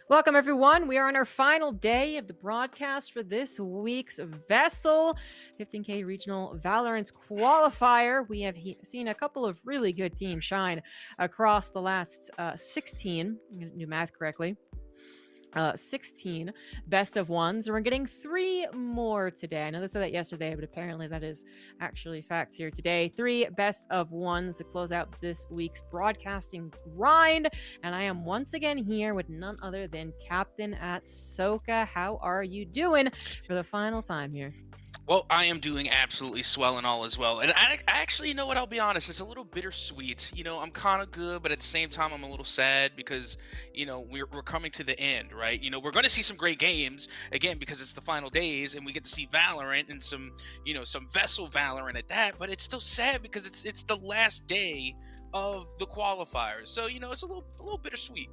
Welcome, everyone. We are on our final day of the broadcast for this week's VESL 15K Regional Valorant Qualifier. We have seen a couple of really good teams shine across the last 16, I'm going to do math correctly. 16 best of ones. And we're getting 3 more today. I know they said that yesterday, but apparently that is actually facts here today. 3 best of ones to close out this week's broadcasting grind. And I am once again here with none other than Captain at Soka. How are you doing for the final time here? Well, I am doing absolutely swell and all as well. And I actually, you know what? I'll be honest. It's a little bittersweet. I'm kind of good, but at the same time, I'm a little sad because, we're coming to the end, right? We're going to see some great games again because it's the final days, and we get to see Valorant and some VESL Valorant at that. But it's still sad because it's the last day of the qualifiers. So it's a little bittersweet.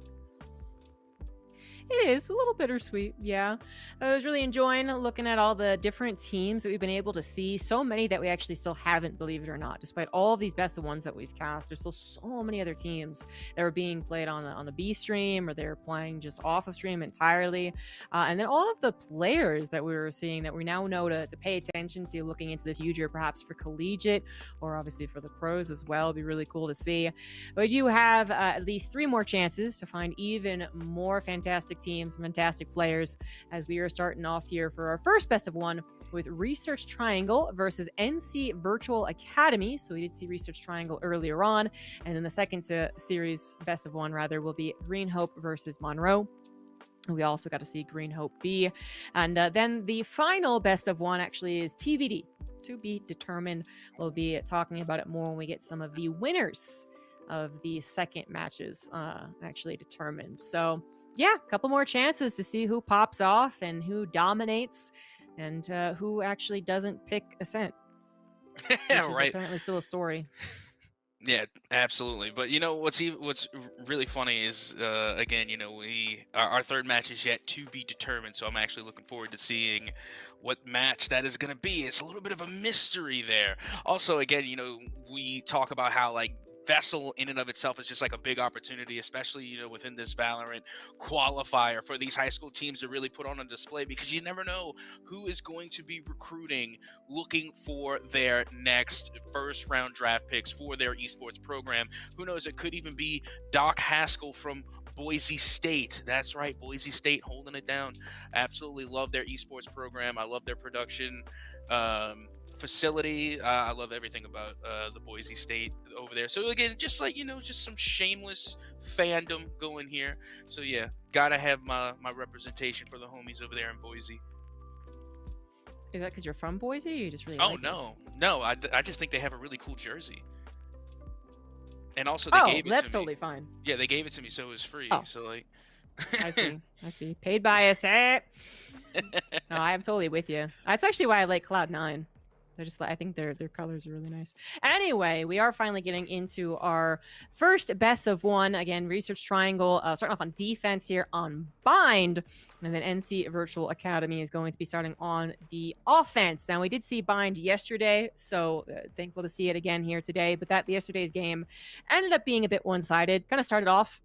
It is a little bittersweet, yeah. I was really enjoying looking at all the different teams that we've been able to see. So many that we actually still haven't, believe it or not. Despite all of these best of ones that we've cast, there's still so many other teams that are being played on the B stream, or they're playing just off of stream entirely. And then all of the players that we were seeing that we now know to pay attention to looking into the future, perhaps for collegiate or obviously for the pros as well. It'd be really cool to see. But you have at least 3 more chances to find even more fantastic teams, fantastic players, as we are starting off here for our first best of one with Research Triangle versus NC Virtual Academy. So we did see Research Triangle earlier on, and then the second series best of one rather will be Green Hope versus Monroe. We also got to see Green Hope B, and then the final best of one actually is TBD, to be determined. We'll be talking about it more when we get some of the winners of the second matches actually determined. So yeah, a couple more chances to see who pops off and who dominates and who actually doesn't pick Ascent, which is Right. apparently still a story. Yeah, absolutely. But what's really funny is again, our third match is yet to be determined. So I'm actually looking forward to seeing what match that is going to be. It's a little bit of a mystery there. Also, again, we talk about how like VESL in and of itself is just like a big opportunity, especially within this Valorant qualifier for these high school teams to really put on a display because you never know who is going to be recruiting, looking for their next first round draft picks for their esports program. Who knows? It could even be Doc Haskell from Boise State. That's right, Boise State holding it down. Absolutely love their esports program. I love their production facility. I love everything about the Boise State over there. So again, just like just some shameless fandom going here. So yeah, gotta have my representation for the homies over there in Boise. Is that because you're from Boise, or you just really Oh like it? no, I just think they have a really cool jersey, and also they Oh, gave it to that's me. totally fine. Yeah, they gave it to me, so it was free. Oh, So like, I see. I see. Paid by Ascent. No, I'm totally with you. That's actually why I like Cloud9. I think their colors are really nice. Anyway, we are finally getting into our first best of one. Again, Research Triangle starting off on defense here on Bind, and then NC Virtual Academy is going to be starting on the offense. Now, we did see Bind yesterday, so thankful to see it again here today. But that yesterday's game ended up being a bit one-sided. Kind of started off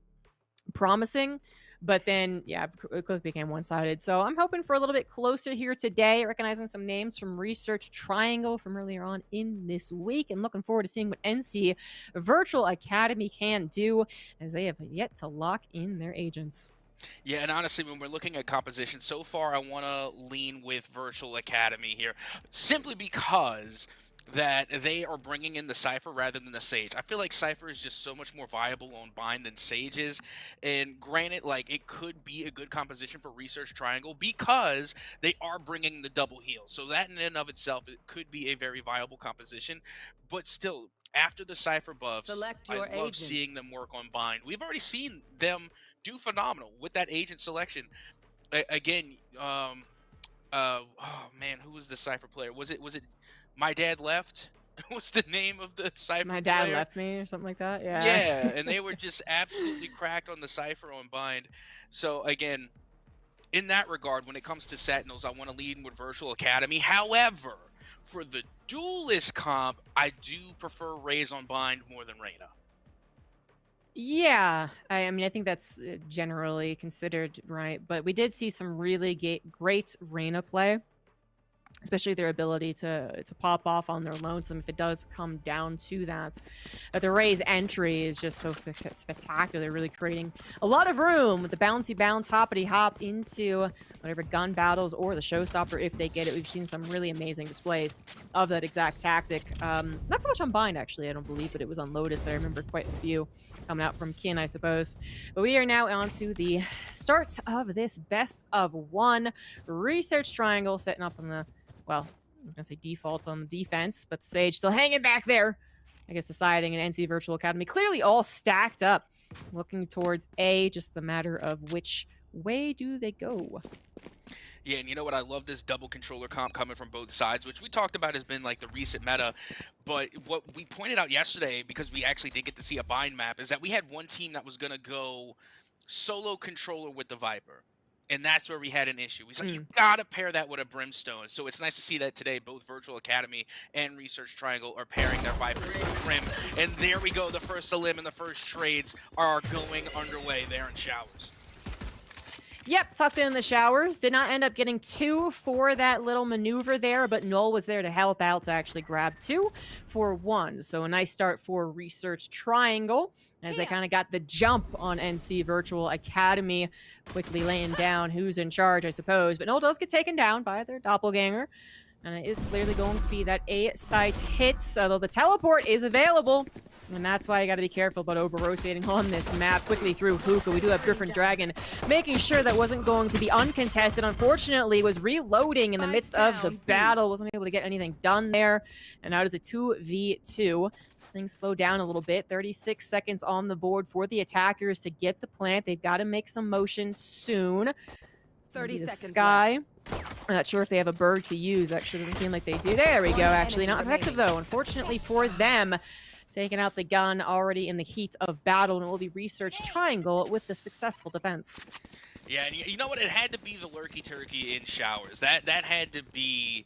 promising, but then, yeah, it quickly became one-sided. So I'm hoping for a little bit closer here today, recognizing some names from Research Triangle from earlier on in this week, and looking forward to seeing what NC Virtual Academy can do, as they have yet to lock in their agents. Yeah, and honestly, when we're looking at composition, so far I want to lean with Virtual Academy here, simply because that they are bringing in the Cypher rather than the Sage. I feel like Cypher is just so much more viable on Bind than Sage is, and granted, like it could be a good composition for Research Triangle because they are bringing the double heal. So that in and of itself, it could be a very viable composition, but still. After the Cypher buffs, Select I your love agent. seeing them work on Bind. We've already seen them do phenomenal with that agent selection. Again, oh man, who was the Cypher player? Was it My Dad Left? What's the name of the Cypher My dad player? left me or something like that. Yeah. Yeah, and they were just absolutely cracked on the Cypher on Bind. So again, in that regard, when it comes to Sentinels, I want to lead with Virtual Academy. However, for the duelist comp, I do prefer Raze on Bind more than Reyna. Yeah, I mean, I think that's generally considered right, but we did see some really great Reyna play, especially their ability to pop off on their lonesome if it does come down to that. But the Ray's entry is just so spectacular, really creating a lot of room with the bouncy bounce, hoppity hop into whatever gun battles or the showstopper if they get it. We've seen some really amazing displays of that exact tactic. Not so much on Bind, actually, I don't believe, but it was on Lotus that I remember quite a few coming out from Kin, I suppose. But we are now on to the start of this best of one research triangle, setting up on the, well, I was going to say default on the defense, but the Sage still hanging back there. I guess deciding an NC Virtual Academy. Clearly all stacked up. Looking towards A, just the matter of which way do they go. Yeah, and you know what? I love this double controller comp coming from both sides, which we talked about has been like the recent meta. But what we pointed out yesterday, because we actually did get to see a bind map, is that we had one team that was going to go solo controller with the Viper. And that's where we had an issue. We said, you gotta pair that with a Brimstone. So it's nice to see that today both Virtual Academy and Research Triangle are pairing their Vipers with Brim. And there we go. The first elim and the first trades are going underway there in Showers. Yep, tucked in the Showers. Did not end up getting 2 for that little maneuver there, but Null was there to help out to actually grab 2 for 1. So a nice start for Research Triangle as they kind of got the jump on NC Virtual Academy, quickly laying down who's in charge, I suppose. But Null does get taken down by their doppelganger. And it is clearly going to be that A-site hits, although the teleport is available. And that's why you got to be careful about over-rotating on this map. Quickly through Hookah, we do have Griffin Dragon making sure that wasn't going to be uncontested. Unfortunately, was reloading in the midst of the battle. Wasn't able to get anything done there. And now it is a 2v2. Things slow down a little bit. 36 seconds on the board for the attackers to get the plant. They've got to make some motion soon. 30 seconds Sky. left. I'm not sure if they have a bird to use. Actually, doesn't seem like they do. There we go. Actually, not effective, though. Unfortunately for them, taking out the gun already in the heat of battle, and it will be Research Triangle with the successful defense. Yeah, and you know what? It had to be the Lurky Turkey in Showers. That had to be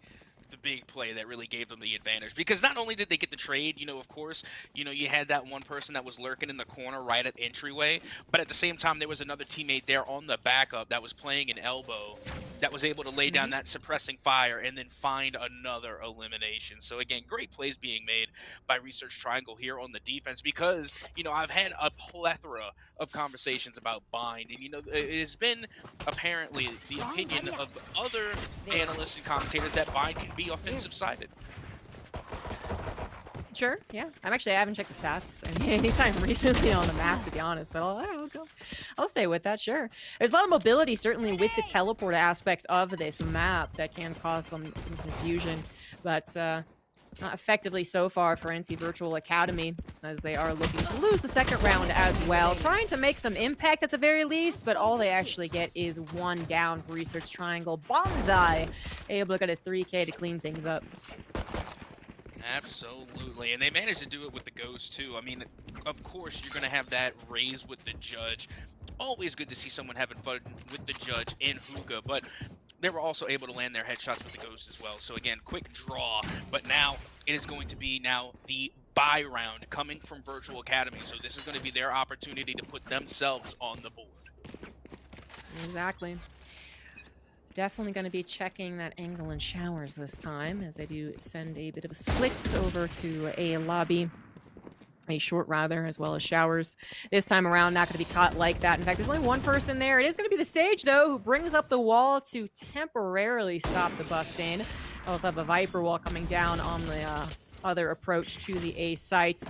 the big play that really gave them the advantage, because not only did they get the trade, you know, of course, you know, you had that one person that was lurking in the corner right at entryway, but at the same time there was another teammate there on the backup that was playing an elbow that was able to lay down that suppressing fire and then find another elimination. So again, great plays being made by Research Triangle here on the defense, because, you know, I've had a plethora of conversations about bind, and, you know, it has been apparently the opinion of other analysts and commentators that bind can be offensive sided. Sure, yeah. I haven't checked the stats anytime recently on the map, to be honest, but I'll stay with that, sure. There's a lot of mobility, certainly, with the teleport aspect of this map that can cause some confusion, but not effectively so far for NC Virtual Academy, as they are looking to lose the second round as well. Trying to make some impact at the very least, but all they actually get is 1 down for Research Triangle. Bonsai able to get a 3K to clean things up. Absolutely, and they managed to do it with the Ghost too. I mean, of course you're going to have that raise with the Judge. Always good to see someone having fun with the Judge in Hookah, but they were also able to land their headshots with the Ghost as well. So again, quick draw, but now it is going to be the buy round coming from Virtual Academy. So this is going to be their opportunity to put themselves on the board. Exactly. Definitely going to be checking that angle in Showers this time, as they do send a bit of a split over to a lobby. A short, rather, as well as Showers. This time around, not going to be caught like that. In fact, there's only one person there. It is going to be the Sage, though, who brings up the wall to temporarily stop the bust in. Also have a Viper wall coming down on the other approach to the A site,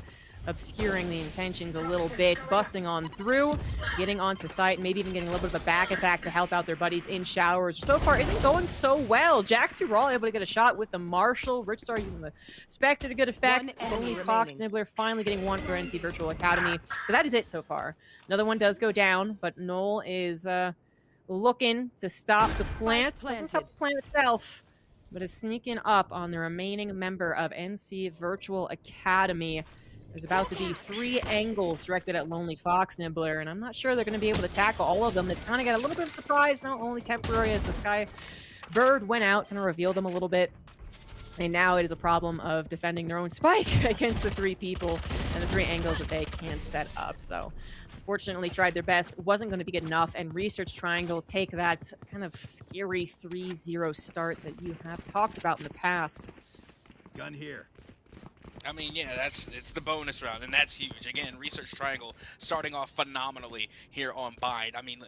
obscuring the intentions a little bit, busting on through, getting onto site, maybe even getting a little bit of a back attack to help out their buddies in Showers. So far, isn't going so well. Jack Tural able to get a shot with the Marshall. Richstar using the Spectre to good effect. Only Fox Nibbler finally getting 1 for NC Virtual Academy. But that is it so far. Another one does go down, but Noel is looking to stop the plant. Doesn't stop the plant itself, but is sneaking up on the remaining member of NC Virtual Academy. There's about to be 3 angles directed at Lonely Fox Nibbler, and I'm not sure they're going to be able to tackle all of them. They kind of got a little bit of surprise, not only temporary, as the Sky Bird went out, kind of revealed them a little bit. And now it is a problem of defending their own spike against the 3 people and the 3 angles that they can't set up. So unfortunately tried their best, wasn't going to be good enough, and Research Triangle take that kind of scary 3-0 start that you have talked about in the past. Gun here. I mean, yeah, it's the bonus round, and that's huge. Again, Research Triangle starting off phenomenally here on Bind. I mean,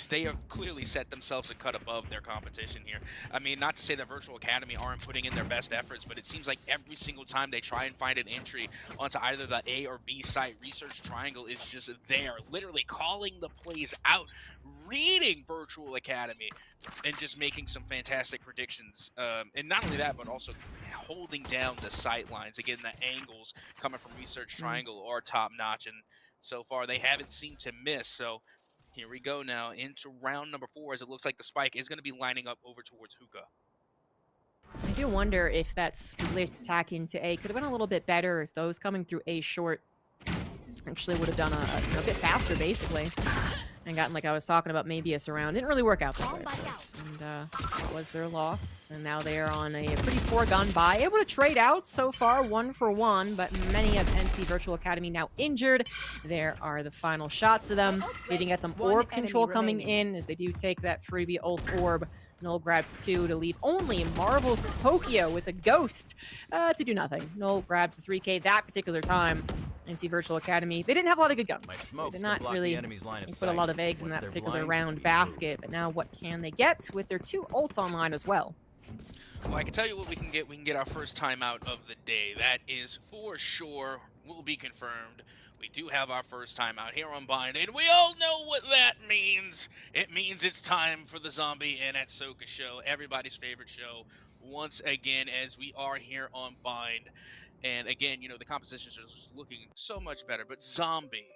they have clearly set themselves a cut above their competition here. I mean, not to say that Virtual Academy aren't putting in their best efforts, but it seems like every single time they try and find an entry onto either the A or B site, Research Triangle is just there, literally calling the plays out, reading Virtual Academy, and just making some fantastic predictions. And not only that, but also holding down the sight lines. Again, the angles coming from Research Triangle are top notch, and so far they haven't seemed to miss. So here we go now into round number 4, as it looks like the spike is going to be lining up over towards Hookah. I do wonder if that split attack into A could have been a little bit better if those coming through A short actually would have done a bit faster, basically. And gotten, like I was talking about, maybe a surround. Didn't really work out that way, of course. And that was their loss. And now they are on a pretty poor gun buy. Able to trade out so far, 1 for 1, but many of NC Virtual Academy now injured. There are the final shots of them. Needing at some orb control coming in as they do take that freebie ult orb. Null grabs 2 to leave only Marvel's Tokyo with a ghost to do nothing. Null grabs a 3K that particular time. NC Virtual Academy, they didn't have a lot of good guns. They did not really put a lot of eggs in that particular round basket, but now what can they get with their 2 ults online as well? Well, I can tell you what we can get. We can get our first timeout of the day. That is for sure, will be confirmed. We do have our first timeout here on Bind, and we all know what that means. It means it's time for the Zombie and Etsoka show, everybody's favorite show, once again, as we are here on Bind. And again, the compositions are just looking so much better. But Zombie,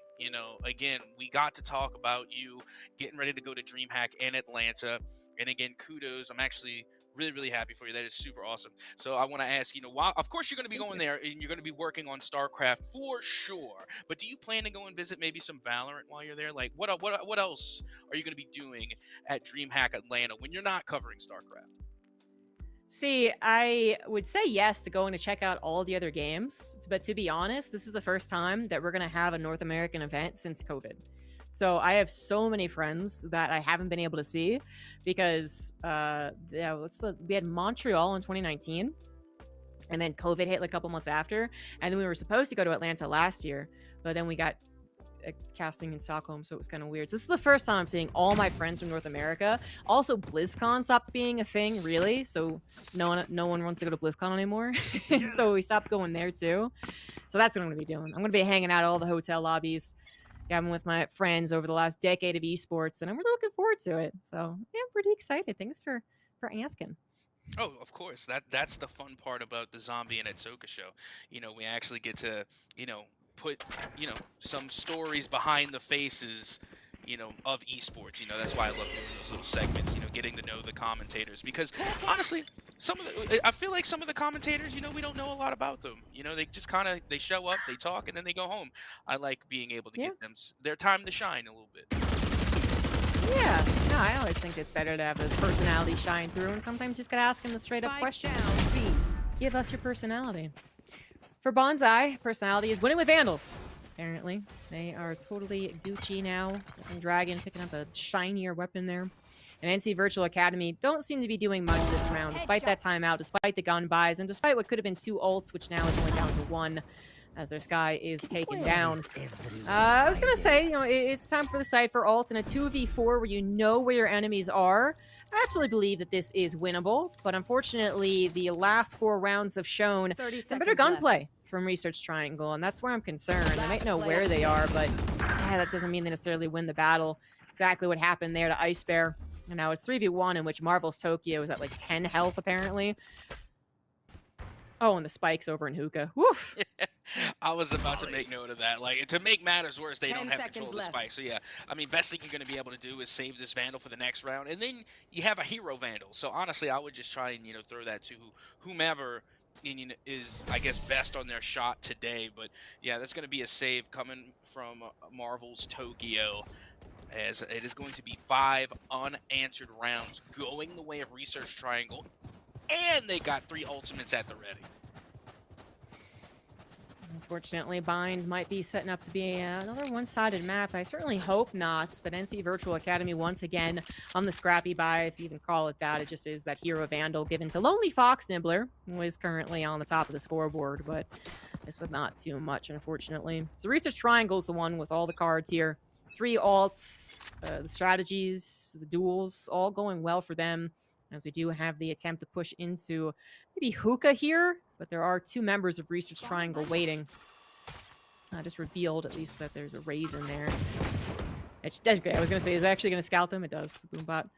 again, we got to talk about you getting ready to go to DreamHack in Atlanta. And again, kudos. I'm actually really, really happy for you. That is super awesome. So I want to ask, while of course you're going to be going there and you're going to be working on StarCraft for sure. But do you plan to go and visit maybe some Valorant while you're there? Like, what else are you going to be doing at DreamHack Atlanta when you're not covering StarCraft? See, I would say yes to going to check out all the other games, but to be honest, this is the first time that we're going to have a North American event since COVID. So I have so many friends that I haven't been able to see because we had Montreal in 2019, and then COVID hit like a couple months after, and then we were supposed to go to Atlanta last year, but then we got casting in Stockholm, so it was kind of weird. So this is the first time I'm seeing all my friends from North America. Also, BlizzCon stopped being a thing, really, so no one wants to go to BlizzCon anymore. So we stopped going there too. So that's what I'm going to be doing. I'm going to be hanging out at all the hotel lobbies, gabbing with my friends over the last decade of esports, and I'm really looking forward to it. So yeah, I'm pretty excited. Thanks for asking. Oh, of course. That's the fun part about the Zombie and Etsoka show. We actually get to, put, some stories behind the faces, of esports. That's why I love doing those little segments, getting to know the commentators. Because honestly, I feel like some of the commentators, we don't know a lot about them. They just they show up, they talk, and then they go home. I like being able to get them their time to shine a little bit. Yeah, no, I always think it's better to have those personalities shine through, and sometimes you just gotta ask them the straight up questions. Give us your personality. For Bonsai, personality is winning with Vandals. Apparently, they are totally Gucci now. And Dragon picking up a shinier weapon there. And NC Virtual Academy don't seem to be doing much this round, despite that timeout, despite the gun buys, and despite what could have been 2 ults, which now is only down to 1. As their Sky is taken down. I was gonna say, it's time for the Cypher ult in a 2v4 where you know where your enemies are. I actually believe that this is winnable, but unfortunately, the last 4 rounds have shown some better gunplay from Research Triangle, and that's where I'm concerned. They might know where they are, but that doesn't mean they necessarily win the battle. Exactly what happened there to Ice Bear. And now it's 3v1 in which Marvel's Tokyo is at like 10 health, apparently. Oh, and the spikes over in Hookah. Woof! I was about to make note of that. Like, to make matters worse, they don't have control of the spike. So yeah, I mean, best thing you're going to be able to do is save this Vandal for the next round, and then you have a hero Vandal. So honestly, I would just try and throw that to whomever is, I guess, best on their shot today. But yeah, that's going to be a save coming from Marvel's Tokyo, as it is going to be 5 unanswered rounds going the way of Research Triangle, and they got 3 ultimates at the ready. Unfortunately, Bind might be setting up to be another one-sided map. I certainly hope not, but NC Virtual Academy once again on the scrappy buy, if you even call it that. It just is that Hero Vandal given to Lonely Fox Nibbler, who is currently on the top of the scoreboard, but this was not too much, unfortunately. So Research Triangle is the one with all the cards here. 3 alts, the strategies, the duels, all going well for them, as we do have the attempt to push into maybe Hookah here, but there are 2 members of Research Triangle waiting. Just revealed, at least, that there's a raise in there. That's great. I was going to say, is it actually going to scout them? It does. Boombot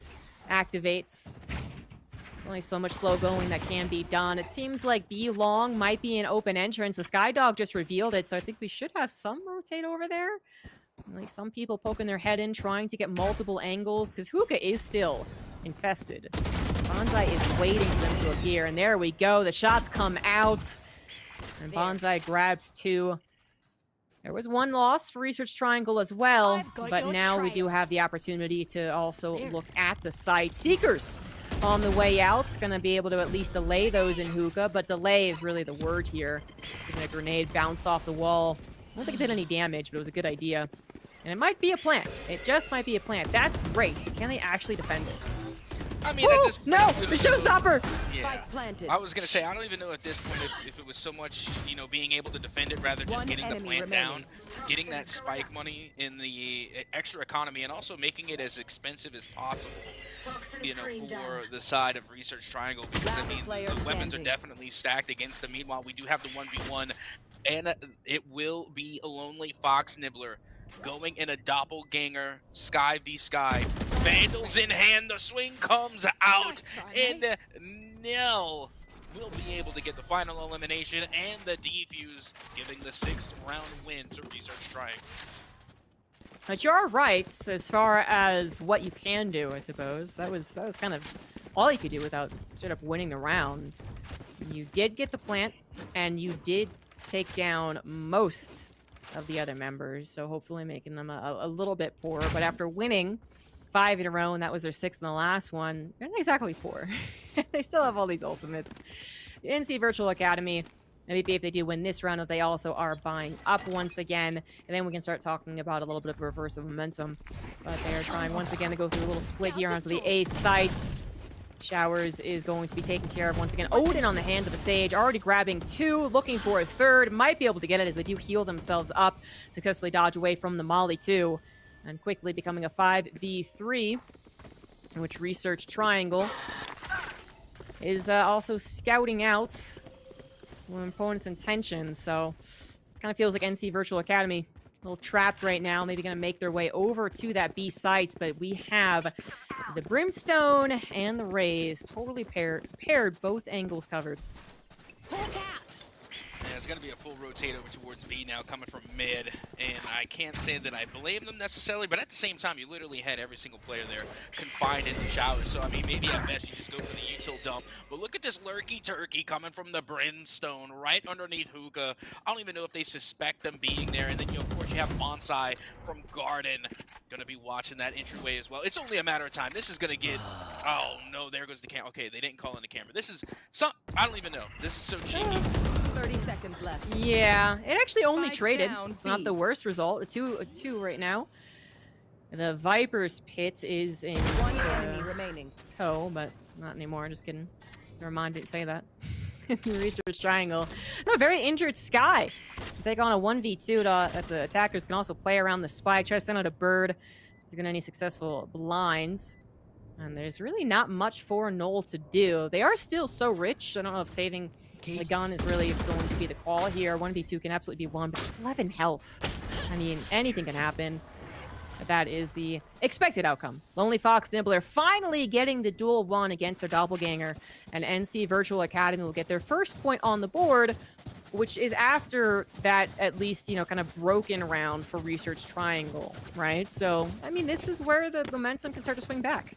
activates. There's only so much slow going that can be done. It seems like B Long might be an open entrance. The Skydog just revealed it, so I think we should have some rotate over there. At least some people poking their head in, trying to get multiple angles, because Hookah is still infested. Bonsai is waiting for them to appear, and there we go. The shots come out, and Bonsai grabs 2. There was 1 loss for Research Triangle as well, but now we do have the opportunity to also look at the site. Seekers on the way out, going to be able to at least delay those in Hookah, but delay is really the word here. Even a grenade bounced off the wall. I don't think it did any damage, but it was a good idea. And it might be a plant. It just might be a plant. That's great. But can they actually defend it? I mean, at this point, no, the showstopper. Yeah, I was gonna say I don't even know at this point if it was so much being able to defend it rather just getting the plant down, getting that spike money in the extra economy, and also making it as expensive as possible. For the side of Research Triangle, because I mean the weapons are definitely stacked against them. Meanwhile, we do have the 1v1, and it will be a Lonely Fox Nibbler going in a doppelganger Sky v Sky. Vandals in hand, the swing comes out, and Nell will be able to get the final elimination and the defuse, giving the 6th round win to Research Triangle. But you're right as far as what you can do, I suppose. That was kind of all you could do without straight up winning the rounds. You did get the plant, and you did take down most of the other members, so hopefully making them a little bit poorer. But after winning 5 in a row, and that was their 6th in the last one, they're not exactly poor. They still have all these ultimates. The NC Virtual Academy, maybe if they do win this round, they also are buying up once again, and then we can start talking about a little bit of a reverse of momentum. But they are trying once again to go through a little split here onto the A site. Showers is going to be taken care of once again. Odin on the hands of a Sage, already grabbing 2, looking for a 3rd. Might be able to get it as they do heal themselves up, successfully dodge away from the Molly 2, and quickly becoming a 5v3, in which Research Triangle is also scouting out one opponent's intentions. So kind of feels like NC Virtual Academy a little trapped right now, maybe going to make their way over to that B site, but we have the Brimstone and the Rays totally paired, both angles covered. Yeah, it's going to be a full rotate over towards B now, coming from mid, and I can't say that I blame them necessarily, but at the same time, you literally had every single player there confined into Showers, so I mean, maybe at best you just go for the util dump, but look at this lurky turkey coming from the Brimstone right underneath Hookah. I don't even know if they suspect them being there, and then of course you have Bonsai from Garden going to be watching that entryway as well. It's only a matter of time. This is going to get, oh no, there goes the camera. Okay, they didn't call in the camera. This is some, I don't even know. This is so cheeky. 30 seconds left. Yeah, it actually only Spike traded. down It's not B. the worst result. A two right now. The Viper's pit is in 1 enemy remaining. toe, but not anymore. Just kidding. Never mind, didn't say that. Research Triangle. No, very injured Sky. Take on a 1v2 that the attackers can also play around the spike. Try to send out a bird. Is going to any successful blinds. And there's really not much for Knoll to do. They are still so rich. I don't know if saving the gun is really going to be the call here. 1v2 can absolutely be won, but 11 health. I mean, anything can happen. But that is the expected outcome. Lonely Fox Nibbler finally getting the duel won against their doppelganger, and NC Virtual Academy will get their first point on the board, which is after that, at least, kind of broken round for Research Triangle, right? So, I mean, this is where the momentum can start to swing back.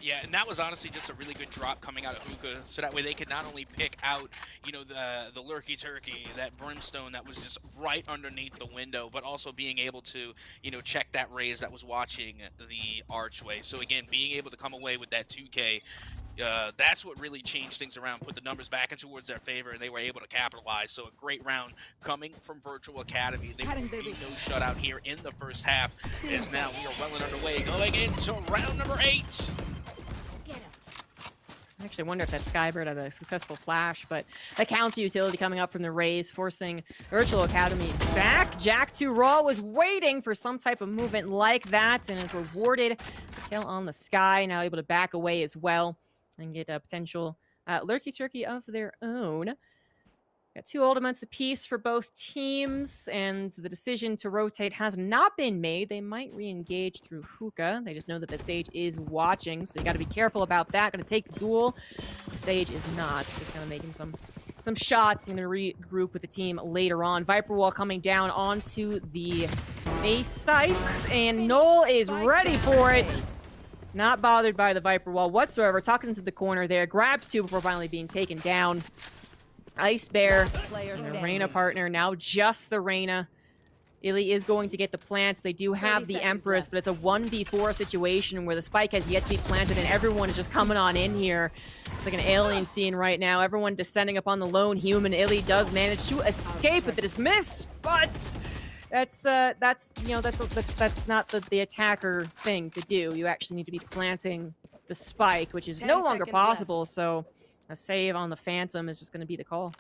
Yeah, and that was honestly just a really good drop coming out of Hookah, so that way they could not only pick out, the lurky turkey, that Brimstone that was just right underneath the window, but also being able to, check that Raze that was watching the archway. So again, being able to come away with that 2K that's what really changed things around, put the numbers back in towards their favor, and they were able to capitalize. So a great round coming from Virtual Academy. They will be no shutout here in the first half, as now we are well and underway going into round number 8. I actually wonder if that Skybird had a successful flash, but the counter utility coming up from the Rays, forcing Virtual Academy back. Jack 2 Raw was waiting for some type of movement like that and is rewarded. The kill on the Sky, now able to back away as well and get a potential lurky turkey of their own. Got 2 ultimates apiece for both teams, and the decision to rotate has not been made. They might re-engage through Hookah. They just know that the Sage is watching, so you got to be careful about that. Going to take the duel. The Sage is not. Just kind of making some shots. I'm going to regroup with the team later on. Viper Wall coming down onto the base sites, and Noel is ready for it. Not bothered by the Viper Wall whatsoever. Tucking into the corner there. Grabs 2 before finally being taken down. Ice Bear, the Reyna partner, now just the Reyna. Illy is going to get the plants. They do have the Empress, but it's a 1v4 situation where the spike has yet to be planted and everyone is just coming on in here. It's like an alien scene right now. Everyone descending upon the lone human. Illy does manage to escape with the dismiss, but that's not the attacker thing to do. You actually need to be planting the spike, which is no longer possible, so a save on the Phantom is just going to be the call.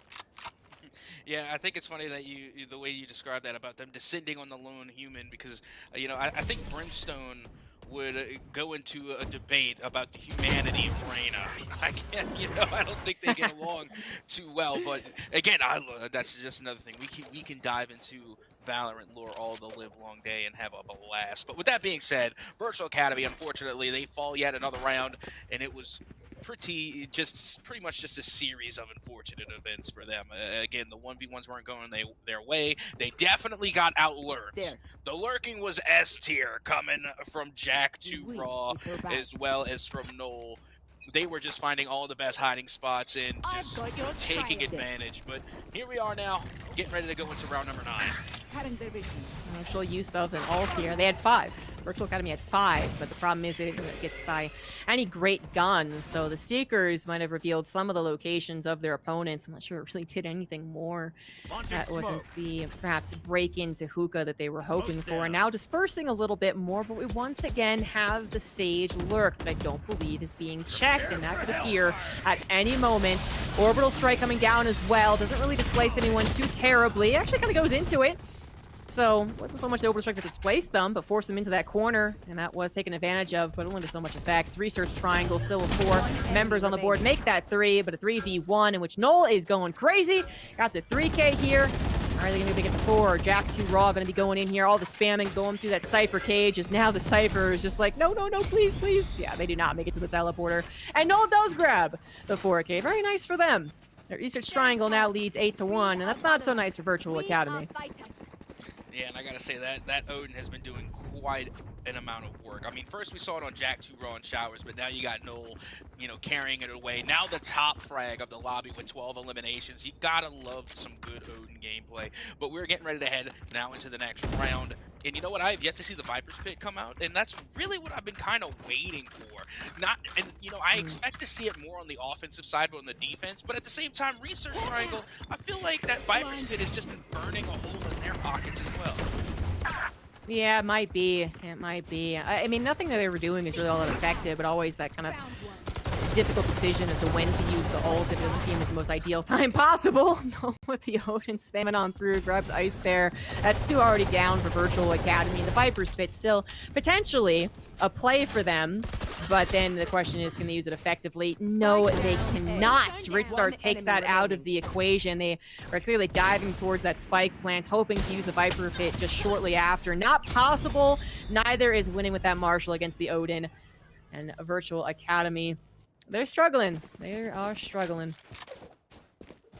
Yeah, I think it's funny that the way you described that about them descending on the lone human, because I think Brimstone would go into a debate about the humanity of Reyna. I don't think they get along too well. But again, that's just another thing. We can dive into Valorant lore all the live long day and have a blast. But with that being said, Virtual Academy, unfortunately, they fall yet another round, and it was pretty much just a series of unfortunate events for them. Again, the 1v1s weren't going their way. They definitely got out-lurked. The lurking was S tier, coming from Jack 2 Raw as well as from Noel. They were just finding all the best hiding spots and just taking advantage. But here we are now, getting ready to go into round number 9. Actual use of an ult here. They had 5. Virtual Academy had 5, but the problem is they didn't get to buy any great guns. So the Seekers might have revealed some of the locations of their opponents. I'm not sure it really did anything more. That wasn't the perhaps break into Hookah that they were hoping for. And now dispersing a little bit more, but we once again have the Sage lurk that I don't believe is being checked, and that could appear at any moment. Orbital Strike coming down as well. Doesn't really displace anyone too terribly. Actually kind of goes into it. So it wasn't so much the Orbital Strike that displaced them, but forced them into that corner, and that was taken advantage of, but only to so much effect. Research Triangle still with 4 members on the board. Make that 3, but a 3v1 in which Noel is going crazy. Got the 3K here. All right, they're going to get the 4. Jack 2 Raw going to be going in here. All the spamming going through that Cypher cage as now the Cypher is just like, no, please, please. Yeah, they do not make it to the teleporter. And Noel does grab the 4K. Very nice for them. Their Research Triangle now leads 8-1, and that's not so nice for Virtual Academy. Yeah, and I gotta say that Odin has been doing quite an amount of work. I mean, first we saw it on Jack 2 Raw and Showers, but now you got Noel, carrying it away. Now the top frag of the lobby with 12 eliminations. You gotta love some good Odin gameplay. But we're getting ready to head now into the next round. And you know what? I have yet to see the Viper's Pit come out, and that's really what I've been kind of waiting for. I expect to see it more on the offensive side, but on the defense. But at the same time, Research Triangle, I feel like that Viper's Pit has just been burning a hole in their pockets as well. Yeah, it might be. It might be. I mean, nothing that they were doing is really all that effective, but always that kind of difficult decision as to when to use the ult. It doesn't seem like the most ideal time possible. No, with the Odin spamming on through, grabs Ice Bear. That's 2 already down for Virtual Academy. The Viper's Pit still potentially a play for them, but then the question is, can they use it effectively? No, they cannot. Richstar takes that out of the equation. They are clearly diving towards that spike plant, hoping to use the Viper Pit just shortly after. Not possible. Neither is winning with that Marshall against the Odin. And Virtual Academy, they're struggling. They are struggling.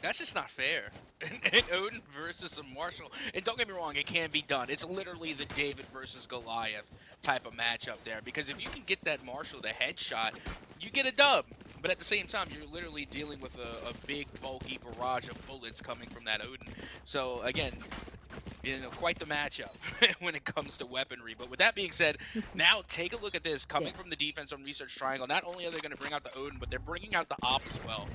That's just not fair. And Odin versus a Marshall. And don't get me wrong, it can be done. It's literally the David versus Goliath type of matchup there. Because if you can get that Marshall to headshot, you get a dub. But at the same time, you're literally dealing with a big, bulky barrage of bullets coming from that Odin. So, again, quite the matchup when it comes to weaponry. But with that being said, now take a look at this coming from the defense on Research Triangle. Not only are they going to bring out the Odin, but they're bringing out the Op as well.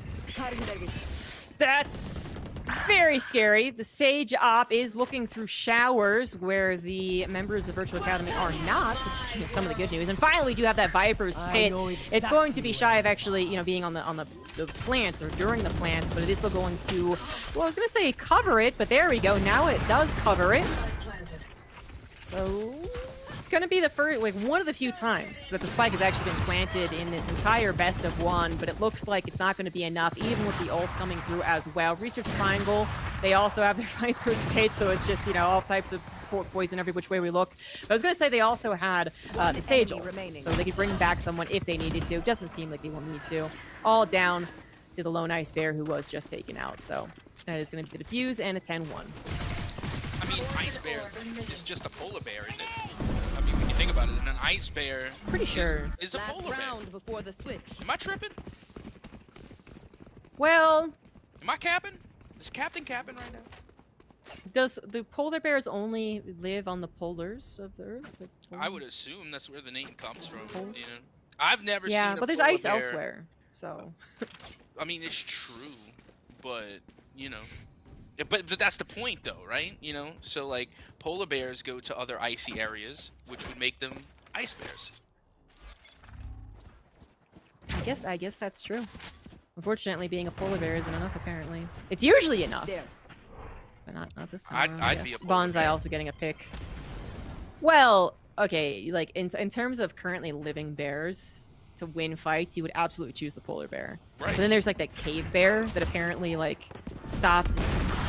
That's very scary. The Sage Op is looking through showers where the members of Virtual Academy are not, which is, you know, some of the good news. And finally, we do have that Viper's Pit. It's going to be shy of actually, you know, being on the plant or during the plant, but it is still going to, well, I was going to say cover it, but there we go. Now it does cover it. So, gonna be the first, like, one of the few times that the spike has actually been planted in this entire best of one, but it looks like it's not going to be enough, even with the ult coming through as well. Research Triangle, they also have their Viper's Pit, so it's just, you know, all types of poison every which way we look. But I was gonna say they also had the Sage ults, so they could bring back someone if they needed to. Doesn't seem like they will need to. All down to the lone Ice Bear who was just taken out, so that is gonna be the defuse and a 10-1. I mean, Ice Bear is just a polar bear, isn't it? I mean, when you think about it, and an Ice Bear Pretty sure is a polar bear. Before the switch. Am I tripping? Well, Am I capping? Is Captain capping right now? does the polar bears only live on the polars of the Earth? The I would assume that's where the name comes from. Poles? You know? I've never seen Yeah, a but there's polar ice bear. elsewhere, so. I mean, it's true, but, you know. But that's the point, though, right? You know? So, like, polar bears go to other icy areas, which would make them ice bears. I guess that's true. Unfortunately, being a polar bear isn't enough, apparently. It's usually enough. There. But not this time. I'd be a polar Bonsai bear. also getting a pick. Well, okay, like, in terms of currently living bears, to win fights, you would absolutely choose the polar bear. Right. But then there's, like, that cave bear that apparently, like, stopped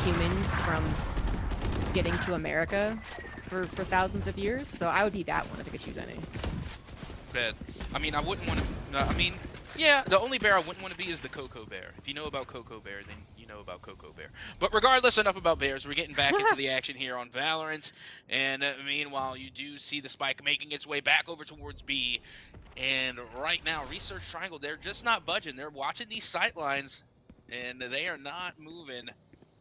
humans from getting to America for thousands of years. So I would be that one if I could choose any. Bad. I mean, I wouldn't want to... I mean, yeah, the only bear I wouldn't want to be is the Cocoa Bear. If you know about Cocoa Bear, then you know about Cocoa Bear. But regardless, enough about bears. We're getting back into the action here on Valorant. And meanwhile, you do see the spike making its way back over towards B. And right now, Research Triangle, they're just not budging. They're watching these sight lines, and they are not moving.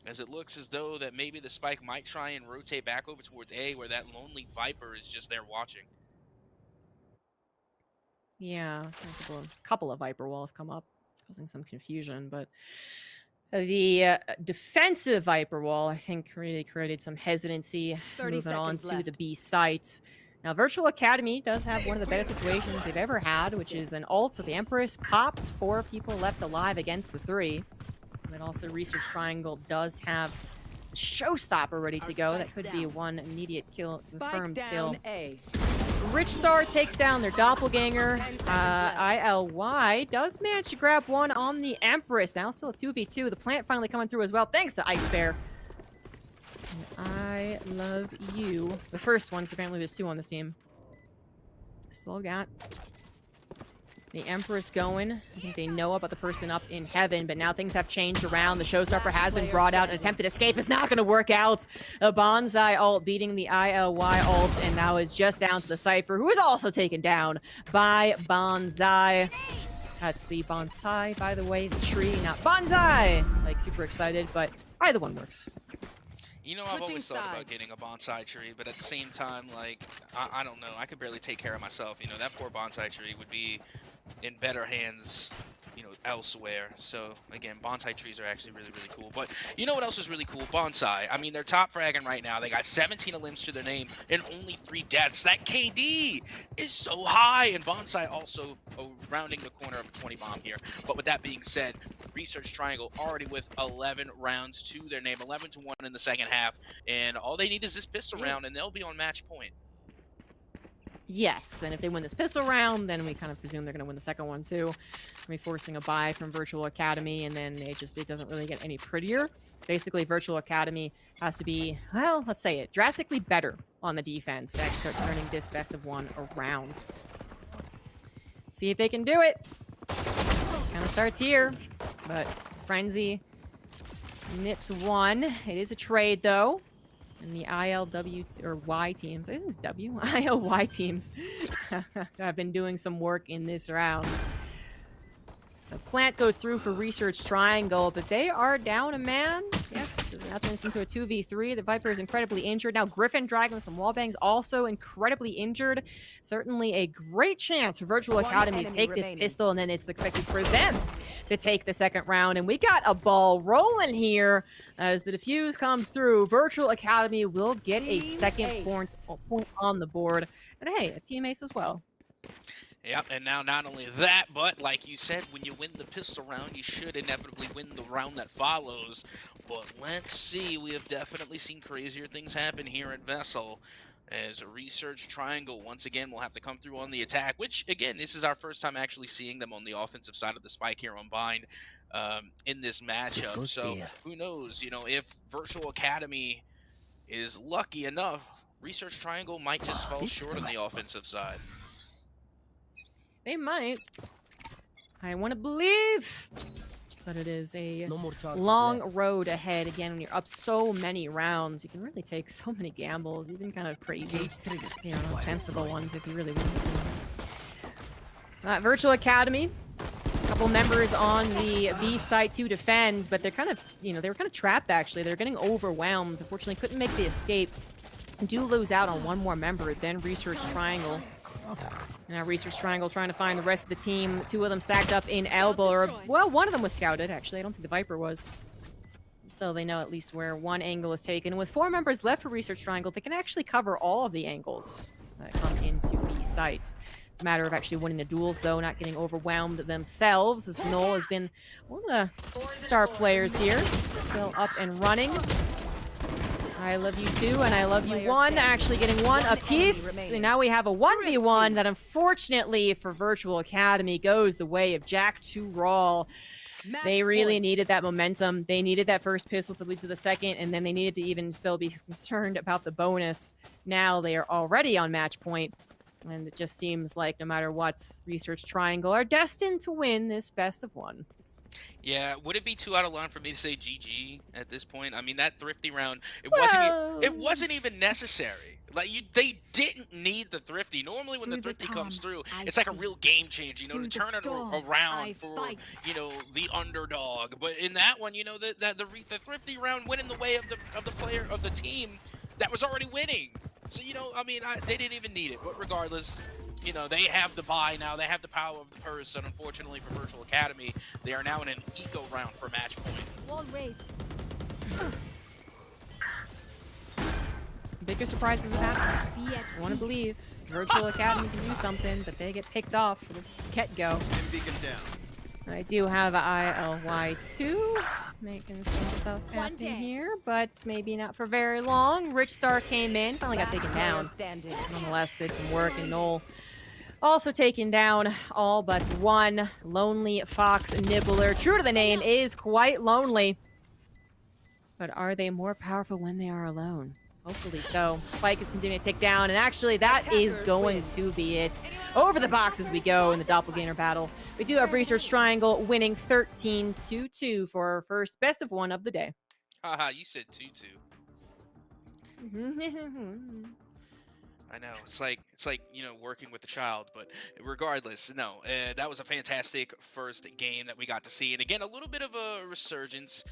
As it looks as though that maybe the spike might try and rotate back over towards A, where that lonely Viper is just there watching. Yeah, a couple of Viper walls come up, causing some confusion, but the defensive Viper wall, I think, really created some hesitancy 30 moving on seconds to left. the B site. Now, Virtual Academy does have one of the better situations they've ever had, which is an ult of the Empress popped, 4 people left alive against the 3. And then also Research Triangle does have a showstopper ready to go. That could be one immediate kill, confirmed kill. A. Rich Star takes down their doppelganger. ILY does manage to grab one on the Empress. Now still a 2v2. The plant finally coming through as well, thanks to Ice Bear. And I love you. The first one, so apparently there's 2 on this team. Still got the Empress going. I think they know about the person up in heaven, but now things have changed around. The showstopper has been brought out. An attempted escape is not going to work out. A Bonsai ult beating the ILY ult, and now is just down to the Cypher, who is also taken down by Bonsai. That's the Bonsai, by the way, the tree, not Bonsai. Like, super excited, but either one works. You know, I've always thought about getting a bonsai tree, but at the same time, like, I don't know. I could barely take care of myself. You know, that poor bonsai tree would be in better hands, you know, elsewhere. So, again, bonsai trees are actually really, really cool. But you know what else is really cool? Bonsai. I mean, they're top fragging right now. They got 17 limbs to their name and only 3 deaths. That KD is so high. And bonsai also rounding the corner of a 20 bomb here. But with that being said, Research Triangle already with 11 rounds to their name, 11-1 in the second half, and all they need is this pistol round, and they'll be on match point. Yes, and if they win this pistol round, then we kind of presume they're going to win the second one too. We're forcing a buy from Virtual Academy, and then it doesn't really get any prettier. Basically, Virtual Academy has to be, well, let's say it, drastically better on the defense to actually start turning this best of one around. See if they can do it. Kind of starts here, but Frenzy nips one. It is a trade, though. And the ILW or Y teams, I think it's W, ILY teams have been doing some work in this round. The plant goes through for Research Triangle, but they are down a man. Yes, that turns into a 2v3. The Viper is incredibly injured. Now Griffin Dragon with some wallbangs also incredibly injured. Certainly a great chance for Virtual Academy to take this pistol, and then it's expected for them to take the second round. And we got a ball rolling here as the defuse comes through. Virtual Academy will get a second point on the board. And hey, a team ace as well. Yep, and now not only that, but like you said, when you win the pistol round, you should inevitably win the round that follows. But let's see, we have definitely seen crazier things happen here at VESL. As a Research Triangle, once again, will have to come through on the attack, which, again, this is our first time actually seeing them on the offensive side of the spike here on Bind in this matchup. So who knows, you know, if Virtual Academy is lucky enough, Research Triangle might just fall short on the offensive side. They might. I want to believe. But it is a long road ahead. Again, when you're up so many rounds, you can really take so many gambles, even kind of crazy, you know, nonsensical ones if you really want to. Virtual Academy, a couple members on the B site to defend, but they're kind of, you know, they were kind of trapped actually. They're getting overwhelmed. Unfortunately, couldn't make the escape. Do lose out on one more member, then Research Triangle. Now Research Triangle trying to find the rest of the team. Two of them stacked up in elbow. Or, well, one of them was scouted, actually. I don't think the Viper was. So they know at least where one angle is taken. With 4 members left for Research Triangle, they can actually cover all of the angles that come into B sites. It's a matter of actually winning the duels, though, not getting overwhelmed themselves, as Noel has been one of the star players here. Still up and running. I love you too, and I love you one. Actually getting one apiece. And now we have a 1v1 that unfortunately for Virtual Academy goes the way of Jack to Rawl. They really needed that momentum. They needed that first pistol to lead to the second, and then they needed to even still be concerned about the bonus. Now they are already on match point, and it just seems like no matter what, Research Triangle are destined to win this best of 1. Yeah, would it be too out of line for me to say GG at this point? I mean, that thrifty round, it wasn't even necessary. Like they didn't need the thrifty. Normally when the thrifty comes through, it's like a real game changer, you know, to turn it around for, you know, the underdog. But in that one, you know, the thrifty round went in the way of the player of the team that was already winning. So, you know, I mean, they didn't even need it. But regardless, you know, they have the buy now. They have the power of the purse. And unfortunately for Virtual Academy, they are now in an eco round for match point. Wall raised. Bigger surprises have happened. I want to believe Virtual Academy can do something, but they get picked off for the get-go. I do have ILY2 making some stuff happen here, but maybe not for very long. Rich Star came in, finally got taken down. Nonetheless, did some work, and Noel also taken down all but one. Lonely Fox Nibbler, true to the name, is quite lonely. But are they more powerful when they are alone? Hopefully so. Spike is continuing to tick down, and actually that is going to be it. Over the box as we go in the Doppelganger battle. We do have Research Triangle winning 13-2 for our first best of 1 of the day. Haha, you said 2-2. I know, it's like you know, working with a child, but regardless, no, that was a fantastic first game that we got to see, and again, a little bit of a resurgence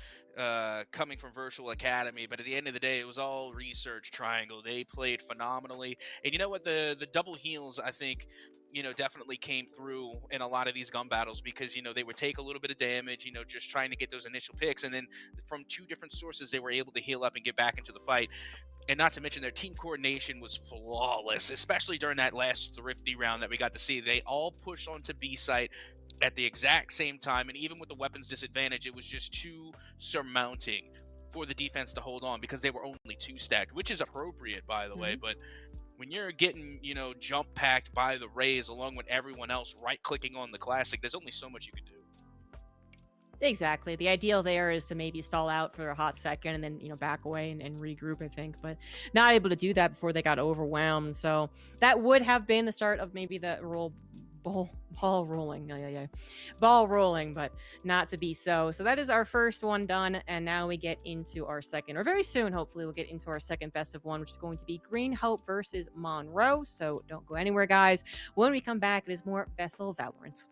coming from Virtual Academy, but at the end of the day, it was all Research Triangle. They played phenomenally, and you know what, the double heals, I think, you know, definitely came through in a lot of these gun battles, because, you know, they would take a little bit of damage, you know, just trying to get those initial picks, and then from 2 different sources, they were able to heal up and get back into the fight. And not to mention their team coordination was flawless, especially during that last thrifty round that we got to see. They all pushed onto B site at the exact same time, and even with the weapons disadvantage, it was just too surmounting for the defense to hold on, because they were only 2 stacked, which is appropriate, by the way. But when you're getting, you know, jump packed by the Rays along with everyone else right-clicking on the Classic, there's only so much you can do. Exactly. The ideal there is to maybe stall out for a hot second and then, you know, back away and regroup, I think. But not able to do that before they got overwhelmed. So that would have been the start of maybe the ball rolling. Ball rolling, but not to be so. So that is our first one done. And now we get into our second, or very soon, hopefully, we'll get into our second best of 1, which is going to be Green Hope versus Monroe. So don't go anywhere, guys. When we come back, it is more VESL Valorant.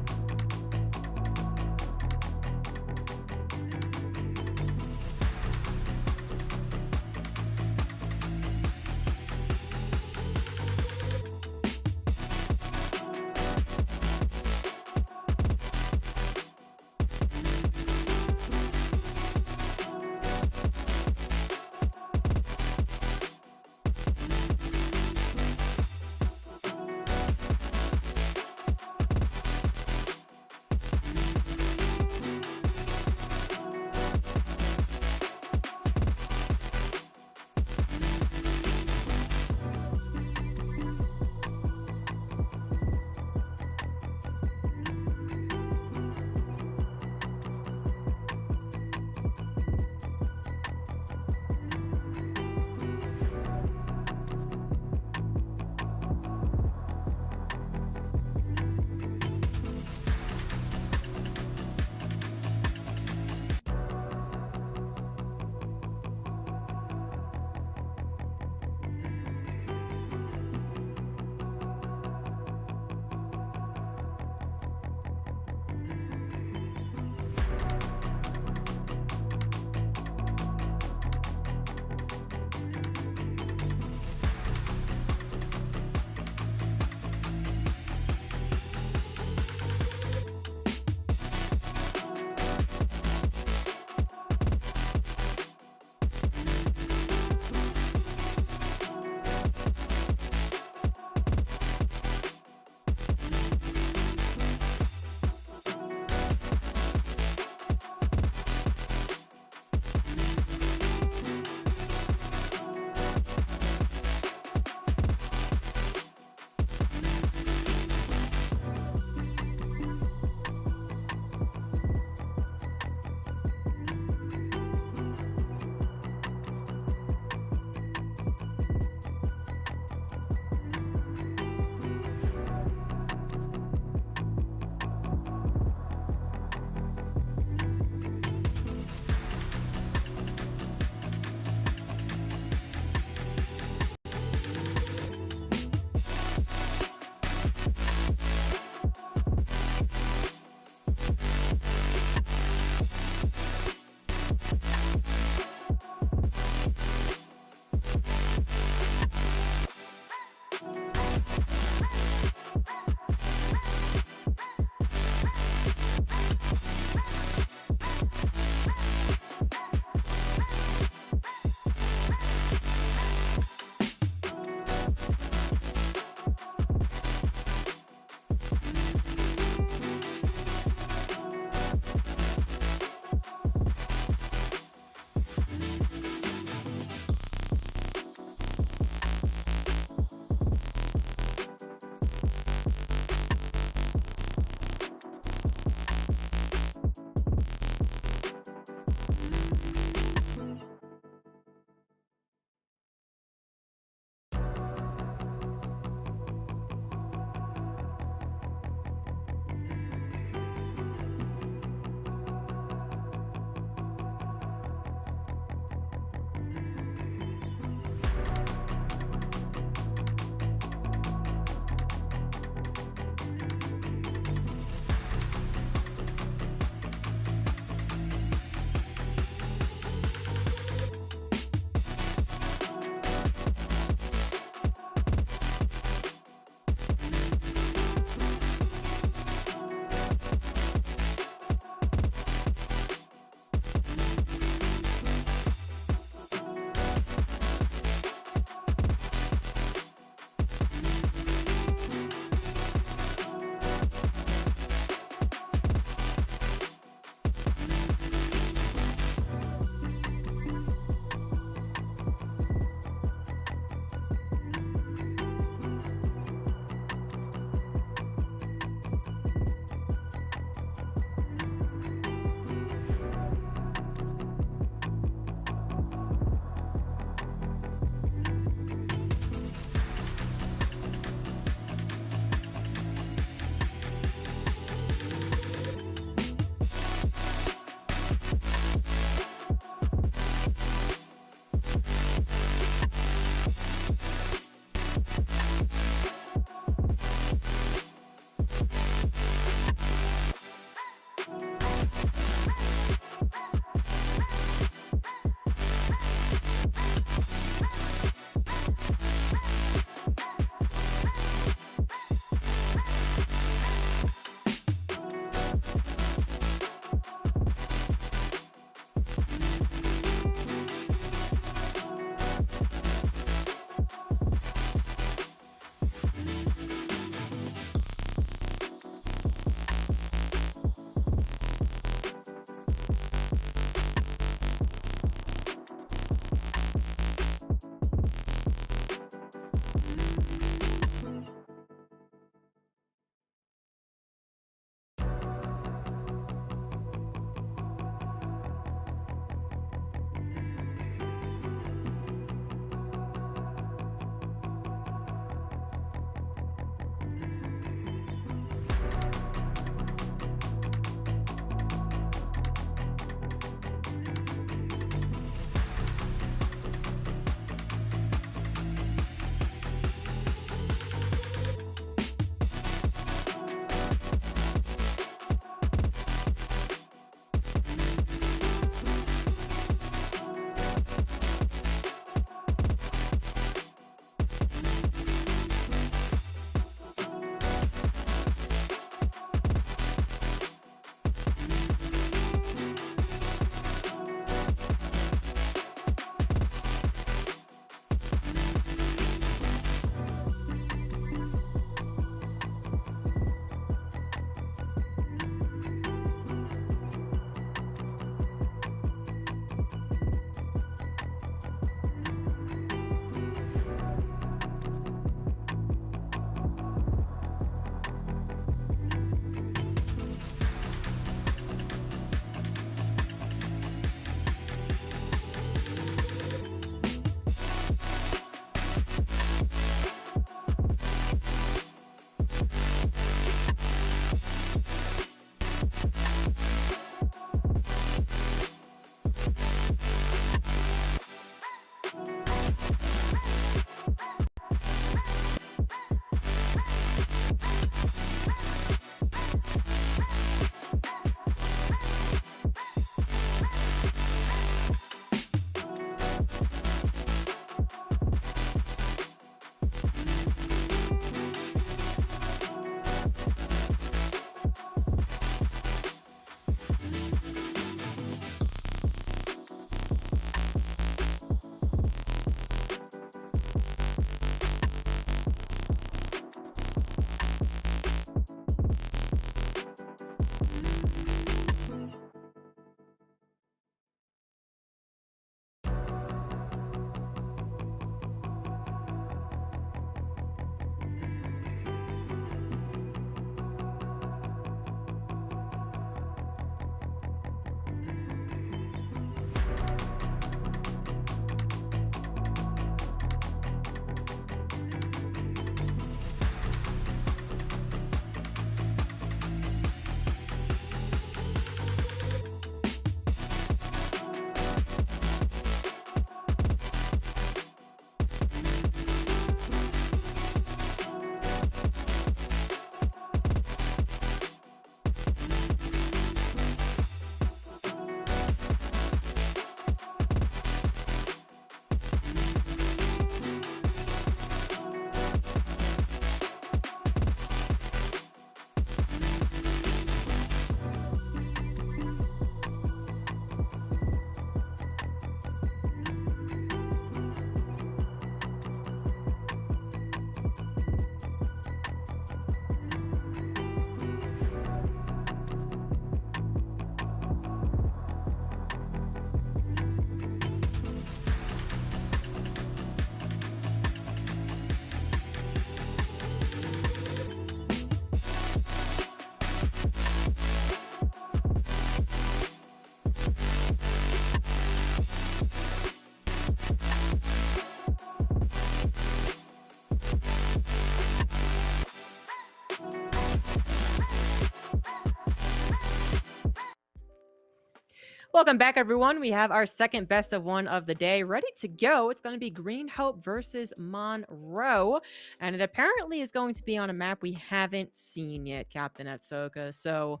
Welcome back, everyone. We have our second best of one of the day ready to go. It's going to be Green Hope versus Monroe, and it apparently is going to be on a map we haven't seen yet, Captain Atsoka. So,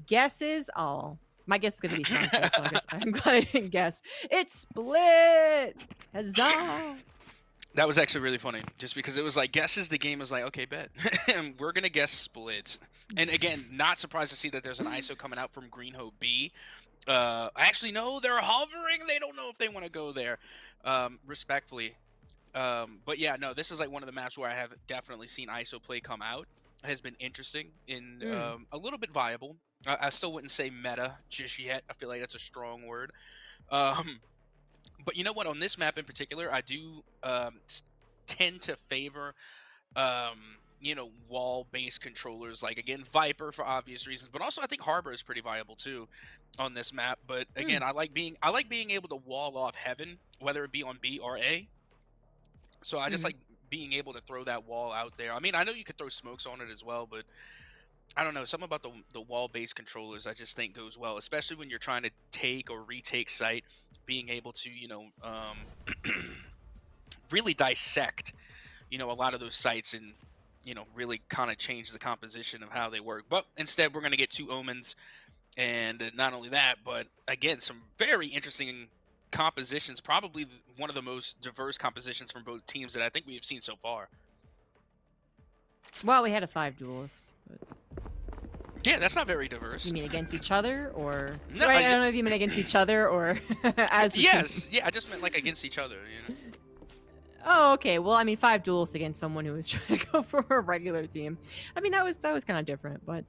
guesses? My guess is going to be Sunset, so I guess I'm glad I didn't guess. It's Split! Huzzah! That was actually really funny, just because it was like guesses. The game was like, okay, bet, we're gonna guess splits. And again, not surprised to see that there's an ISO coming out from Green Hope B. Actually, no, they're hovering. They don't know if they want to go there. Respectfully, but yeah, no, this is like one of the maps where I have definitely seen ISO play come out. It has been interesting and a little bit viable. I still wouldn't say meta just yet. I feel like that's a strong word. But you know what? On this map in particular, I do tend to favor, wall-based controllers. Like, again, Viper for obvious reasons, but also I think Harbor is pretty viable too on this map. But again, I like being able to wall off Heaven, whether it be on B or A. So I just like being able to throw that wall out there. I mean, I know you could throw smokes on it as well, but I don't know, something about the wall-based controllers I just think goes well, especially when you're trying to take or retake site, being able to, really dissect, a lot of those sites and, really kind of change the composition of how they work. But instead, we're going to get 2 Omens, and not only that, but again, some very interesting compositions, probably one of the most diverse compositions from both teams that I think we have seen so far. Well, we had a 5 duelist, but... Yeah, that's not very diverse. You mean against each other, or no? Right, I don't know if you mean against each other or as the yes, team. yeah, I just meant like against each other. Oh, okay. Well, I mean, 5 duelists against someone who was trying to go for a regular team. I mean, that was kind of different, but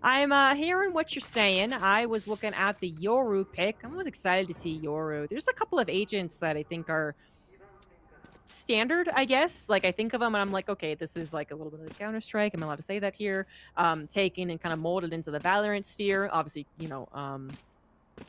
I'm hearing what you're saying. I was looking at the Yoru pick. I was excited to see Yoru. There's a couple of agents that I think are standard, I guess. Like, I think of them and I'm like, okay, this is like a little bit of a Counter-Strike. I'm allowed to say that here. Taken and kind of molded into the Valorant sphere. Obviously,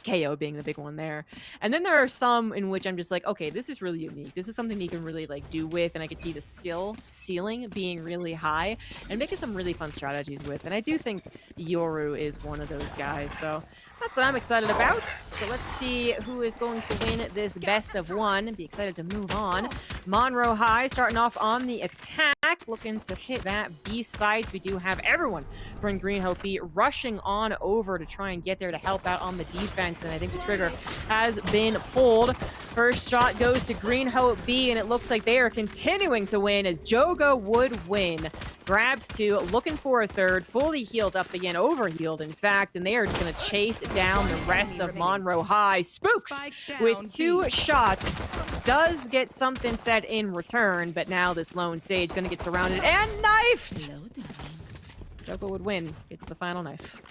KO being the big one there. And then there are some in which I'm just like, okay, this is really unique. This is something you can really like do with, and I could see the skill ceiling being really high and making some really fun strategies with. And I do think Yoru is one of those guys. So that's what I'm excited about. So let's see who is going to win this best of one. Be excited to move on. Monroe High starting off on the attack, looking to hit that B site. We do have everyone from Green Hope B rushing on over to try and get there to help out on the defense. And I think the trigger has been pulled. First shot goes to Green Hope B, and it looks like they are continuing to win as Jogo would win. Grabs 2, looking for a third, fully healed up again, overhealed in fact, and they are just going to chase down the rest of Monroe High. Spooks with 2 shots, does get something said in return, but now this lone Sage going to get surrounded and knifed. Jogo would win. It's the final knife.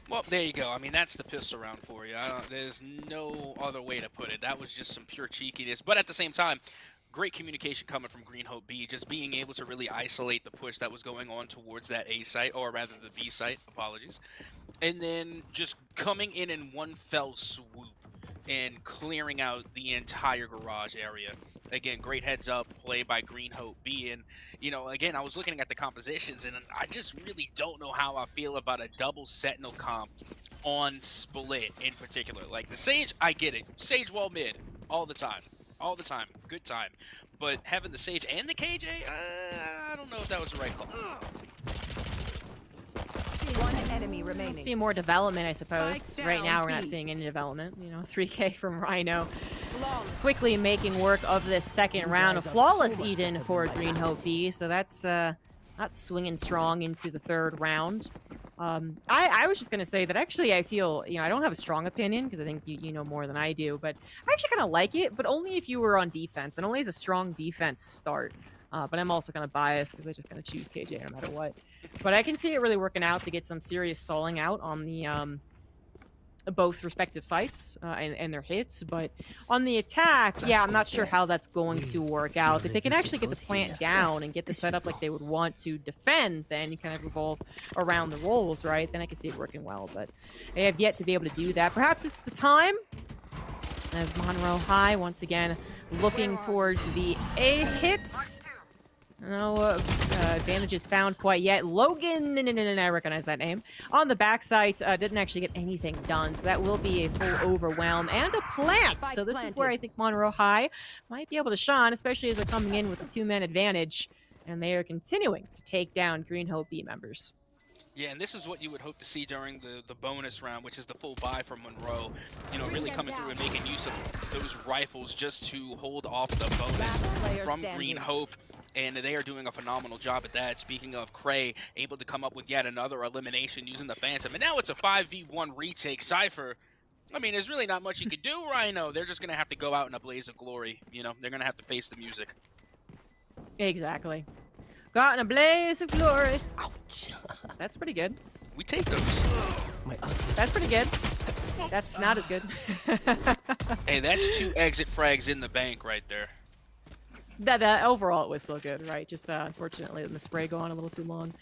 Well, there you go. I mean, that's the pistol round for you. There's no other way to put it. That was just some pure cheekiness, but at the same time, great communication coming from Green Hope B, just being able to really isolate the push that was going on towards that A site, or rather the B site, apologies. And then just coming in one fell swoop and clearing out the entire garage area. Again, great heads up play by Green Hope B. And, again, I was looking at the compositions, and I just really don't know how I feel about a double Sentinel comp on Split in particular. Like, the Sage, I get it. Sage wall mid, all the time. All the time. Good time. But having the Sage and the KJ, I don't know if that was the right call. One enemy remaining. See more development, I suppose. Right now, we're not seeing any development. 3K from Rhino. Quickly making work of this second round. A flawless even for Green Hope B. So that's not swinging strong into the third round. I was just going to say that actually I feel, I don't have a strong opinion because I think you know more than I do, but I actually kind of like it, but only if you were on defense, and only as a strong defense start. But I'm also kind of biased because I just kind of choose KJ no matter what. But I can see it really working out to get some serious stalling out on the both respective sites and their hits. But on the attack, yeah, I'm not sure how that's going to work out. If they can actually get the plant down and get the setup like they would want to defend, then you kind of revolve around the roles, right? Then I can see it working well. But they have yet to be able to do that. Perhaps it's the time, as Monroe High once again looking towards the A hits. No advantages found quite yet. Logan, I recognize that name. On the backside, didn't actually get anything done, so that will be a full overwhelm and a plant. Spike So this is planted. where I think Monroe High might be able to shine, especially as they're coming in with a 2-man advantage, and they are continuing to take down Green Hope B members. Yeah, and this is what you would hope to see during the bonus round, which is the full buy from Monroe. You know, really coming through and making use of those rifles just to hold off the bonus Last player from standing. Green Hope. And they are doing a phenomenal job at that. Speaking of Cray, able to come up with yet another elimination using the Phantom. And now it's a 5v1 retake. Cypher, I mean, there's really not much you could do, Rhino. They're just going to have to go out in a blaze of glory. You know, they're going to have to face the music. Exactly. Got in a blaze of glory. Ouch. That's pretty good. We take those. My ulti. That's pretty good. That's not as good. Hey, that's 2 exit frags in the bank right there. That overall it was still good, right? Just unfortunately the spray going on a little too long.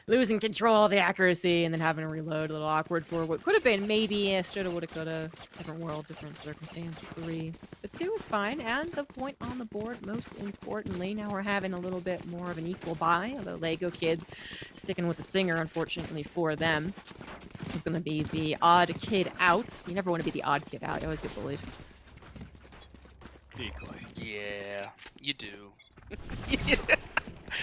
Losing control of the accuracy and then having to reload, a little awkward for what could have been maybe a shoulda, woulda, coulda, different world, different circumstance. 3. But 2 is fine, and the point on the board, most importantly. Now we're having a little bit more of an equal buy. The Lego kid sticking with the singer, unfortunately for them. Is going to be the odd kid out. You never want to be the odd kid out. You always get bullied. Decoy. Yeah, you do.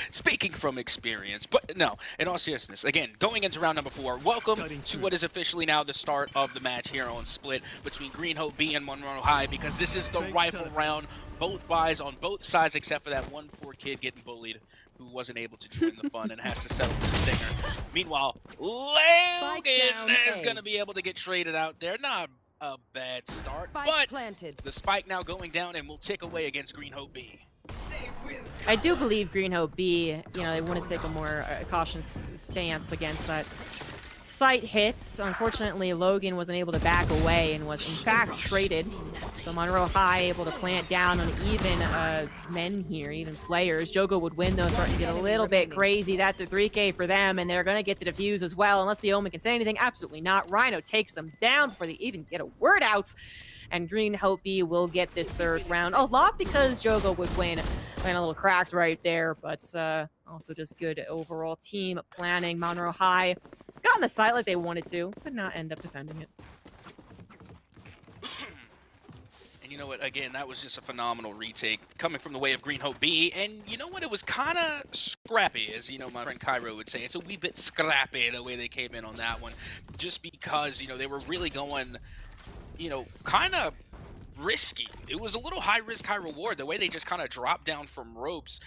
Speaking from experience, but no, in all seriousness, again, going into round number 4, welcome to what is officially now the start of the match here on Split between Green Hope B and Monroe High, because this is the rifle round. Both buys on both sides, except for that one poor kid getting bullied who wasn't able to join the fun and has to settle for the stinger. Meanwhile, Logan is going to be able to get traded out there. Not a bad start, Spike but planted. the spike now going down and will tick away against Green Hope B. I do believe Green Hope B, you know, they want to take a more cautious stance against that site hits. Unfortunately, Logan wasn't able to back away and was in fact traded. So Monroe High able to plant down on even men here, even players. Jogo would win though, starting to get a little bit crazy. That's a 3K for them, and they're going to get the defuse as well, unless the Omen can say anything. Absolutely not. Rhino takes them down before they even get a word out. And Green Hope B will get this 3rd round. A lot because Jogo would win. Playing a little cracks right there, but also just good overall team planning. Monroe High got on the site like they wanted to, could not end up defending it. And you know what, again, that was just a phenomenal retake coming from the way of Green Hope B. And you know what, it was kind of scrappy, as you know my friend Cairo would say. It's a wee bit scrappy the way they came in on that one, just because, you know, they were really going, you know, kind of risky. It was a little high risk, high reward, the way they just kind of dropped down from ropes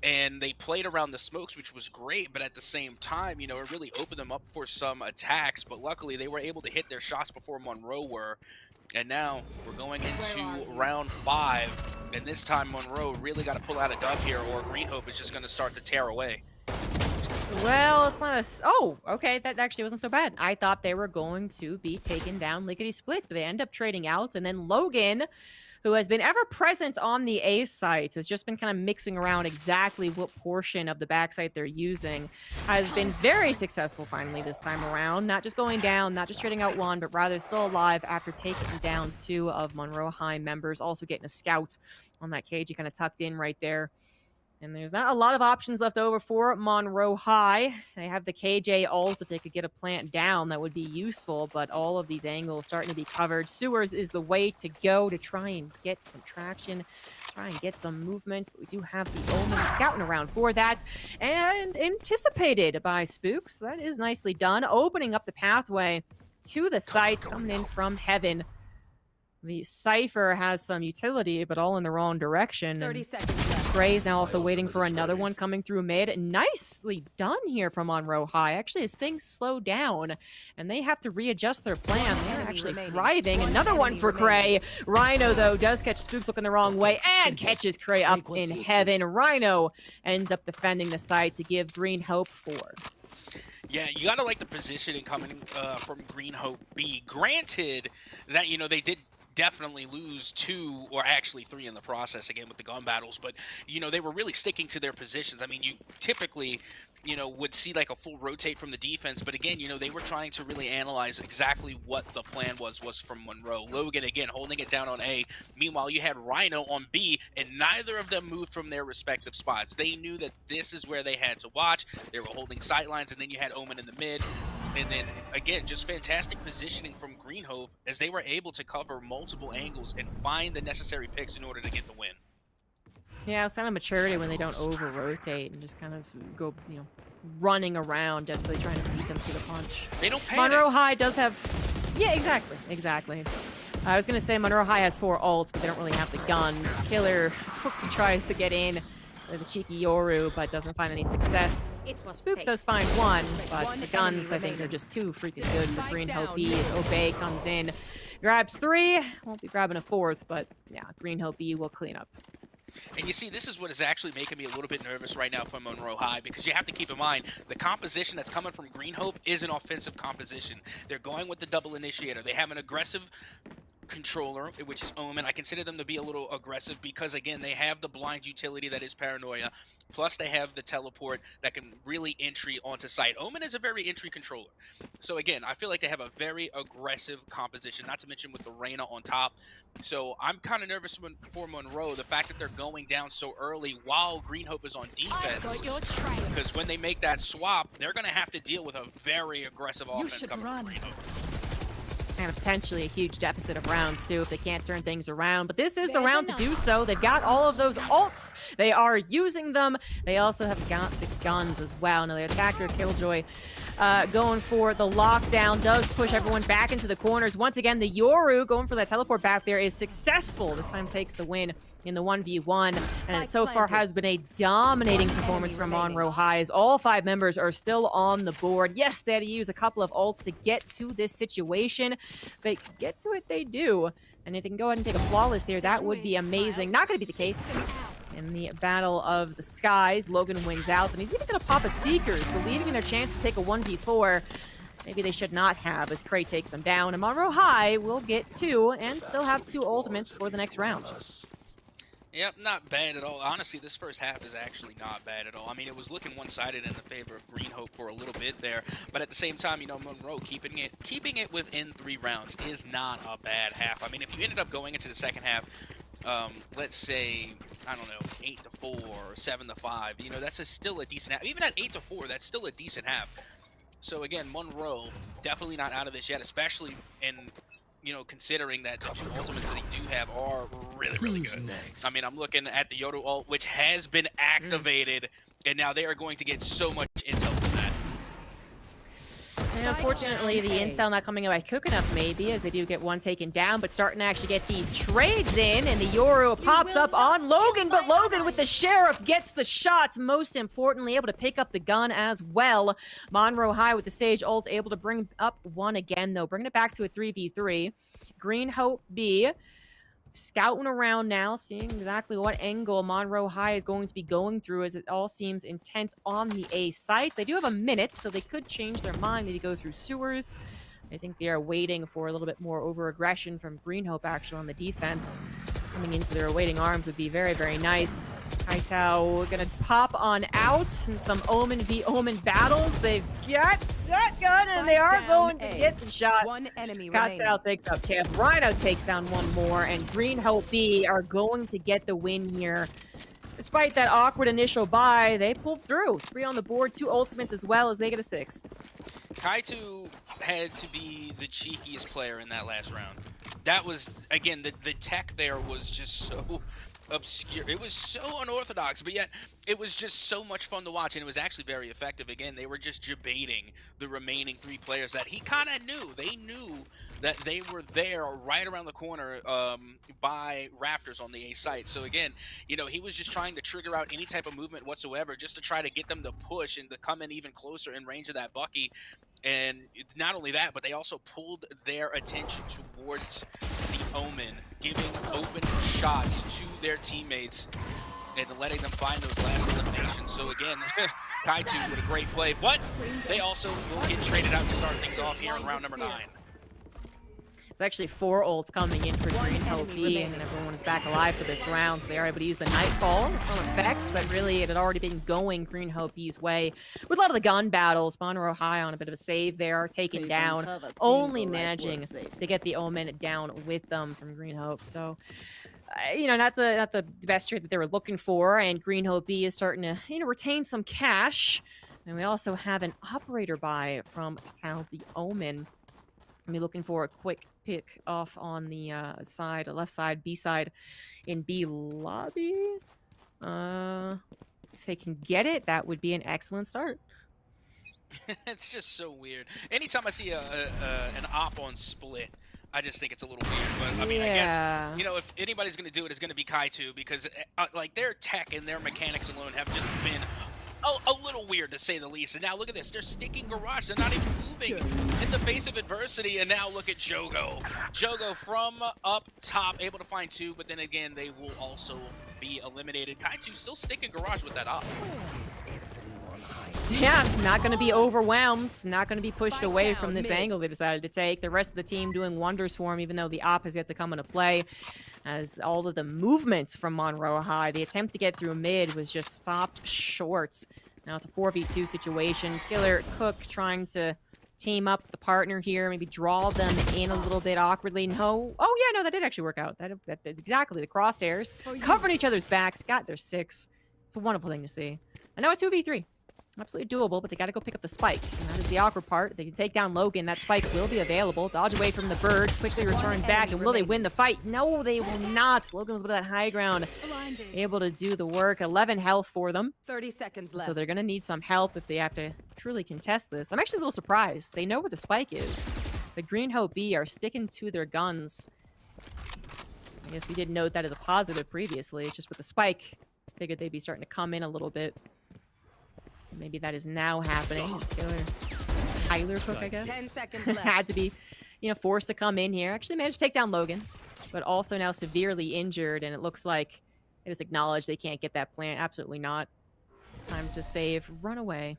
and they played around the smokes, which was great, but at the same time, you know, it really opened them up for some attacks. But luckily they were able to hit their shots before Monroe were. And now we're going into round 5, and this time Monroe really got to pull out a dub here, or Green Hope is just going to start to tear away. Well, it's not a... Oh, okay, that actually wasn't so bad. I thought they were going to be taken down lickety-split, but they end up trading out, and then Logan, who has been ever present on the A sites, has just been kind of mixing around exactly what portion of the backside they're using, has been very successful finally this time around. Not just going down, not just trading out one, but rather still alive after taking down 2 of Monroe High members, also getting a scout on that cage. He kind of tucked in right there. And there's not a lot of options left over for Monroe High. They have the KJ ult. If they could get a plant down, that would be useful, but all of these angles starting to be covered. Sewers is the way to go to try and get some traction, try and get some movement, but we do have the Omen scouting around for that, and anticipated by Spooks. That is nicely done, opening up the pathway to the site, coming in from heaven. The Cypher has some utility, but all in the wrong direction. 30 seconds left. Gray's now also waiting for another one coming through mid. Nicely done here from Monroe High. Actually, as things slow down and they have to readjust their plan, they're actually thriving. Another one for Cray. Rhino, though, does catch Spooks looking the wrong way and catches Cray up in heaven. Rhino ends up defending the side to give Green Hope 4. Yeah, you gotta like the positioning coming from Green Hope B. Granted that, you know, they did definitely lose 2 or actually 3 in the process again with the gun battles. But, you know, they were really sticking to their positions. I mean, you typically, you know, would see like a full rotate from the defense. But again, you know, they were trying to really analyze exactly what the plan was from Monroe. Logan, again, holding it down on A. Meanwhile, you had Rhino on B, and neither of them moved from their respective spots. They knew that this is where they had to watch. They were holding sight lines, and then you had Omen in the mid. And then, again, just fantastic positioning from Green Hope as they were able to cover multiple angles and find the necessary picks in order to get the win. Yeah, it's kind of maturity when they don't over-rotate and just kind of go, you know, running around, desperately trying to beat them to the punch. They don't panic. Monroe High does have... Yeah, exactly. I was going to say Monroe High has 4 ults, but they don't really have the guns. Killer quickly tries to get in with a cheeky Yoru, but doesn't find any success. Spooks does find one, but the guns, I think, are just too freaking good for Green Hope B as Obey comes in. Grabs 3. Won't be grabbing a 4th, but yeah, Green Hope B will clean up. And you see, this is what is actually making me a little bit nervous right now for Monroe High, because you have to keep in mind, the composition that's coming from Green Hope is an offensive composition. They're going with the double initiator. They have an aggressive controller, which is Omen. I consider them to be a little aggressive because, again, they have the blind utility that is Paranoia, plus they have the teleport that can really entry onto site. Omen is a very entry controller. So again, I feel like they have a very aggressive composition, not to mention with the Reyna on top. So I'm kind of nervous for Monroe, the fact that they're going down so early while Green Hope is on defense, because when they make that swap, they're going to have to deal with a very aggressive offense coming from Green Hope. And potentially a huge deficit of rounds, too, if they can't turn things around. But this is the round to do so. They've got all of those ults. They are using them. They also have got the guns as well. Now, the attacker, Killjoy, going for the lockdown, does push everyone back into the corners. Once again, the Yoru going for that teleport back there is successful. This time takes the win in the 1v1. And it so far has been a dominating performance from Monroe High, as all 5 members are still on the board. Yes, they had to use a couple of ults to get to this situation, but get to it they do. And if they can go ahead and take a flawless here, that would be amazing. Not going to be the case. In the Battle of the Skies, Logan wins out, and he's even going to pop a Seekers, believing in their chance to take a 1v4. Maybe they should not have, as Prey takes them down. And Monroe High will get 2 and still have 2 ultimates for the next round. Yep, not bad at all. Honestly, this first half is actually not bad at all. I mean, it was looking one-sided in the favor of Green Hope for a little bit there, but at the same time, you know, Monroe keeping it within 3 rounds is not a bad half. I mean, if you ended up going into the second half, let's say, I don't know, 8-4 or 7-5, you know, that's still a decent half. Even at 8-4, that's still a decent half. So again, Monroe definitely not out of this yet, especially in, you know, considering that the 2 ultimates that they do have are really good. Next? I mean, I'm looking at the Yodo ult, which has been activated, and now they are going to get so much intel from that. And unfortunately, the intel not coming away quick enough, maybe, as they do get one taken down, but starting to actually get these trades in, and the Yoru pops up on Logan, but Logan with the Sheriff gets the shots, most importantly, able to pick up the gun as well. Monroe High with the Sage ult, able to bring up 1 again, though, bringing it back to a 3v3. Green Hope B scouting around now, seeing exactly what angle Monroe High is going to be going through, as it all seems intent on the A site. They do have a minute, so they could change their mind, maybe go through sewers. I think they are waiting for a little bit more over-aggression from Green Hope, actually, on the defense. Coming into their awaiting arms would be very, very nice. Kaitao gonna pop on out in some Omen v Omen battles. They've got that gun, and they are going to get the shot. 1 enemy Kaitao takes out Kev. Rhino takes down 1 more, and Green Hope B are going to get the win here. Despite that awkward initial buy, they pulled through. 3 on the board, 2 ultimates as well, as they get a 6th. Kaitu had to be the cheekiest player in that last round. That was, again, the tech there was just so obscure. It was so unorthodox, but yet it was just so much fun to watch, and it was actually very effective. Again, they were just debating the remaining 3 players that he kind of knew. They knew that they were there right around the corner by Raptors on the A site. So again, you know, he was just trying to trigger out any type of movement whatsoever just to try to get them to push and to come in even closer in range of that Bucky. And not only that, but they also pulled their attention towards the Omen, giving open shots to their teammates and letting them find those last eliminations. So again, Kaitu with a great play, but they also will get traded out to start things off here in round number 9. It's actually 4 ults coming in for One Green Hope enemy B, and remaining. everyone is back alive for this round. So they are able to use the Nightfall with some effect, but really it had already been going Green Hope B's way with a lot of the gun battles. Monroe High on a bit of a save there, taken down, only managing to get the Omen down with them from Green Hope. So you know, not the best trade that they were looking for, and Green Hope B is starting to, you know, retain some cash. And we also have an operator buy from Tal the Omen. I'm looking for a quick pick off on the left side, B side in B lobby. If they can get it, that would be an excellent start. It's just so weird. Anytime I see an op on split, I just think it's a little weird. But I mean, I guess, Yeah. you know, if anybody's going to do it, it's going to be Kaitu, because like their tech and their mechanics alone have just been a little weird, to say the least. And now look at this. They're sticking Garage. They're not even moving in the face of adversity. And now look at Jogo. Jogo from up top, able to find 2, but then again, they will also be eliminated. Kaitu still sticking Garage with that op. Yeah, not going to be overwhelmed, not going to be pushed Spike away down from this mid. angle they decided to take. The rest of the team doing wonders for him, even though the op has yet to come into play. As all of the movements from Monroe High, the attempt to get through mid was just stopped short. Now it's a 4v2 situation. Killer Cook trying to team up with the partner here, maybe draw them in a little bit awkwardly. No. Oh, yeah, no, that did actually work out. That did exactly. The crosshairs covering each other's backs, got their 6. It's a wonderful thing to see. And now a 2v3. Absolutely doable, but they got to go pick up the spike. And that is the awkward part. They can take down Logan. That spike will be available. Dodge away from the bird. Quickly return back. And will they win the fight? No, they will not. Logan was with that high ground. Able to do the work. 11 health for them. 30 seconds left. So they're going to need some help if they have to truly contest this. I'm actually a little surprised. They know where the spike is. The Green Hope B are sticking to their guns. I guess we did note that as a positive previously. It's just with the spike, figured they'd be starting to come in a little bit. Maybe that is now happening. This killer, Tyler Cook, I guess, 10 seconds left. had to be, you know, forced to come in here. Actually managed to take down Logan, but also now severely injured, and it looks like it is acknowledged they can't get that plant. Absolutely not. Time to save. Run away.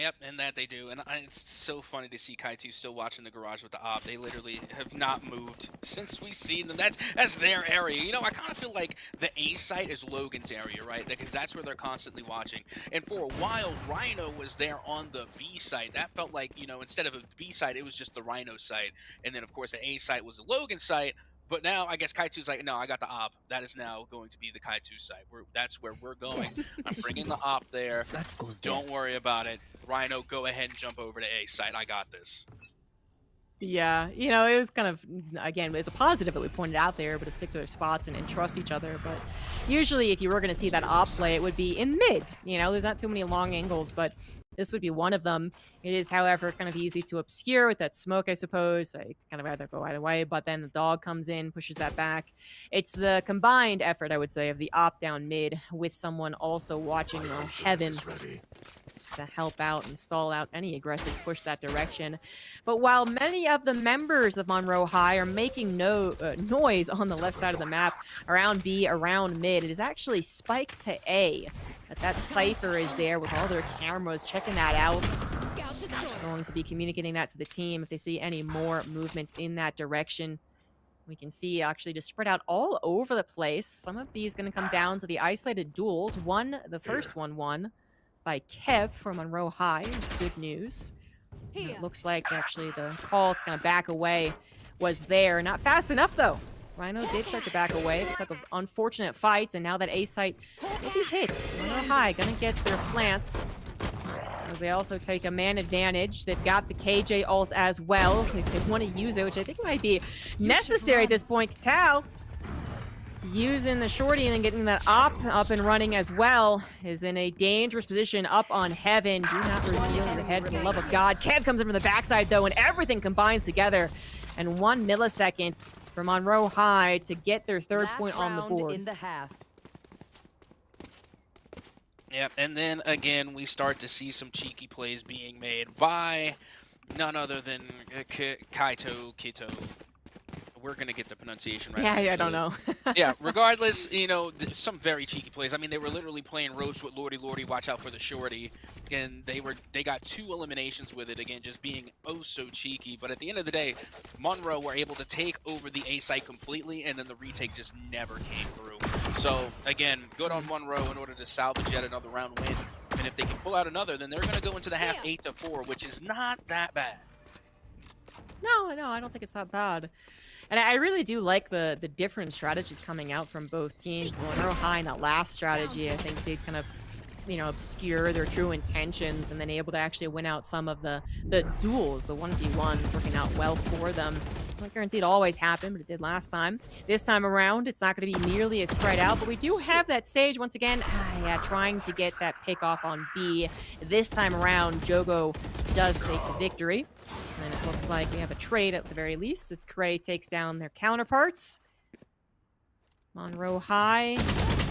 Yep, and that they do. And it's so funny to see Kaitu still watching the garage with the op. They literally have not moved since we've seen them. That's their area. You know, I kind of feel like the A site is Logan's area, right? Because that's where they're constantly watching. And for a while, Rhino was there on the B site. That felt like, you know, instead of a B site, it was just the Rhino site. And then, of course, the A site was the Logan site. But now I guess Kaitu's like, no, I got the op. That is now going to be the Kaitu site. That's where we're going. I'm bringing the op there. Don't worry about it. Rhino, go ahead and jump over to A site. I got this. Yeah, you know, it was kind of, again, it's a positive that we pointed out there, but to stick to their spots and trust each other. But usually if you were going to see that op play, it would be in mid. You know, there's not too many long angles, but this would be one of them. It is, however, kind of easy to obscure with that smoke, I suppose. I kind of either go either way, but then the dog comes in, pushes that back. It's the combined effort, I would say, of the op down mid with someone also watching heaven to help out and stall out any aggressive push that direction. But while many of the members of Monroe High are making noise on the left side of the map, around B, around mid, it is actually Spike to A. That Cypher is there with all their cameras checking that out. Going to be communicating that to the team if they see any more movements in that direction. We can see actually just spread out all over the place. Some of these going to come down to the isolated duels. The first one won by Kev from Monroe High. It's good news. And it looks like actually the call to kind of back away was there. Not fast enough though. Rhino did start to back away. The type of unfortunate fights, and now that A site maybe hits. Monroe High gonna get their plants. They also take a man advantage. They've got the KJ ult as well if they want to use it, which I think might be necessary at this point. Tao using the shorty and then getting that op up and running as well is in a dangerous position up on heaven. Do not reveal the head for the love of God. Kev comes in from the backside though, and everything combines together. And 1 millisecond for Monroe High to get their third point on the board. In the half. Yep, and then again, we start to see some cheeky plays being made by none other than Kito, we're gonna get the pronunciation right. Yeah, I eventually. don't know. Yeah, regardless, you know, some very cheeky plays. I mean, they were literally playing ropes with Lordy, watch out for the shorty, and they got 2 eliminations with it, again, just being oh so cheeky. But at the end of the day, Monroe were able to take over the A site completely, and then the retake just never came through. So again, good on Monroe in order to salvage yet another round win. And if they can pull out another, then they're going to go into the half 8-4, which is not that bad. No, I don't think it's that bad. And I really do like the different strategies coming out from both teams. Monroe High in that last strategy, I think did kind of, you know, obscure their true intentions, and then able to actually win out some of the duels, the 1v1s, working out well for them. Not guaranteed to always happen, but it did last time. This time around, it's not going to be nearly as spread out, but we do have that Sage once again. Yeah, trying to get that pick off on B. This time around, Jogo does take the victory. And it looks like we have a trade at the very least as Cray takes down their counterparts. Monroe High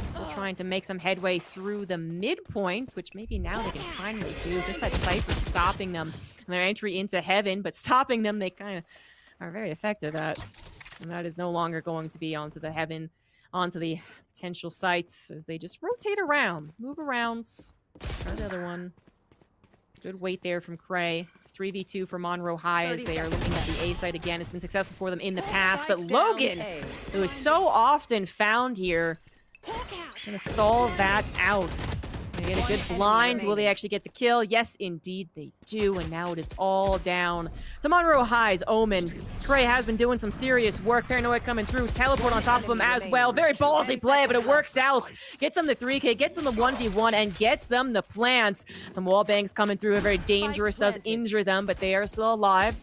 still trying to make some headway through the midpoint, which maybe now they can finally do. Just that Cypher stopping them on their entry into Heaven, but stopping them they kind of are very effective at. And that is no longer going to be onto the Heaven, onto the potential sites as they just rotate around, move around. Try the other one. Good weight there from Cray. 3v2 for Monroe High as they are looking at the A site again. It's been successful for them in the past, but Logan, who is so often found here, gonna stall that out. They get a good blind. Will they actually get the kill? Yes, indeed they do. And now it is all down to Monroe High's Omen. Cray has been doing some serious work. Paranoid coming through. Teleport on top of him as well. Very ballsy play, but it works out. Gets them the 3K, gets them the 1v1, and gets them the plants. Some wall bangs coming through. Very dangerous. Does injure them, but they are still alive.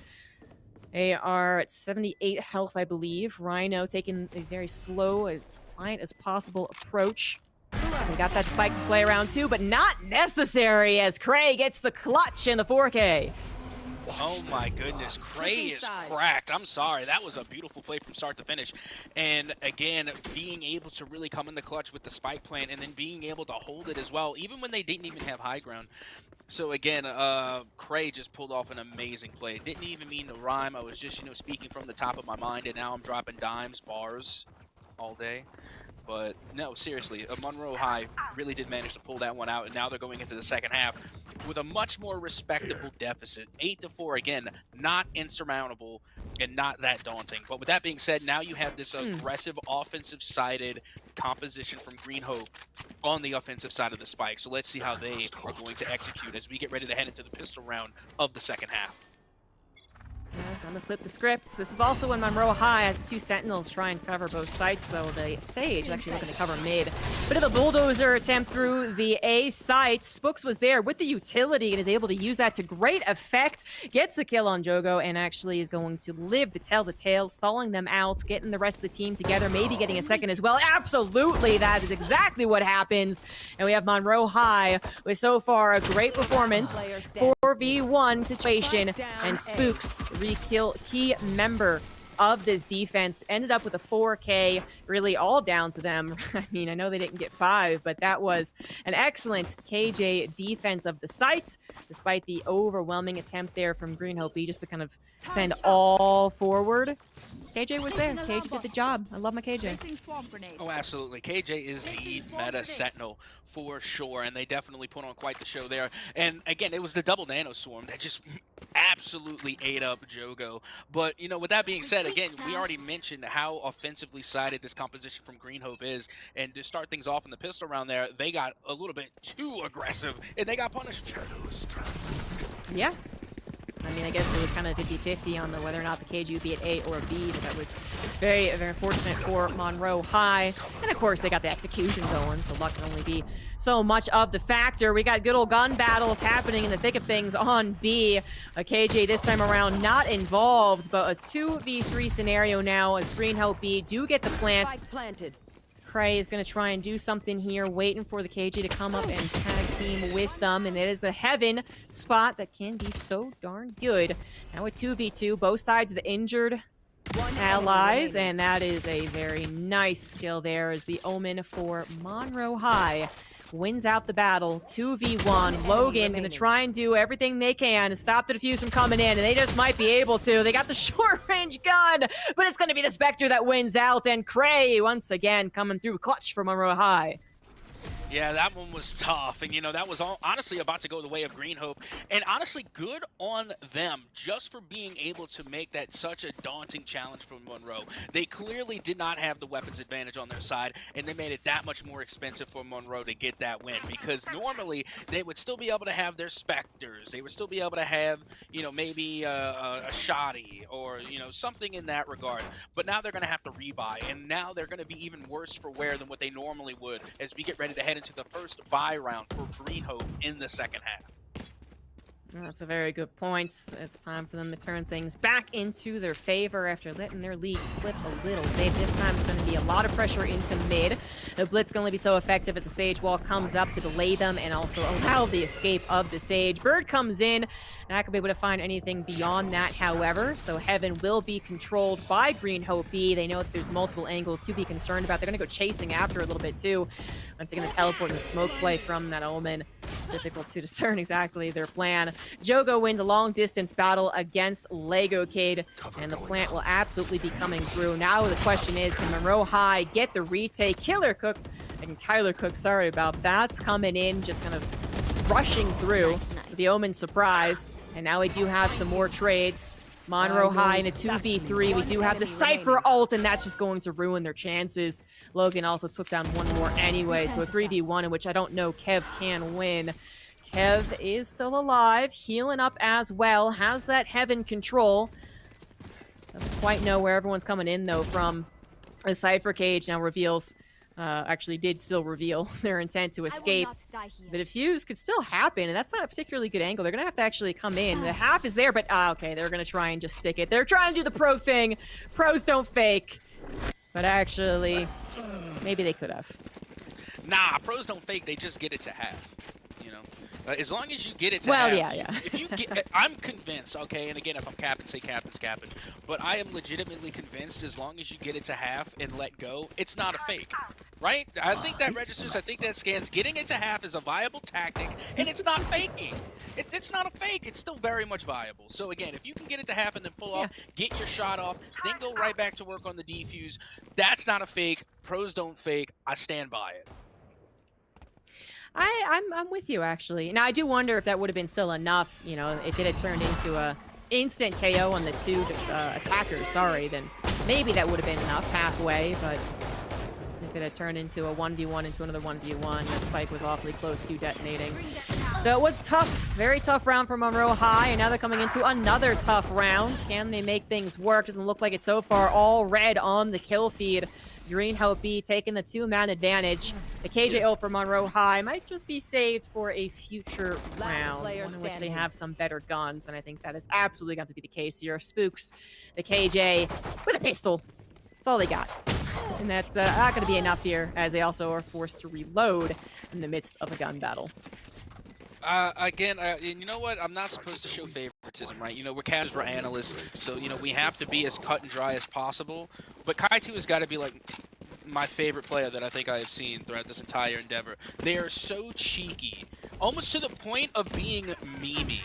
They are at 78 health, I believe. Rhino taking a very slow, as quiet as possible approach. We got that spike to play around too, but not necessary as Cray gets the clutch in the 4K. Oh my goodness, Cray is cracked. I'm sorry, that was a beautiful play from start to finish. And again, being able to really come in the clutch with the spike plant and then being able to hold it as well, even when they didn't even have high ground. So again, Cray just pulled off an amazing play. Didn't even mean to rhyme. I was just, you know, speaking from the top of my mind, and now I'm dropping dimes, bars all day. But no, seriously, Monroe High really did manage to pull that one out, and now they're going into the second half with a much more respectable deficit. 8-4, again, not insurmountable and not that daunting. But with that being said, now you have this aggressive offensive-sided composition from Green Hope on the offensive side of the spike. So let's see how they are going to execute as we get ready to head into the pistol round of the second half. Yeah, time to flip the scripts. This is also when Monroe High has the 2 Sentinels try and cover both sites, though the Sage is actually looking to cover mid. Bit of a bulldozer attempt through the A site. Spooks was there with the utility and is able to use that to great effect. Gets the kill on Jogo and actually is going to live to tell the tale, stalling them out, getting the rest of the team together, maybe getting a second as well. Absolutely, that is exactly what happens. And we have Monroe High with so far a great performance. 4v1 situation, and Spooks, key member of this defense, ended up with a 4K, really all down to them. I mean, I know they didn't get 5, but that was an excellent KJ defense of the site, despite the overwhelming attempt there from Green Hope just to kind of send all forward. KJ was there. KJ did the job. I love my KJ. Oh, absolutely. KJ is the meta sentinel for sure, and they definitely put on quite the show there. And again, it was the double nano swarm that just absolutely ate up Jogo. But, you know, with that being said, again, we already mentioned how offensively sided this composition from Green Hope is. And to start things off in the pistol round there, they got a little bit too aggressive, and they got punished. Yeah. I mean, I guess it was kind of 50-50 on whether or not the KG would be at A or B, but that was very, very fortunate for Monroe High. And of course, they got the execution going, so luck can only be so much of the factor. We got good old gun battles happening in the thick of things on B. A KJ this time around not involved, but a 2v3 scenario now as Green Hope B do get the plant. Planted. Cray is going to try and do something here, waiting for the KG to come up and tag team with them, and it is the Heaven spot that can be so darn good. Now a 2v2, both sides of the injured allies, and that is a very nice skill there as the Omen for Monroe High wins out the battle. 2v1. Logan gonna try and do everything they can to stop the defuse from coming in, and they just might be able to. They got the short-range gun, but it's gonna be the Spectre that wins out, and Cray once again coming through clutch for Monroe High. Yeah, that one was tough, and that was all honestly about to go the way of Green Hope, and honestly good on them just for being able to make that such a daunting challenge for Monroe. They clearly did not have the weapons advantage on their side, and they made it that much more expensive for Monroe to get that win, because normally they would still be able to have their Spectres, they would still be able to have, maybe a Shoddy, or, something in that regard, but now they're going to have to rebuy, and now they're going to be even worse for wear than what they normally would as we get ready to head into the first buy round for Green Hope in the second half. That's a very good point. It's time for them to turn things back into their favor after letting their lead slip a little bit. This time it's going to be a lot of pressure into mid. The blitz going to be so effective as the Sage wall comes up to delay them and also allow the escape of the Sage. Bird comes in, not going to be able to find anything beyond that, however. So Heaven will be controlled by Green Hope B. They know that there's multiple angles to be concerned about. They're going to go chasing after a little bit too. Once again, the teleport and smoke play from that Omen. Difficult to discern exactly their plan. Jogo wins a long-distance battle against Lego Cade, and the plant will absolutely be coming through. Now the question is, can Monroe High get the retake? Kyler Cook, sorry about that, coming in, just kind of rushing through with the Omen surprise. And now we do have some more trades. Monroe High in a 2v3. We do have the Cypher ult, and that's just going to ruin their chances. Logan also took down one more anyway, so a 3v1 in which I don't know Kev can win. Kev is still alive, healing up as well, has that Heaven control. Doesn't quite know where everyone's coming in, though, from. The Cypher cage now reveals, actually did still reveal their intent to escape. The defuse could still happen, and that's not a particularly good angle. They're going to have to actually come in. The half is there, but okay, they're going to try and just stick it. They're trying to do the pro thing. Pros don't fake. But actually, maybe they could have. Nah, pros don't fake. They just get it to half. As long as you get it to half. Well, yeah. If you get, I'm convinced, okay, and again, if I'm capping, say captain's capping, but I am legitimately convinced as long as you get it to half and let go, it's not a fake, right? I think that registers, I think that scans. Getting it to half is a viable tactic, and it's not faking. It's not a fake. It's still very much viable. So again, if you can get it to half and then pull off, get your shot off, then go right back to work on the defuse, that's not a fake. Pros don't fake. I stand by it. I'm with you, actually. Now, I do wonder if that would have been still enough, if it had turned into a instant KO on the two attackers, then maybe that would have been enough halfway, but if it had turned into a 1v1 into another 1v1, that spike was awfully close to detonating. So it was tough, very tough round for Monroe High, and now they're coming into another tough round. Can they make things work? Doesn't look like it so far. All red on the kill feed. Green Hope B taking the two-man advantage. The KJ ult for Monroe High might just be saved for a future round, one in which they have some better guns, and I think that is absolutely going to be the case here. Spooks, the KJ with a pistol. That's all they got. And that's not going to be enough here, as they also are forced to reload in the midst of a gun battle. Again, you know what? I'm not supposed to show favoritism, right? We're casual analysts, so, we have to be as cut and dry as possible. But Kaitu has got to be, like, my favorite player that I think I have seen throughout this entire endeavor. They are so cheeky, almost to the point of being memey.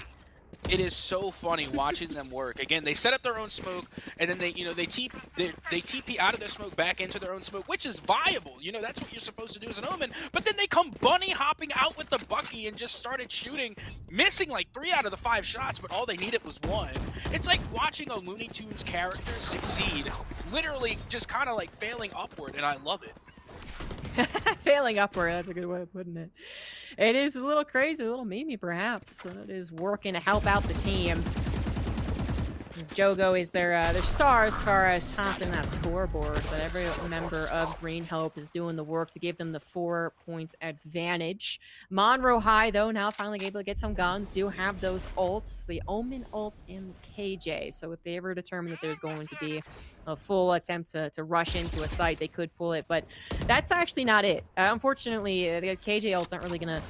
It is so funny watching them work. Again, they set up their own smoke, and then they TP out of their smoke back into their own smoke, which is viable. That's what you're supposed to do as an Omen. But then they come bunny hopping out with the Bucky and just started shooting, missing like 3 out of the 5 shots, but all they needed was 1. It's like watching a Looney Tunes character succeed, literally just kind of like failing upward, and I love it. Failing upward, that's a good way of putting it. It is a little crazy, a little memey perhaps, and it is working to help out the team. As Jogo is their star as far as topping that scoreboard, but every member of Green Hope is doing the work to give them the 4 points advantage. Monroe High, though, now finally able to get some guns, do have those ults, the Omen ult and KJ. So if they ever determine that there's going to be a full attempt to rush into a site, they could pull it, but that's actually not it. Unfortunately, the KJ ults aren't really going to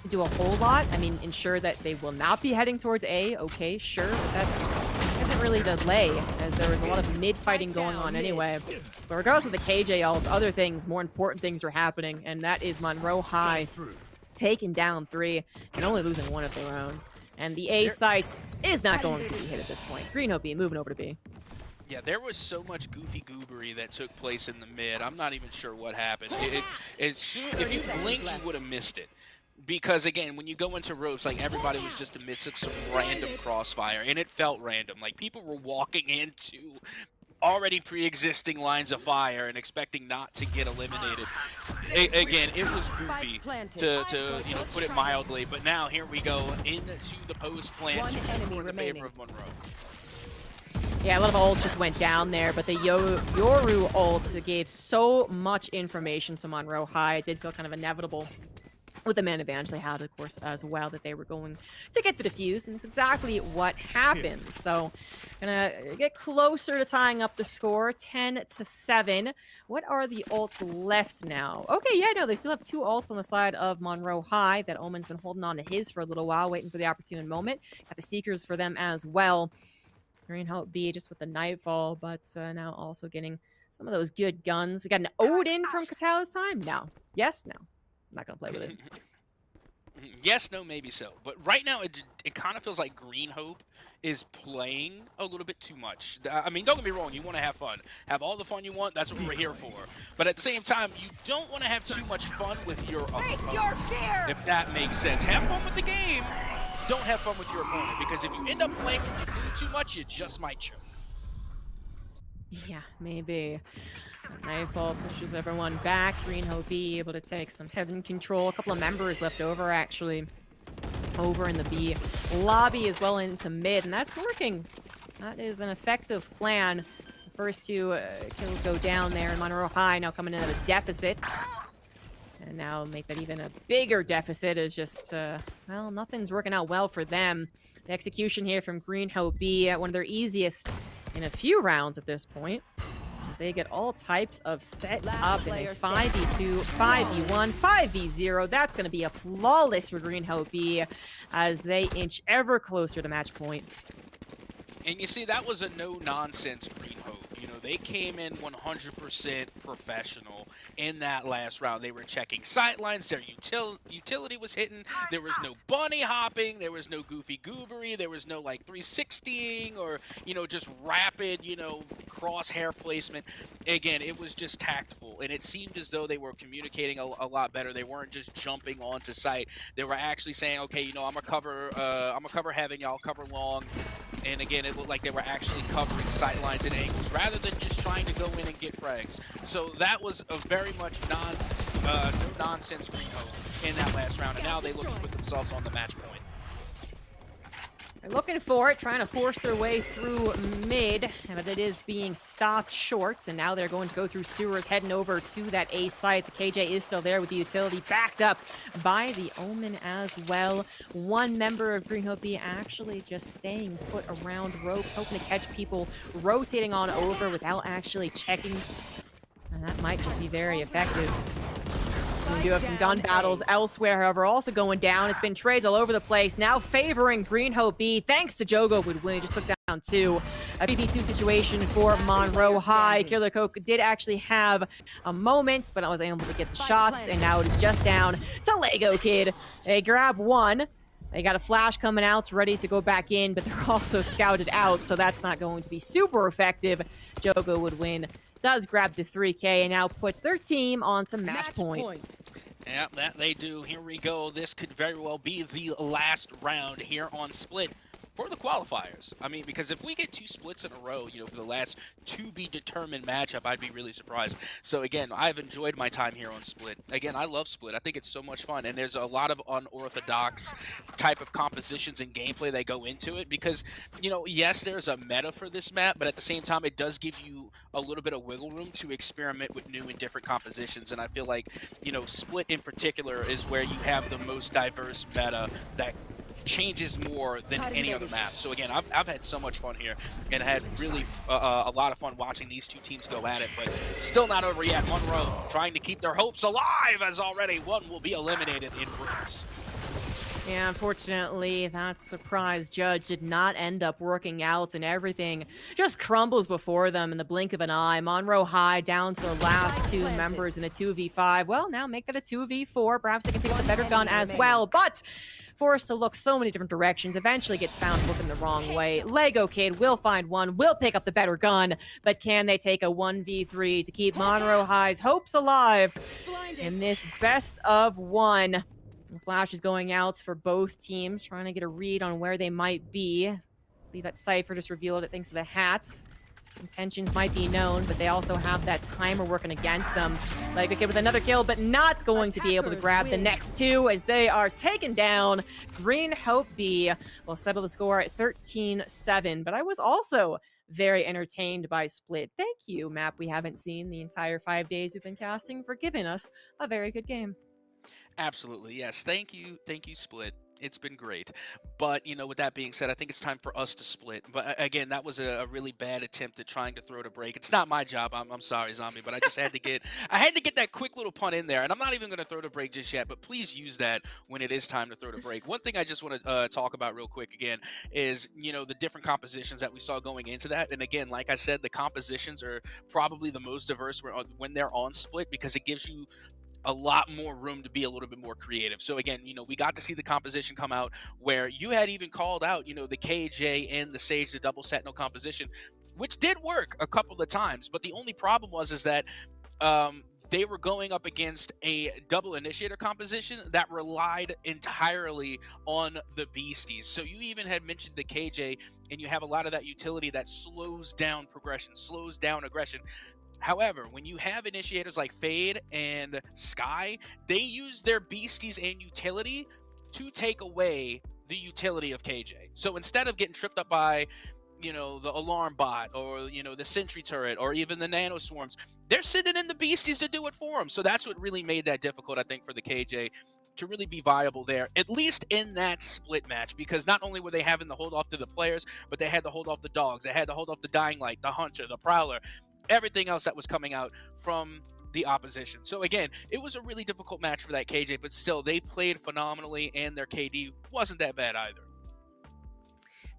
do a whole lot. I mean, ensure that they will not be heading towards A, okay, sure, but that isn't really the lay, as there was a lot of mid fighting going on anyway. But regardless of the KJ ult, other things, more important things are happening, and that is Monroe High taking down 3 and only losing 1 of their own. And the A site is not going to be hit at this point. Green Hope B moving over to B. Yeah, there was so much goofy goobery that took place in the mid. I'm not even sure what happened. If you blinked, you would have missed it. Because again, when you go into ropes, like everybody was just amidst of some random crossfire, and it felt random. Like people were walking into already pre-existing lines of fire and expecting not to get eliminated. Again, it was goofy to put it mildly. But now here we go into the post plant in the favor of Monroe. Yeah, a lot of ults just went down there, but the Yoru ult gave so much information to Monroe High. It did feel kind of inevitable with the man advantage they had, of course, as well, that they were going to get the defuse, and it's exactly what happens. So, gonna get closer to tying up the score, 10-7. What are the ults left now? Okay, yeah, no, they still have 2 ults on the side of Monroe High. That Omen's been holding on to his for a little while, waiting for the opportune moment. Got the Seekers for them as well. Green Hope B just with the Nightfall, but now also getting some of those good guns. We got an Odin from Catalyst time? No. Yes? No. I'm not going to play with it. Yes, no, maybe so. But right now, it kind of feels like Green Hope is playing a little bit too much. I mean, don't get me wrong. You want to have fun. Have all the fun you want. That's what we're here for. But at the same time, you don't want to have too much fun with your opponent. Face your fear! If that makes sense. Have fun with the game. Don't have fun with your opponent. Because if you end up playing too much, you just might choke. Yeah, maybe. Nightfall pushes everyone back. Green Hope B able to take some heaven control. A couple of members left over, actually, over in the B lobby as well into mid, and that's working. That is an effective plan. The first 2 kills go down there, and Monroe High now coming in at a deficit. And now make that even a bigger deficit is just, well, nothing's working out well for them. The execution here from Green Hope B, one of their easiest in a few rounds at this point. They get all types of set up in a 5v2, 5v1, 5v0. That's going to be a flawless for Green Hope B as they inch ever closer to match point. And you see, that was a no-nonsense Green Hope. You know, they came in 100% professional in that last round. They were checking sightlines. Their utility was hitting. There was no bunny hopping. There was no goofy goobery. There was no, like, 360ing or, just rapid, crosshair placement. Again, it was just tactful. And it seemed as though they were communicating a lot better. They weren't just jumping onto site. They were actually saying, okay, I'm going to cover heaven, y'all cover long. And again, it looked like they were actually covering sightlines and angles rather than just trying to go in and get frags. So that was a very much no-nonsense Green Hope in that last round. And now they look to put themselves on the match point. They're looking for it, trying to force their way through mid, but it is being stopped short. And now they're going to go through sewers, heading over to that A site. The KJ is still there with the utility backed up by the Omen as well. One member of Green Hope B actually just staying put around ropes, hoping to catch people rotating on over without actually checking. And that might just be very effective. We do have some gun battles elsewhere, however, also going down. It's been trades all over the place, now favoring Green Hope B, thanks to Jogo would win. Just took down 2. A PP2 situation for Monroe High. Killer Coke did actually have a moment, but I was able to get the shots, and now it is just down to Lego Kid. They grab 1. They got a flash coming out, ready to go back in, but they're also scouted out, so that's not going to be super effective. Jogo would win. Does grab the 3K and now puts their team onto match point. Yeah, that they do. Here we go. This could very well be the last round here on Split for the qualifiers. I mean, because if we get 2 splits in a row, for the last to-be-determined matchup, I'd be really surprised. So, again, I've enjoyed my time here on Split. Again, I love Split. I think it's so much fun, and there's a lot of unorthodox type of compositions and gameplay that go into it because, yes, there's a meta for this map, but at the same time, it does give you a little bit of wiggle room to experiment with new and different compositions, and I feel like, Split in particular is where you have the most diverse meta that changes more than any other map. So again, I've had so much fun here and had really a lot of fun watching these 2 teams go at it, but still not over yet. Monroe trying to keep their hopes alive as already 1 will be eliminated in groups. Yeah, unfortunately, that surprise judge did not end up working out, and everything just crumbles before them in the blink of an eye. Monroe High down to their last Spike two planted. members in a 2v5. Well, now make that a 2v4. Perhaps they can pick up the One better gun enemy as remaining. well, but forced to look so many different directions, eventually gets found looking the wrong way. Lego Kid will find one, will pick up the better gun, but can they take a 1v3 to keep Monroe High's hopes alive in this best of one? The flash is going out for both teams, trying to get a read on where they might be. I believe that Cypher just revealed it thanks to the hats. Intentions might be known, but they also have that timer working against them. Like a kid with another kill, but not going to be able to grab the next two as they are taken down. Green Hope B will settle the score at 13-7. But I was also very entertained by Split. Thank you, map we haven't seen the entire 5 days we've been casting, for giving us a very good game. Absolutely, yes. Thank you, Split. It's been great. But, with that being said, I think it's time for us to split. But again, that was a really bad attempt at trying to throw to break. It's not my job. I'm sorry, Zombie, but I just had to get that quick little punt in there. And I'm not even going to throw to break just yet, but please use that when it is time to throw to break. One thing I just want to talk about real quick again is, the different compositions that we saw going into that. And again, like I said, the compositions are probably the most diverse when they're on split, because it gives you a lot more room to be a little bit more creative. So again, we got to see the composition come out where you had even called out, the KJ and the Sage, the double Sentinel composition, which did work a couple of times. But the only problem is that they were going up against a double initiator composition that relied entirely on the beasties. So you even had mentioned the KJ, and you have a lot of that utility that slows down progression, slows down aggression. However, when you have initiators like Fade and Sky, they use their beasties and utility to take away the utility of KJ. So instead of getting tripped up by, the alarm bot or, the sentry turret or even the nano swarms, they're sitting in the beasties to do it for them. So that's what really made that difficult, I think, for the KJ to really be viable there, at least in that split match, because not only were they having to hold off to the players, but they had to hold off the dogs, they had to hold off the Dying Light, the Hunter, the Prowler, everything else that was coming out from the opposition. So again, it was a really difficult match for that KJ, but still, they played phenomenally, and their KD wasn't that bad either.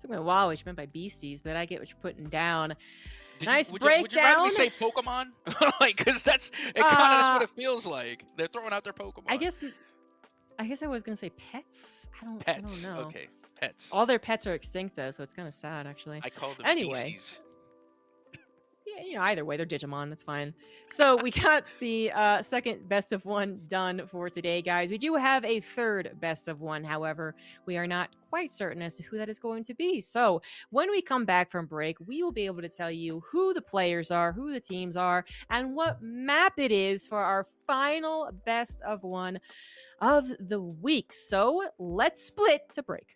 Took me a while what you meant by beasties, but I get what you're putting down. Nice would breakdown. Would you rather me say Pokemon? Because that's what it feels like. They're throwing out their Pokemon. I guess I was gonna say pets. I don't know. Okay, pets. All their pets are extinct though, so it's kind of sad actually. I call them anyway. beasties. Yeah, either way, they're Digimon. That's fine. So we got the second best of one done for today, guys. We do have a third best of one. However, we are not quite certain as to who that is going to be. So when we come back from break, we will be able to tell you who the players are, who the teams are, and what map it is for our final best of one of the week. So let's split to break.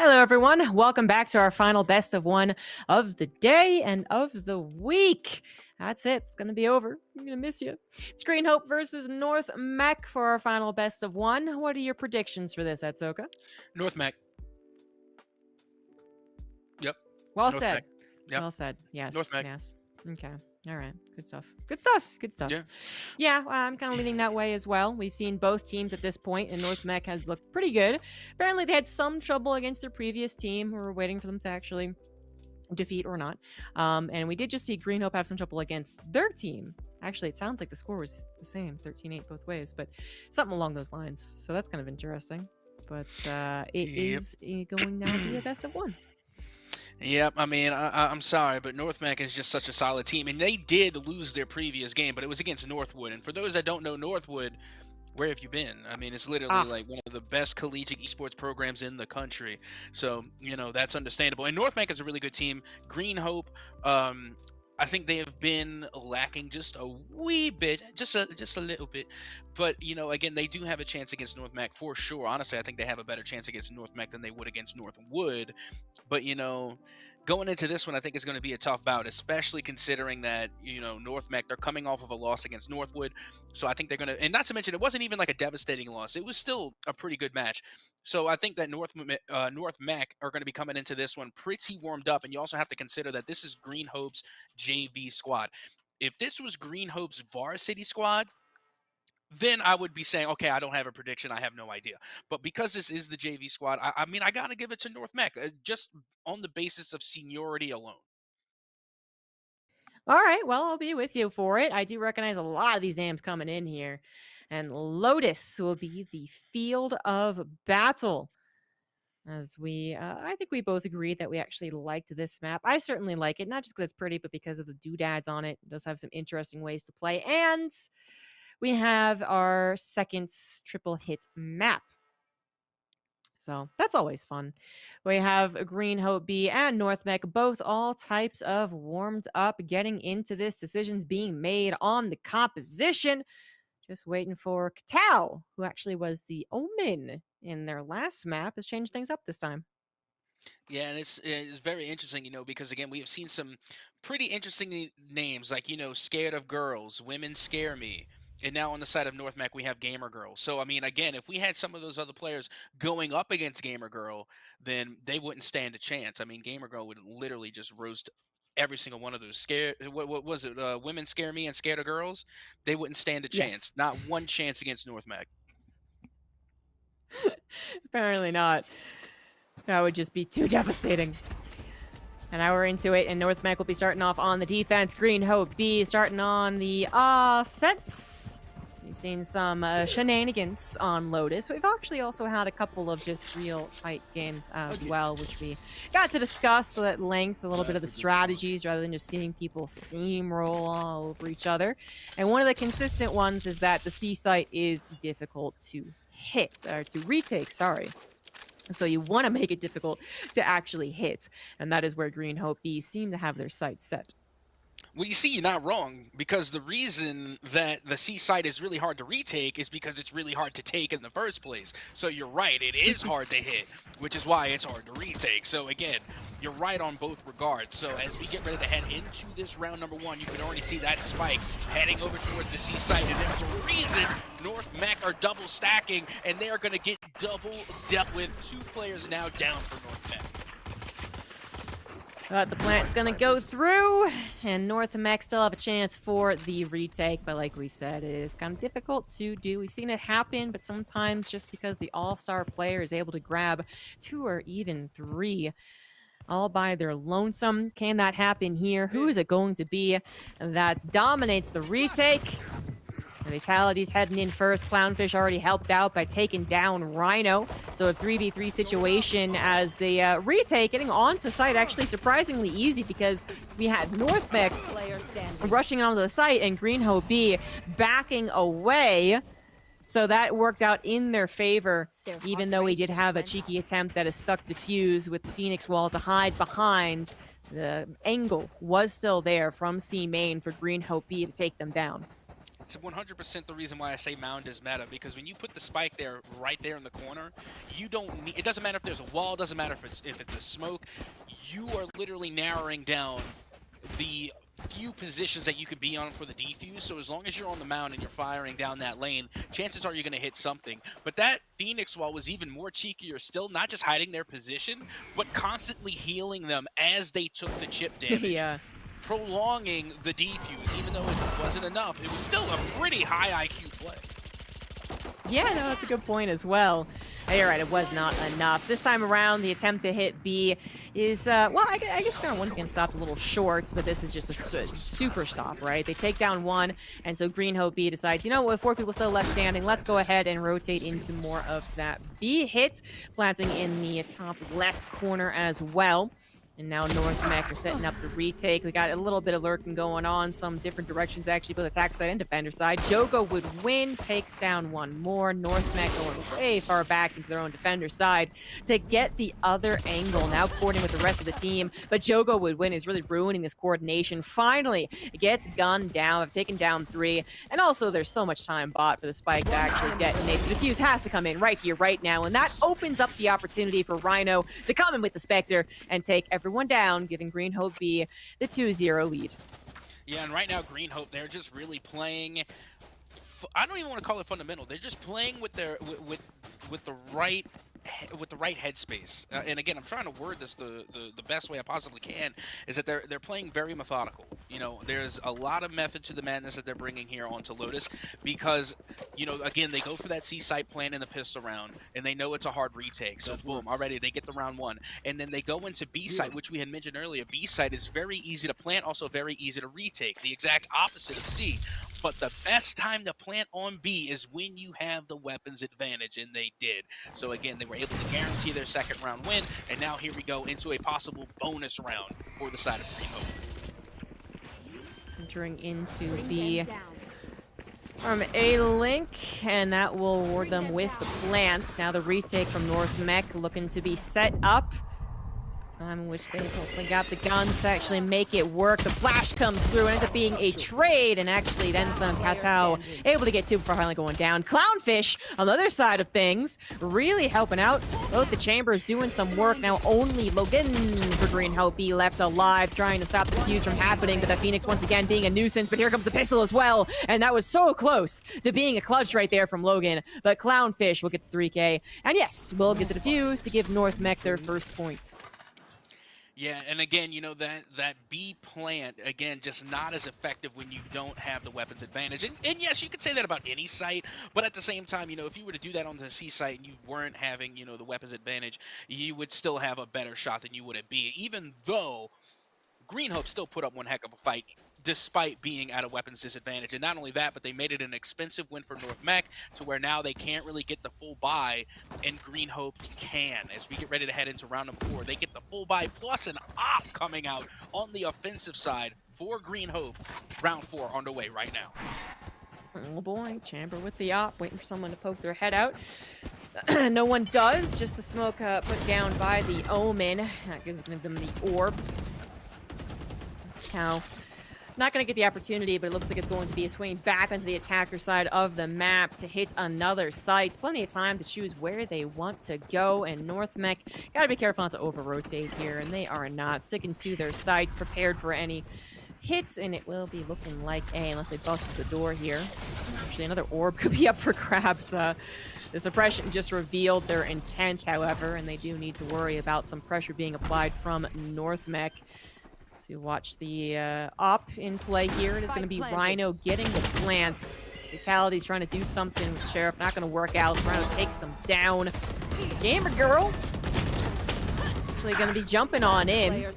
Hello, everyone. Welcome back to our final best of one of the day and of the week. That's it. It's going to be over. I'm going to miss you. It's Green Hope versus North Mech for our final best of one. What are your predictions for this, Etsoka? North Mac. Yep. Well North said. Mac. Yep. Well said. Yes. North Mech. Yes. Okay. All right. Good stuff. Good stuff. Good stuff. Yeah. Yeah, I'm kind of leaning that way as well. We've seen both teams at this point, and North Mech has looked pretty good. Apparently, they had some trouble against their previous team. We were waiting for them to actually defeat or not. And we did just see Green Hope have some trouble against their team. Actually, it sounds like the score was the same, 13-8 both ways, but something along those lines. So that's kind of interesting. But it is going now to be a best of one. Yep, I mean, I'm sorry, but North Mac is just such a solid team, and they did lose their previous game, but it was against Northwood. And for those that don't know Northwood, where have you been? I mean, it's literally like one of the best collegiate esports programs in the country. So, that's understandable. And North Mac is a really good team. Green Hope, I think they have been lacking just a wee bit, just a little bit. But, again, they do have a chance against North Mac for sure. Honestly, I think they have a better chance against North Mac than they would against Northwood. But, going into this one, I think it's going to be a tough bout, especially considering that, North Mac, they're coming off of a loss against Northwood. So I think they're going to, and not to mention, it wasn't even like a devastating loss. It was still a pretty good match. So I think that North Mac are going to be coming into this one pretty warmed up. And you also have to consider that this is Green Hope's JV squad. If this was Green Hope's varsity squad, then I would be saying, okay, I don't have a prediction. I have no idea. But because this is the JV squad, I mean, I got to give it to North Mech, just on the basis of seniority alone. All right, well, I'll be with you for it. I do recognize a lot of these names coming in here. And Lotus will be the field of battle. As I think we both agreed that we actually liked this map. I certainly like it, not just because it's pretty, but because of the doodads on it. It does have some interesting ways to play. And we have our second triple hit map. So that's always fun. We have Green Hope B and North Mech, both all types of warmed up, getting into this. Decisions being made on the composition. Just waiting for Katao, who actually was the Omen in their last map, has changed things up this time. Yeah, and it's very interesting, because again, we have seen some pretty interesting names like, Scared of Girls, Women Scare Me. And now on the side of North Mech, we have Gamer Girl. So, I mean, again, if we had some of those other players going up against Gamer Girl, then they wouldn't stand a chance. I mean, Gamer Girl would literally just roast every single one of those. What was it? Women Scare Me and Scared of Girls? They wouldn't stand a chance. Yes. Not one chance against North Mech. Apparently not. That would just be too devastating. And now we're into it, and North Mech will be starting off on the defense. Green Hope B starting on the offense. We've seen some shenanigans on Lotus. We've actually also had a couple of just real tight games as well, which we got to discuss at length, a little bit of the strategies rather than just seeing people steamroll all over each other. And one of the consistent ones is that the C site is difficult to hit, or to retake, sorry. So you want to make it difficult to actually hit. And that is where Green Hope B seem to have their sights set. Well, you see, you're not wrong, because the reason that the C site is really hard to retake is because it's really hard to take in the first place. So you're right, it is hard to hit, which is why it's hard to retake. So again, you're right on both regards. So as we get ready to head into this round number one, you can already see that spike heading over towards the C site. And there's a reason North Mech are double stacking, and they are going to get double dealt with. 2 players now down for North Mech. But the plant's going to go through, and North Mech still have a chance for the retake. But like we've said, it is kind of difficult to do. We've seen it happen, but sometimes just because the all-star player is able to grab 2 or even 3 all by their lonesome. Can that happen here? Who is it going to be that dominates the retake? The Vitality's heading in first. Clownfish already helped out by taking down Rhino. So a 3v3 situation as the retake getting onto site actually surprisingly easy, because we had North Mech rushing onto the site and Green Hope B backing away. So that worked out in their favor, even though we did have a cheeky attempt that is stuck defuse with the Phoenix Wall to hide behind. The angle was still there from C main for Green Hope B to take them down. It's 100% the reason why I say mound is meta, because when you put the spike there, right there in the corner, you don't need, it doesn't matter if there's a wall, doesn't matter if it's a smoke, you are literally narrowing down the few positions that you could be on for the defuse. So as long as you're on the mound and you're firing down that lane, chances are you're going to hit something. But that Phoenix wall was even more cheekier still, not just hiding their position, but constantly healing them as they took the chip damage. Yeah. Prolonging the defuse, even though it wasn't enough, it was still a pretty high IQ play. Yeah, no, that's a good point as well. You're right, it was not enough. This time around, the attempt to hit B is, well, I guess kind of once again stopped a little short, but this is just a super stop, right? They take down one, and so Green Hope B decides, you know what, with 4 people still left standing, let's go ahead and rotate into more of that B hit, planting in the top left corner as well. And now North Mech are setting up the retake. We got a little bit of lurking going on, some different directions actually, both attack side and defender side. Jogo would win, takes down one more. North Mech going way far back into their own defender side to get the other angle. Now coordinating with the rest of the team, but Jogo would win is really ruining this coordination. Finally, it gets gunned down. They've taken down 3, and also there's so much time bought for the spike to actually detonate. The defuse has to come in right here, right now, and that opens up the opportunity for Rhino to come in with the Spectre and take everyone down, giving Green Hope B the 2-0 lead. Yeah, and right now Green Hope, they're just really playing, I don't even want to call it fundamental. They're just playing with their with the right headspace. And again, I'm trying to word this the best way I possibly can, is that they're playing very methodical. You know, there's a lot of method to the madness that they're bringing here onto Lotus, because, you know, again, they go for that C site plant in the pistol round, and they know it's a hard retake. So boom, already they get the round 1, and then they go into B site, which we had mentioned earlier. B site is very easy to plant, also very easy to retake. The exact opposite of C. But the best time to plant on B is when you have the weapons advantage, and they did. So again, they were able to guarantee their second round win, and now here we go into a possible bonus round for the side of Green Hope. Entering into B from A-Link, and that will reward them with the plants. Now the retake from North Mech looking to be set up. Time in which they hopefully got the guns to actually make it work. The flash comes through and ends up being a trade, and actually then some Katao able to get 2 before finally going down. Clownfish on the other side of things, really helping out. Both the chambers doing some work. Now only Logan for Green Hope B left alive, trying to stop the fuse from happening, but the Phoenix once again being a nuisance. But here comes the pistol as well, and that was so close to being a clutch right there from Logan. But Clownfish will get the 3K, and yes, we'll get the defuse to give North Mech their first points. Yeah, and again, you know, that B plant, again, just not as effective when you don't have the weapons advantage. And yes, you could say that about any site, but at the same time, you know, if you were to do that on the C site and you weren't having, you know, the weapons advantage, you would still have a better shot than you would at B, even though Green Hope still put up one heck of a fight despite being at a weapons disadvantage. And not only that, but they made it an expensive win for North Mech, to where now they can't really get the full buy, and Green Hope can. As we get ready to head into round number 4, they get the full buy plus an op coming out on the offensive side for Green Hope. Round 4 underway right now. Oh boy, Chamber with the op, waiting for someone to poke their head out. No one does, just the smoke put down by the Omen. That gives them the orb. Now, not going to get the opportunity, but it looks like it's going to be a swing back onto the attacker side of the map to hit another site. Plenty of time to choose where they want to go, and North Mech got to be careful not to over-rotate here, and they are not sticking to their sites, prepared for any hits, and it will be looking like A, unless they bust the door here. Actually, another orb could be up for grabs. The suppression just revealed their intent, however, and they do need to worry about some pressure being applied from North Mech. To watch the op in play here. It is going to be Rhino getting the plants. Fatality's trying to do something with Sheriff. Not going to work out. Rhino takes them down. Gamer Girl actually going to be jumping on in.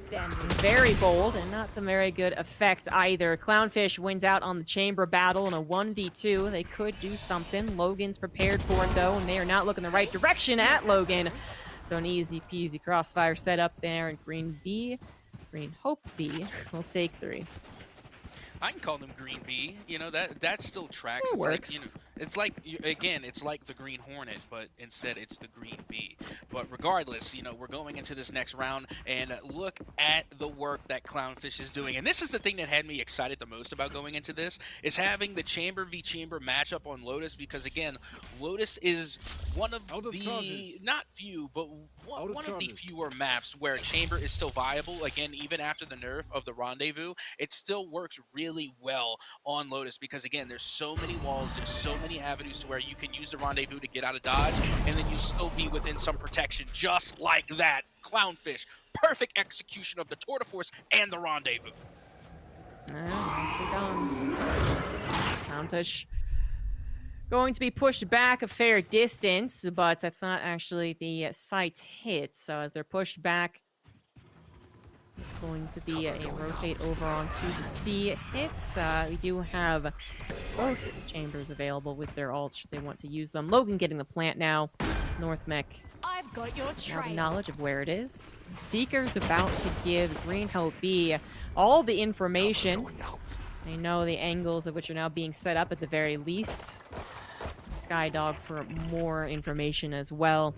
Very bold and not some very good effect either. Clownfish wins out on the chamber battle in a 1v2. They could do something. Logan's prepared for it though, and they are not looking the right direction at Logan. So an easy peasy crossfire set up there, and Green Hope B will take 3. I can call them Green B. You know, that still tracks. It works. Like, you know, It's like, again, it's like the Green Hornet, but instead it's the Green Bee. But regardless, you know, we're going into this next round, and look at the work that Clownfish is doing. And this is the thing that had me excited the most about going into this, is having the Chamber v Chamber matchup on Lotus, because again, Lotus is one of the, not few, but one of the fewer maps where Chamber is still viable. Again, even after the nerf of the Rendezvous, it still works really well on Lotus, because again, there's so many walls, there's so many avenues to where you can use the Rendezvous to get out of dodge, and then you still be within some protection, just like that. Clownfish, perfect execution of the tour de force and the Rendezvous. Nicely done. Clownfish going to be pushed back a fair distance, but that's not actually the site hit. So as they're pushed back, it's going to be a rotate over onto the C hits. We do have both chambers available with their ults should they want to use them. Logan getting the plant now. North Mech I've got your now the knowledge of where it is. Seeker's about to give Green Hope B all the information. They know the angles of which are now being set up at the very least. Skydog for more information as well.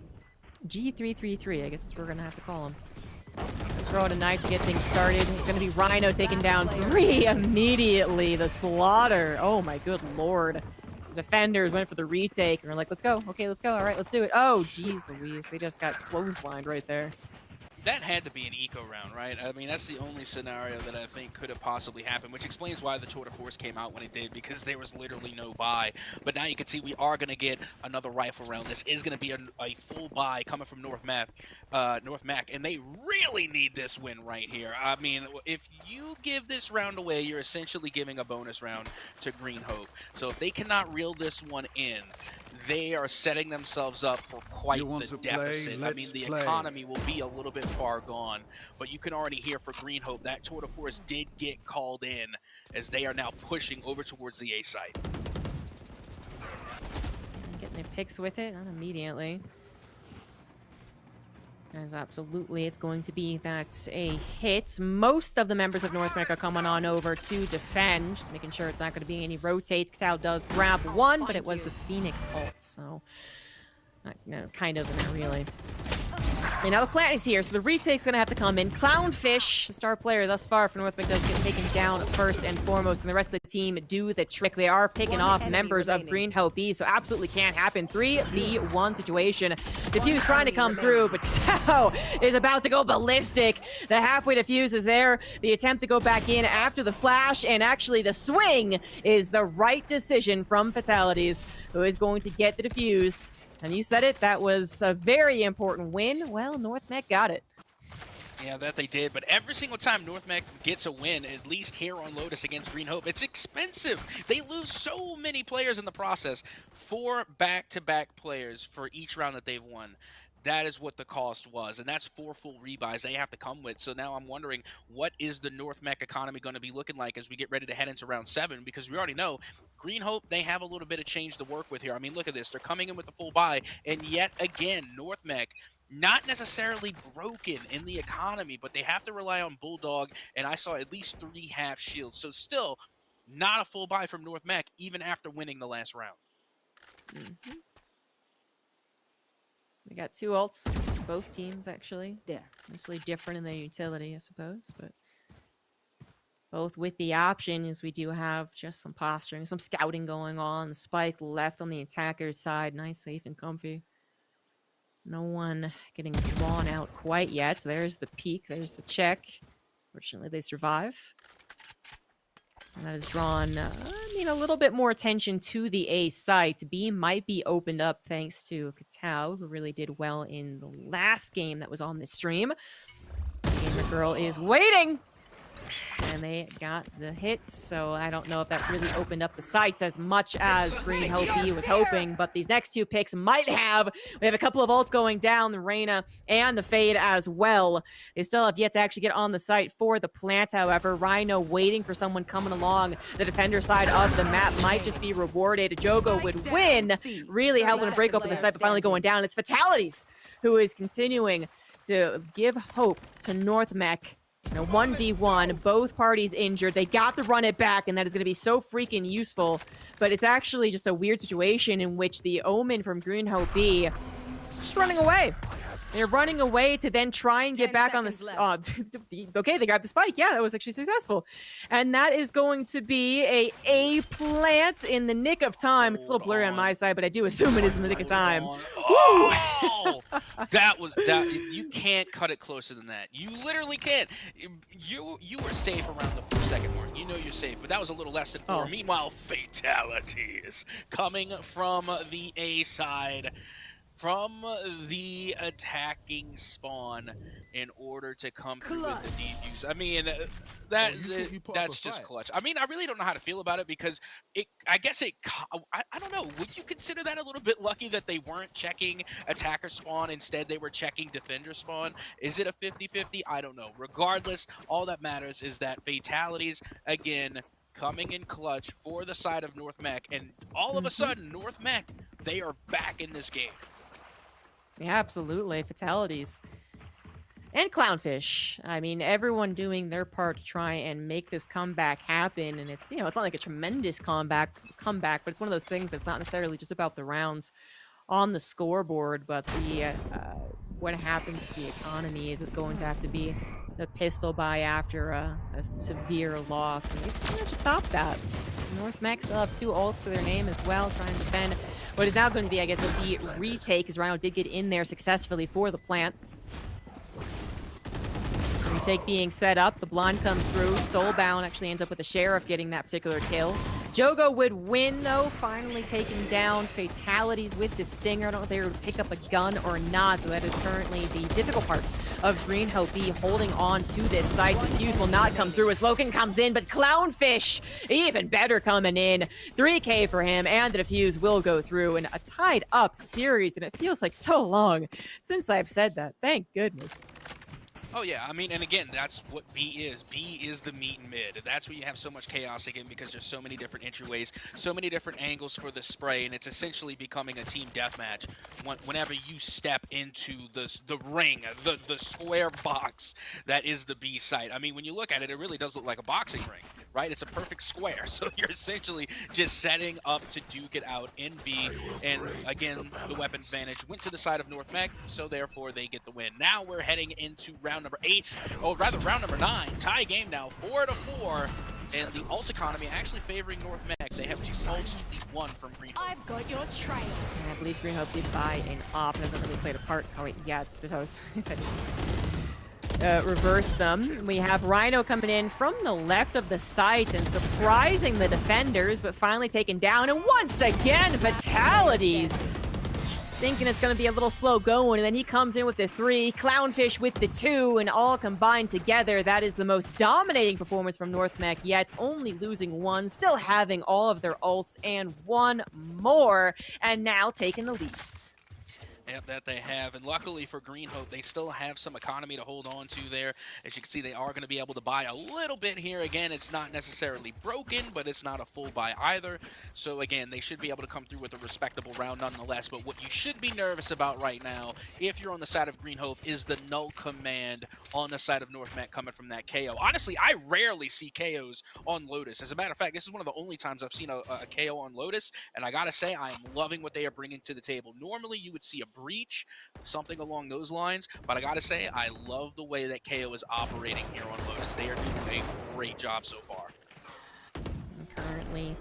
G333, I guess that's what we're gonna have to call him. Throw out a knife to get things started. It's going to be Rhino taking down 3 immediately. The slaughter. Oh my good lord. The defenders went for the retake and were like, let's go. Okay, let's go. All right, let's do it. Oh, geez Louise. They just got clotheslined right there. That had to be an eco round, right? I mean, that's the only scenario that I think could have possibly happened, which explains why the Tour de Force came out when it did, because there was literally no buy. But now you can see we are going to get another rifle round. This is going to be a full buy coming from North Mac, and they really need this win right here. I mean, if you give this round away, you're essentially giving a bonus round to Green Hope. So if they cannot reel this one in, they are setting themselves up for quite the deficit. I mean, the economy will be a little bit far gone, but you can already hear for Green Hope that Tour de Force did get called in, as they are now pushing over towards the A site. Getting their picks with it, not immediately. As absolutely, it's going to be that a hit. Most of the members of North Mech are coming on over to defend, just making sure it's not going to be any rotates. Katao does grab one, but it was the Phoenix ult, so kind of, not really. And now the plant is here, so the retake's going to have to come in. Clownfish, the star player thus far for North Mech, does get taken down first and foremost, and the rest of the team do the trick. They are picking off members of Green Hope B, so absolutely can't happen. 3v1 situation. Diffuse trying to come through, but Katao is about to go ballistic. The halfway diffuse is there. The attempt to go back in after the flash, and actually the swing is the right decision from Fatalities, who is going to get the diffuse. And you said it, that was a very important win. Well, North Mech got it. Yeah, that they did, but every single time North Mech gets a win, at least here on Lotus against Green Hope, it's expensive. They lose so many players in the process. 4 back-to-back players for each round that they've won. That is what the cost was, and that's 4 full rebuys they have to come with. So now I'm wondering, what is the North Mech economy going to be looking like as we get ready to head into round 7? Because we already know Green Hope, they have a little bit of change to work with here. I mean, look at this. They're coming in with a full buy, and yet again, North Mech, not necessarily broken in the economy, but they have to rely on Bulldog, and I saw at least 3 half shields. So still, not a full buy from North Mech, even after winning the last round. Mm-hmm. We got 2 ults, both teams actually. There. Mostly different in their utility, I suppose, but both with the option, as we do have just some posturing, some scouting going on. Spike left on the attacker's side, nice, safe, and comfy. No one getting drawn out quite yet. So there's the peek, there's the check. Fortunately, they survive. And that has drawn, a little bit more attention to the A site. B might be opened up thanks to Katao, who really did well in the last game that was on the stream. Gamer Girl is waiting! And they got the hits, so I don't know if that really opened up the sights as much as Green Hope B was hoping, but these next 2 picks might have. We have a couple of ults going down, the Reyna and the Fade as well. They still have yet to actually get on the site for the plant, however. Rhino waiting for someone coming along the defender side of the map might just be rewarded. Jogo would win, really helping to break open the site, but finally going down. It's Fatalities who is continuing to give hope to North Mech. You know, 1v1, both parties injured. They got to run it back, and that is going to be so freaking useful. But it's actually just a weird situation in which the Omen from Green Hope B just running away. They're running away to then try and get back on the... okay, they grabbed the spike. Yeah, that was actually successful. And that is going to be a plant in the nick of time. It's a little blurry on my side, but I do assume it is in the nick of time. Oh! that you can't cut it closer than that. You literally can't. You were safe around the 4-second mark. You know you're safe, but that was a little less than 4. Meanwhile, fatalities coming from the A side, from the attacking spawn in order to come through with the defuse. I mean, that's just clutch. I mean, I really don't know how to feel about it because I don't know. Would you consider that a little bit lucky that they weren't checking attacker spawn? Instead, they were checking defender spawn? Is it a 50-50? I don't know. Regardless, all that matters is that fatalities, again, coming in clutch for the side of North Mech, and all of a sudden, North Mech, they are back in this game. Yeah, absolutely. Fatalities. And Clownfish. I mean, everyone doing their part to try and make this comeback happen. And it's, you know, it's not like a tremendous comeback, but it's one of those things that's not necessarily just about the rounds on the scoreboard, but the what happens to the economy. Is it's going to have to be the pistol buy after a severe loss. And it's going to stop that. North Mech still have 2 ults to their name as well, trying to defend what is now going to be, I guess, the retake, as Rhino did get in there successfully for the plant. Retake being set up, the blind comes through, Soulbound actually ends up with the Sheriff getting that particular kill. Jogo would win, though, finally taking down fatalities with the Stinger. I don't know if they would pick up a gun or not, so that is currently the difficult part of Green Hope B holding on to this site. The fuse will not come through as Loken comes in, but Clownfish, even better coming in. 3K for him, and the defuse will go through in a tied-up series, and it feels like so long since I've said that. Thank goodness. Oh yeah, I mean, and again, that's what B is. B is the meat and mid. That's where you have so much chaos again because there's so many different entryways, so many different angles for the spray, and it's essentially becoming a team deathmatch whenever you step into the ring, the square box that is the B site. I mean, when you look at it, it really does look like a boxing ring, right? It's a perfect square, so you're essentially just setting up to duke it out in B, and again, the weapon advantage went to the side of North Mech, so therefore they get the win. Now we're heading into round number 8, or rather round number 9. Tie game now, 4-4, and the ult economy actually favoring North Mech. They have 2 ults to the 1 from Green Hope. I've got your trail. And I believe Green Hope did buy an op. It hasn't really played a part. Oh wait, yeah, it's supposed. Reverse them. We have Rhino coming in from the left of the site and surprising the defenders, but finally taken down. And once again, fatalities. Thinking it's going to be a little slow going, and then he comes in with the 3, Clownfish with the 2, and all combined together, that is the most dominating performance from North Mech yet, only losing 1, still having all of their ults, and 1 more, and now taking the lead. Yep, that they have. And luckily for Green Hope, they still have some economy to hold on to there. As you can see, they are going to be able to buy a little bit here. Again, it's not necessarily broken, but it's not a full buy either. So again, they should be able to come through with a respectable round nonetheless. But what you should be nervous about right now, if you're on the side of Green Hope, is the null command on the side of North Mech coming from that KO. Honestly, I rarely see KOs on Lotus. As a matter of fact, this is one of the only times I've seen a KO on Lotus. And I got to say, I am loving what they are bringing to the table. Normally, you would see a breach, something along those lines, but I gotta say, I love the way that KO is operating here on Lotus. They are doing a great job so far. Currently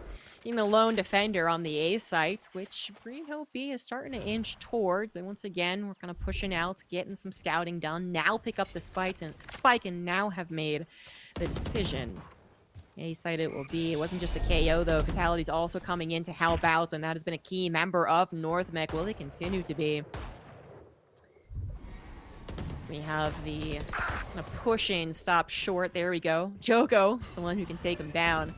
being the lone defender on the A site, which Green Hope B is starting to inch towards. And once again, we're kind of pushing out, getting some scouting done. Now pick up the spike and now have made the decision. A site it will be. It wasn't just the KO, though. Fatality's also coming in to help out, and that has been a key member of North Mech. Will they continue to be? So we have the kind of push in, stop short. There we go. Jogo is the one who can take him down.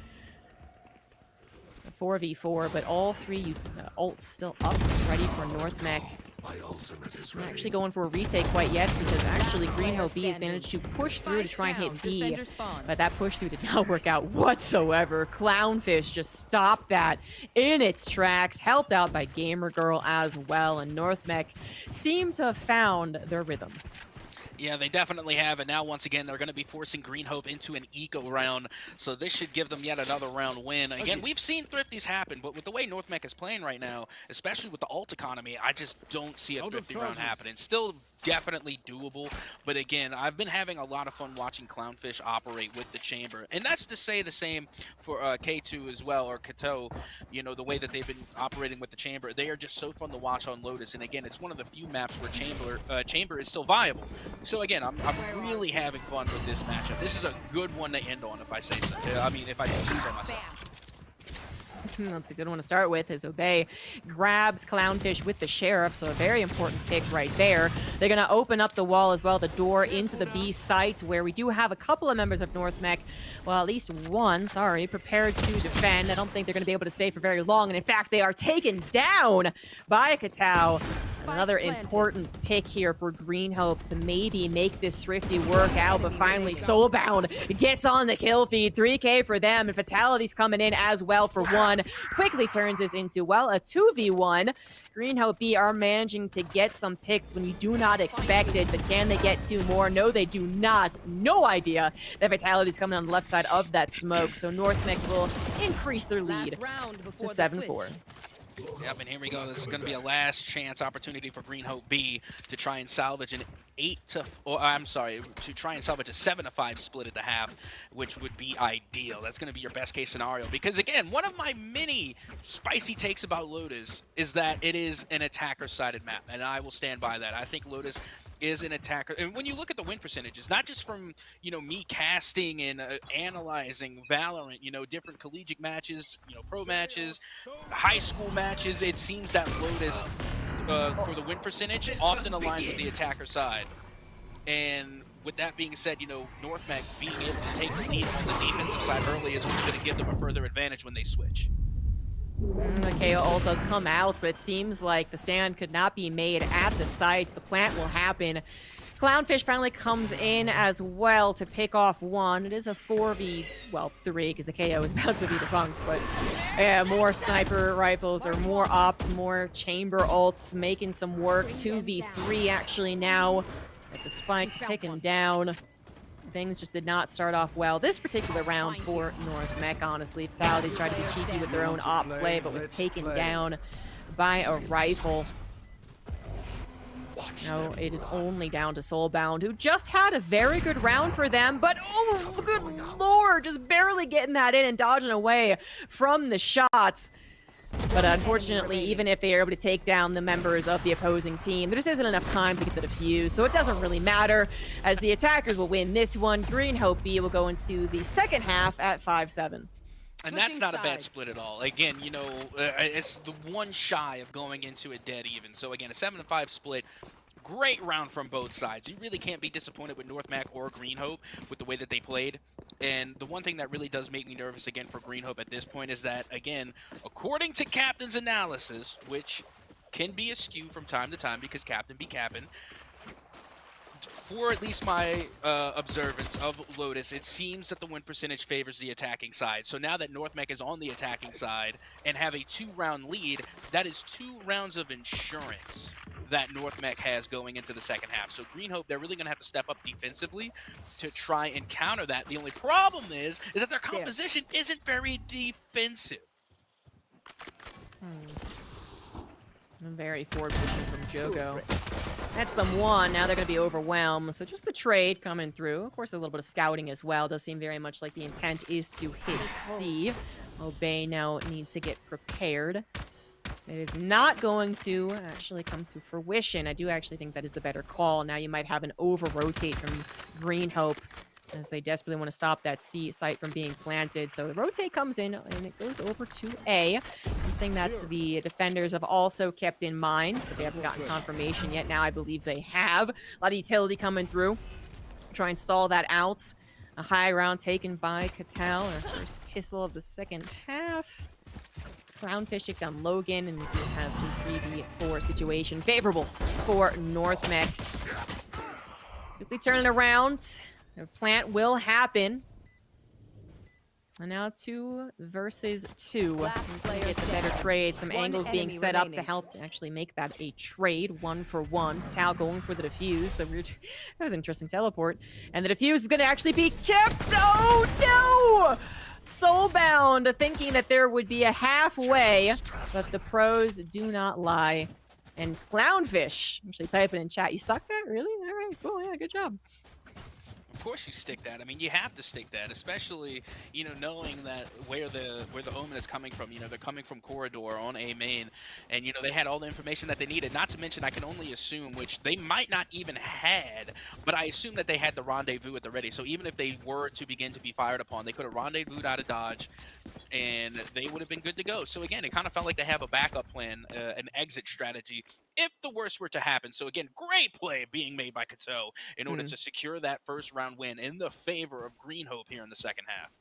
A 4v4, but all 3 ults still up, ready for North Mech. My ultimate is Not ready. actually going for a retake quite yet because actually Green Hope B has managed to push through to try and hit B, but that push through did not work out whatsoever. Clownfish just stopped that in its tracks, helped out by Gamer Girl as well, and North Mech seemed to have found their rhythm. Yeah, they definitely have, and now once again they're going to be forcing Green Hope into an eco round, so this should give them yet another round win. Again, we've seen Thrifties happen, but with the way North Mech is playing right now, especially with the ult economy, I just don't see a Thrifty round happening. Still definitely doable, but again, I've been having a lot of fun watching Clownfish operate with the chamber, and that's to say the same for K2 as well, or Kato. You know, the way that they've been operating with the chamber, they are just so fun to watch on Lotus, and again, it's one of the few maps where chamber is still viable. So again, I'm really having fun with this matchup. This is a good one to end on, if I say so. I mean, if I do say so myself. That's a good one to start with, as Obey grabs Clownfish with the Sheriff, so a very important pick right there. They're going to open up the wall as well, the door into the B site, where we do have a couple of members of North Mech, well, at least one, sorry, prepared to defend. I don't think they're going to be able to stay for very long, and in fact, they are taken down by Katao. Another important pick here for Green Hope to maybe make this Thrifty work out, but finally Soulbound gets on the kill feed. 3K for them, and Fatality's coming in as well for one. Quickly turns this into, well, a 2v1. Green Hope B are managing to get some picks when you do not expect it, but can they get two more? No, they do not. No idea that Fatality's coming on the left side of that smoke, so North Mech will increase their lead to 7-4. Yep, and here we go. This is going to be a last chance opportunity for Green Hope B to try and salvage an 7-5 split at the half, which would be ideal. That's going to be your best case scenario, because again, one of my many spicy takes about Lotus is that it is an attacker-sided map, and I will stand by that. I think Lotus is an attacker, and when you look at the win percentages, not just from, you know, me casting and analyzing Valorant, you know, different collegiate matches, you know, pro matches, high school matches, it seems that Lotus for the win percentage often aligns with the attacker side. And with that being said, you know, North Mech being able to take the lead on the defensive side early is only going to give them a further advantage when they switch. The KO ult does come out, but it seems like the stand could not be made at the site. The plant will happen. Clownfish finally comes in as well to pick off one. It is a 4v, well, 3, because the KO is about to be defunct, but yeah, more sniper rifles, or more ops, more chamber ults, making some work. 2v3 actually now, with the spike taken down. Things just did not start off well this particular round for North Mech, honestly. Fatalities tried to be cheeky with their own op play, but was taken down by a rifle. No, it is only down to Soulbound, who just had a very good round for them, but oh, good lord, just barely getting that in and dodging away from the shots. But unfortunately, even if they are able to take down the members of the opposing team, there just isn't enough time to get the defuse, so it doesn't really matter, as the attackers will win this one. Green Hope B will go into the second half at 5-7. And that's not a bad split at all. Again, you know, it's the one shy of going into it dead even. So again, a 7-5 split. Great round from both sides. You really can't be disappointed with North Mech or Green Hope with the way that they played. And the one thing that really does make me nervous again for Green Hope at this point is that, again, according to Captain's analysis, which can be askew from time to time because Captain be Captain, for at least my observance of Lotus, it seems that the win percentage favors the attacking side. So now that North Mech is on the attacking side and have a 2-round lead, that is 2 rounds of insurance that North Mech has going into the second half. So Green Hope, they're really going to have to step up defensively to try and counter that. The only problem is that their composition isn't very defensive. A very forward position from Jogo. That's them one. Now they're going to be overwhelmed. So just the trade coming through. Of course, a little bit of scouting as well. Does seem very much like the intent is to hit C. Obey now needs to get prepared. It is not going to actually come to fruition. I do actually think that is the better call. Now you might have an over-rotate from Green Hope, as they desperately want to stop that C site from being planted. So the rotate comes in, and it goes over to A. Something that the defenders have also kept in mind, but they haven't gotten confirmation yet. Now I believe they have. A lot of utility coming through. Try and stall that out. A high round taken by Catal, our first pistol of the second half. Clownfish takes down Logan, and we do have the 3v4 situation favorable for North Mech. Quickly turn it around. The plant will happen. And now 2 versus 2. Last Who's going player to get the better standing. trade? Some One angles being enemy set up to remaining. help actually make that a trade. 1-for-1. Tao going for the defuse. The weird, that was an interesting teleport. And the defuse is going to actually be kept. Oh no! Soulbound thinking that there would be a halfway, but the pros do not lie. And Clownfish actually typing in chat. You stuck that? Really? All right, cool. Yeah, good job. Of course you stick that. I mean, you have to stick that, especially, you know, knowing that where the Omen is coming from. You know, they're coming from corridor on A main, and you know they had all the information that they needed. Not to mention, I can only assume, which they might not even had, but I assume that they had the rendezvous at the ready. So even if they were to begin to be fired upon, they could have rendezvoused out of dodge, and they would have been good to go. So again, it kind of felt like they have a backup plan, an exit strategy, if the worst were to happen. So again, great play being made by Kato in order to secure that first round win in the favor of Green Hope here in the second half.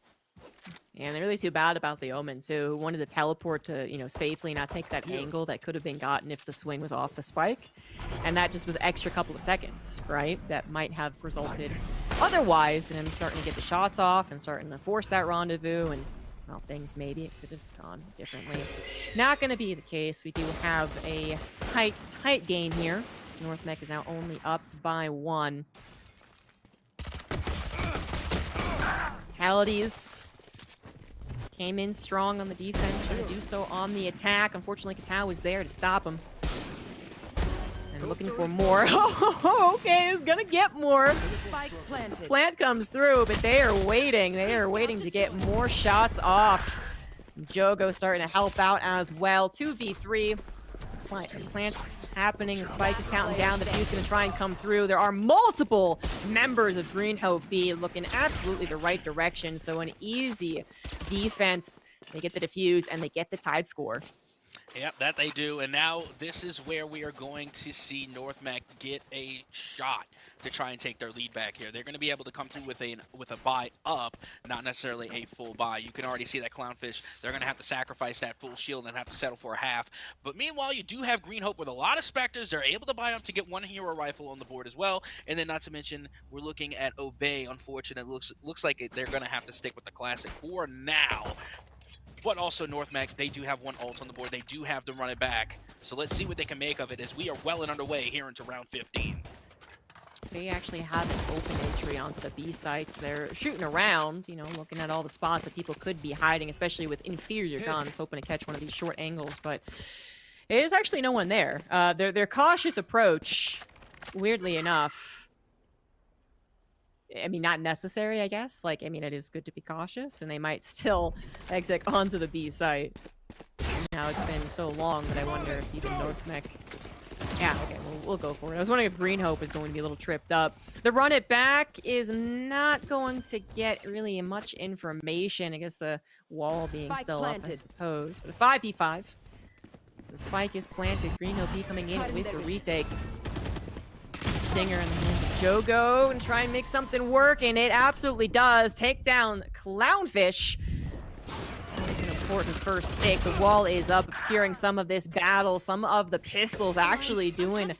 And they're really too bad about the Omen, too. Who wanted to teleport to, you know, safely not take that angle that could have been gotten if the swing was off the spike. And that just was extra couple of seconds, right? That might have resulted otherwise in him starting to get the shots off and starting to force that rendezvous. And, well, things maybe it could have gone differently. Not going to be the case. We do have a tight game here. So North Mech is now only up by 1. Fatalities came in strong on the defense, trying to do so on the attack. Unfortunately, Katao was there to stop him. And looking for more. Oh, okay, it's gonna get more. Spike planted. Plant comes through, but they are waiting. They are waiting to get more shots off. Jogo starting to help out as well. 2v3. Plants happening. The spike is counting down. The fuse going to try and come through. There are multiple members of Green Hope B looking absolutely the right direction. So an easy defense. They get the defuse and they get the tied score. Yep, that they do. And now this is where we are going to see North Mech get a shot to try and take their lead back here. They're going to be able to come through with a buy up, not necessarily a full buy. You can already see that Clownfish, they're going to have to sacrifice that full shield and have to settle for a half. But meanwhile, you do have Green Hope with a lot of Spectres. They're able to buy up to get 1 hero rifle on the board as well. And then not to mention, we're looking at Obey. Unfortunately, looks like they're going to have to stick with the Classic for now. But also North Mech, they do have 1 ult on the board. They do have to run it back. So let's see what they can make of it as we are well and underway here into round 15. They actually have an open entry onto the B sites. They're shooting around, you know, looking at all the spots that people could be hiding, especially with inferior guns, hoping to catch one of these short angles. But there's actually no one there. Their cautious approach, weirdly enough, I mean, not necessary, I guess. Like, I mean, it is good to be cautious, and they might still exit onto the B site. Now it's been so long that I wonder if even North Mech... Yeah, okay, we'll go for it. I was wondering if Green Hope is going to be a little tripped up. The run it back is not going to get really much information. I guess the wall being Spike still planted. up, I suppose. But a 5v5. The spike is planted. Green Hope B coming in with the retake. Stinger in the hand of Jogo and try and make something work, and it absolutely does. Take down Clownfish. That is an important first pick. The wall is up, obscuring some of this battle. Some of the pistols actually doing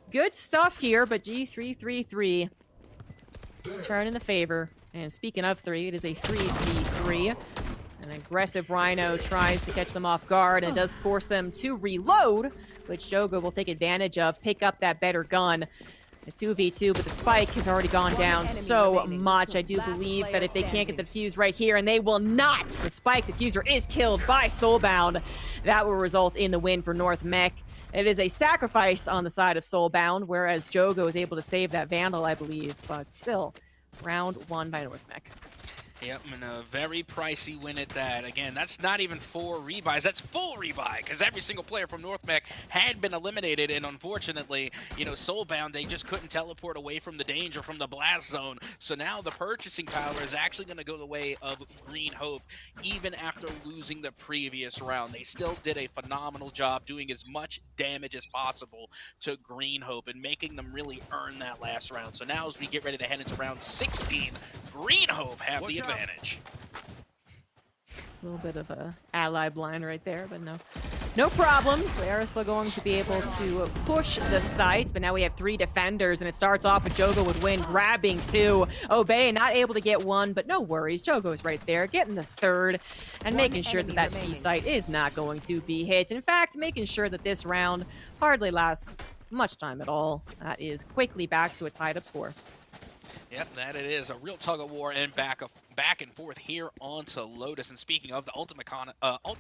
good stuff here, but G333 turn in the favor. And speaking of 3, it is a 3v3. An aggressive Rhino tries to catch them off guard and does force them to reload, which Jogo will take advantage of, pick up that better gun. A 2v2, but the spike has already gone down so much. I do believe that if they can't get the defuse right here, and they will not, the spike diffuser is killed by Soulbound. That will result in the win for North Mech. It is a sacrifice on the side of Soulbound, whereas Jogo is able to save that Vandal, I believe, but still, round 1 by North Mech. Yep, and a very pricey win at that. Again, that's not even 4 rebuys, that's full rebuy, because every single player from North Mech had been eliminated, and unfortunately, you know, Soulbound, they just couldn't teleport away from the danger, from the blast zone. So now the purchasing power is actually going to go the way of Green Hope, even after losing the previous round. They still did a phenomenal job doing as much damage as possible to Green Hope and making them really earn that last round. So now as we get ready to head into round 16, Green Hope have the advantage. A little bit of a ally blind right there, but no. No problems. They are still going to be able to push the site, but now we have 3 defenders, and it starts off with Jogo with Win grabbing 2. Obey not able to get 1, but no worries. Jogo's right there, getting the 3rd, and making sure that that C site is not going to be hit. In fact, making sure that this round hardly lasts much time at all. That is quickly back to a tied-up score. Yep, that it is. A real tug-of-war and back and forth here onto Lotus. And speaking of, the ult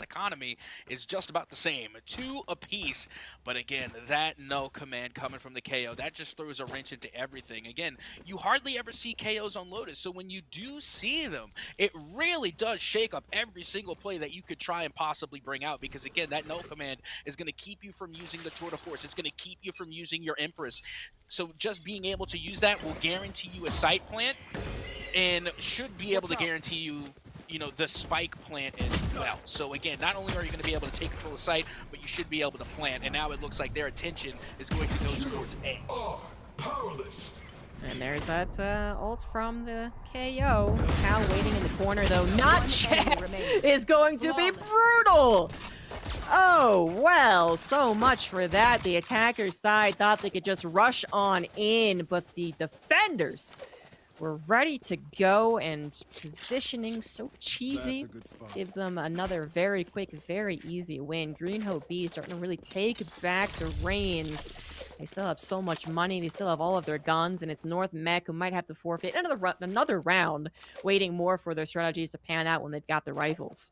economy is just about the same. 2 apiece. But again, that no command coming from the KO, that just throws a wrench into everything. Again, you hardly ever see KOs on Lotus. So when you do see them, it really does shake up every single play that you could try and possibly bring out. Because again, that no command is going to keep you from using the tour de force. It's going to keep you from using your Empress. So just being able to use that will guarantee you a site plant and should be able to guarantee you, the spike plant as well. So again, not only are you going to be able to take control of the site, but you should be able to plant. And now it looks like their attention is going to go towards A. And there's that ult from the KO. Cal waiting in the corner, though. Not checked is going to be brutal. Oh, well, so much for that. The attacker's side thought they could just rush on in, but the defenders were ready to go, and positioning so cheesy gives them another very quick, very easy win. Green Hope B starting to really take back the reins. They still have so much money. They still have all of their guns, and it's North Mech who might have to forfeit another round, waiting more for their strategies to pan out when they've got the rifles.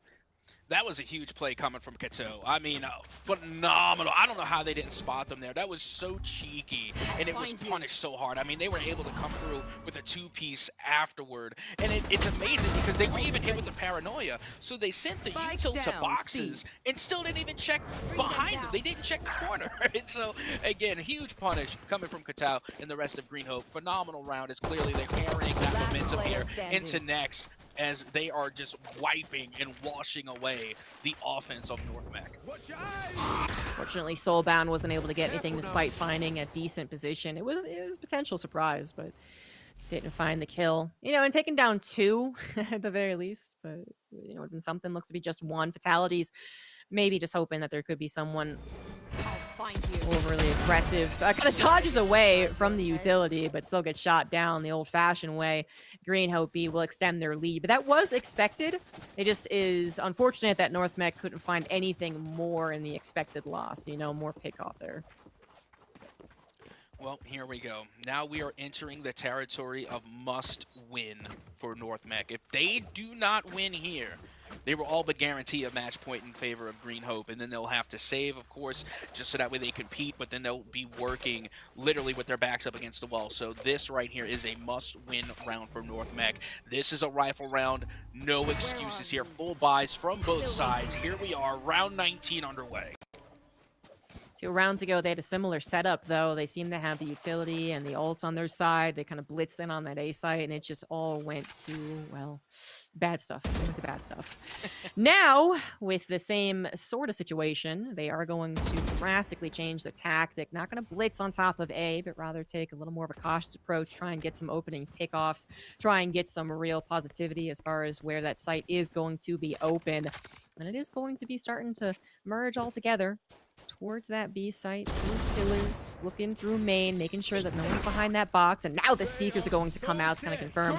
That was a huge play coming from Kato. I mean, phenomenal. I don't know how they didn't spot them there. That was so cheeky, and it was punished so hard. I mean, they were able to come through with a 2-piece afterward, and it's amazing because they were even hit with the paranoia. So they sent the util to boxes and still didn't even check behind them. They didn't check the corner. And so, again, huge punish coming from Kato and the rest of Green Hope. Phenomenal round. It's clearly they're carrying that momentum here into next, as they are just wiping and washing away the offense of North Mech. Fortunately, Soulbound wasn't able to get anything despite finding a decent position. It was a potential surprise, but didn't find the kill. And taking down 2 at the very least, but and something looks to be just 1. Fatalities, maybe just hoping that there could be someone overly aggressive. Kind of dodges away from the utility, but still gets shot down the old-fashioned way. Green Hope B will extend their lead, but that was expected. It just is unfortunate that North Mech couldn't find anything more in the expected loss. More pick-off there. Well, here we go. Now we are entering the territory of must-win for North Mech. If they do not win here, they will all but guarantee a match point in favor of Green Hope, and then they'll have to save, of course, just so that way they compete, but then they'll be working literally with their backs up against the wall. So this right here is a must-win round for North Mech. This is a rifle round. No excuses here. Full buys from both sides. Here we are, round 19 underway. 2 rounds ago, they had a similar setup, though. They seemed to have the utility and the ult on their side. They kind of blitzed in on that A site, and it just all went to, well, bad stuff. It went to bad stuff. Now, with the same sort of situation, they are going to drastically change the tactic. Not going to blitz on top of A, but rather take a little more of a cautious approach, try and get some opening pickoffs, try and get some real positivity as far as where that site is going to be open. And it is going to be starting to merge all together towards that B site, through pillars, looking through main, making sure that no one's behind that box. And now the Seekers are going to come out to kind of confirm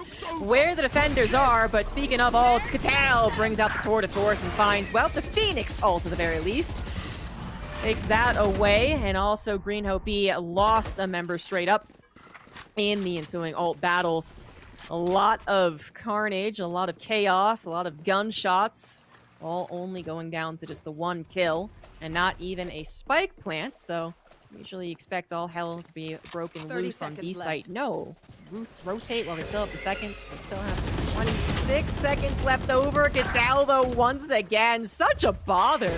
where the defenders are. But speaking of ults, Katal brings out the tour de force and finds, well, the Phoenix ult at the very least. Takes that away. And also Green Hope B lost a member straight up in the ensuing ult battles. A lot of carnage, a lot of chaos, a lot of gunshots, all only going down to just the 1 kill. And not even a spike plant, so usually expect all hell to be broken loose on B site. No. Rotate while they still have the seconds. They still have 26 seconds left over. Katal, though, once again. Such a bother.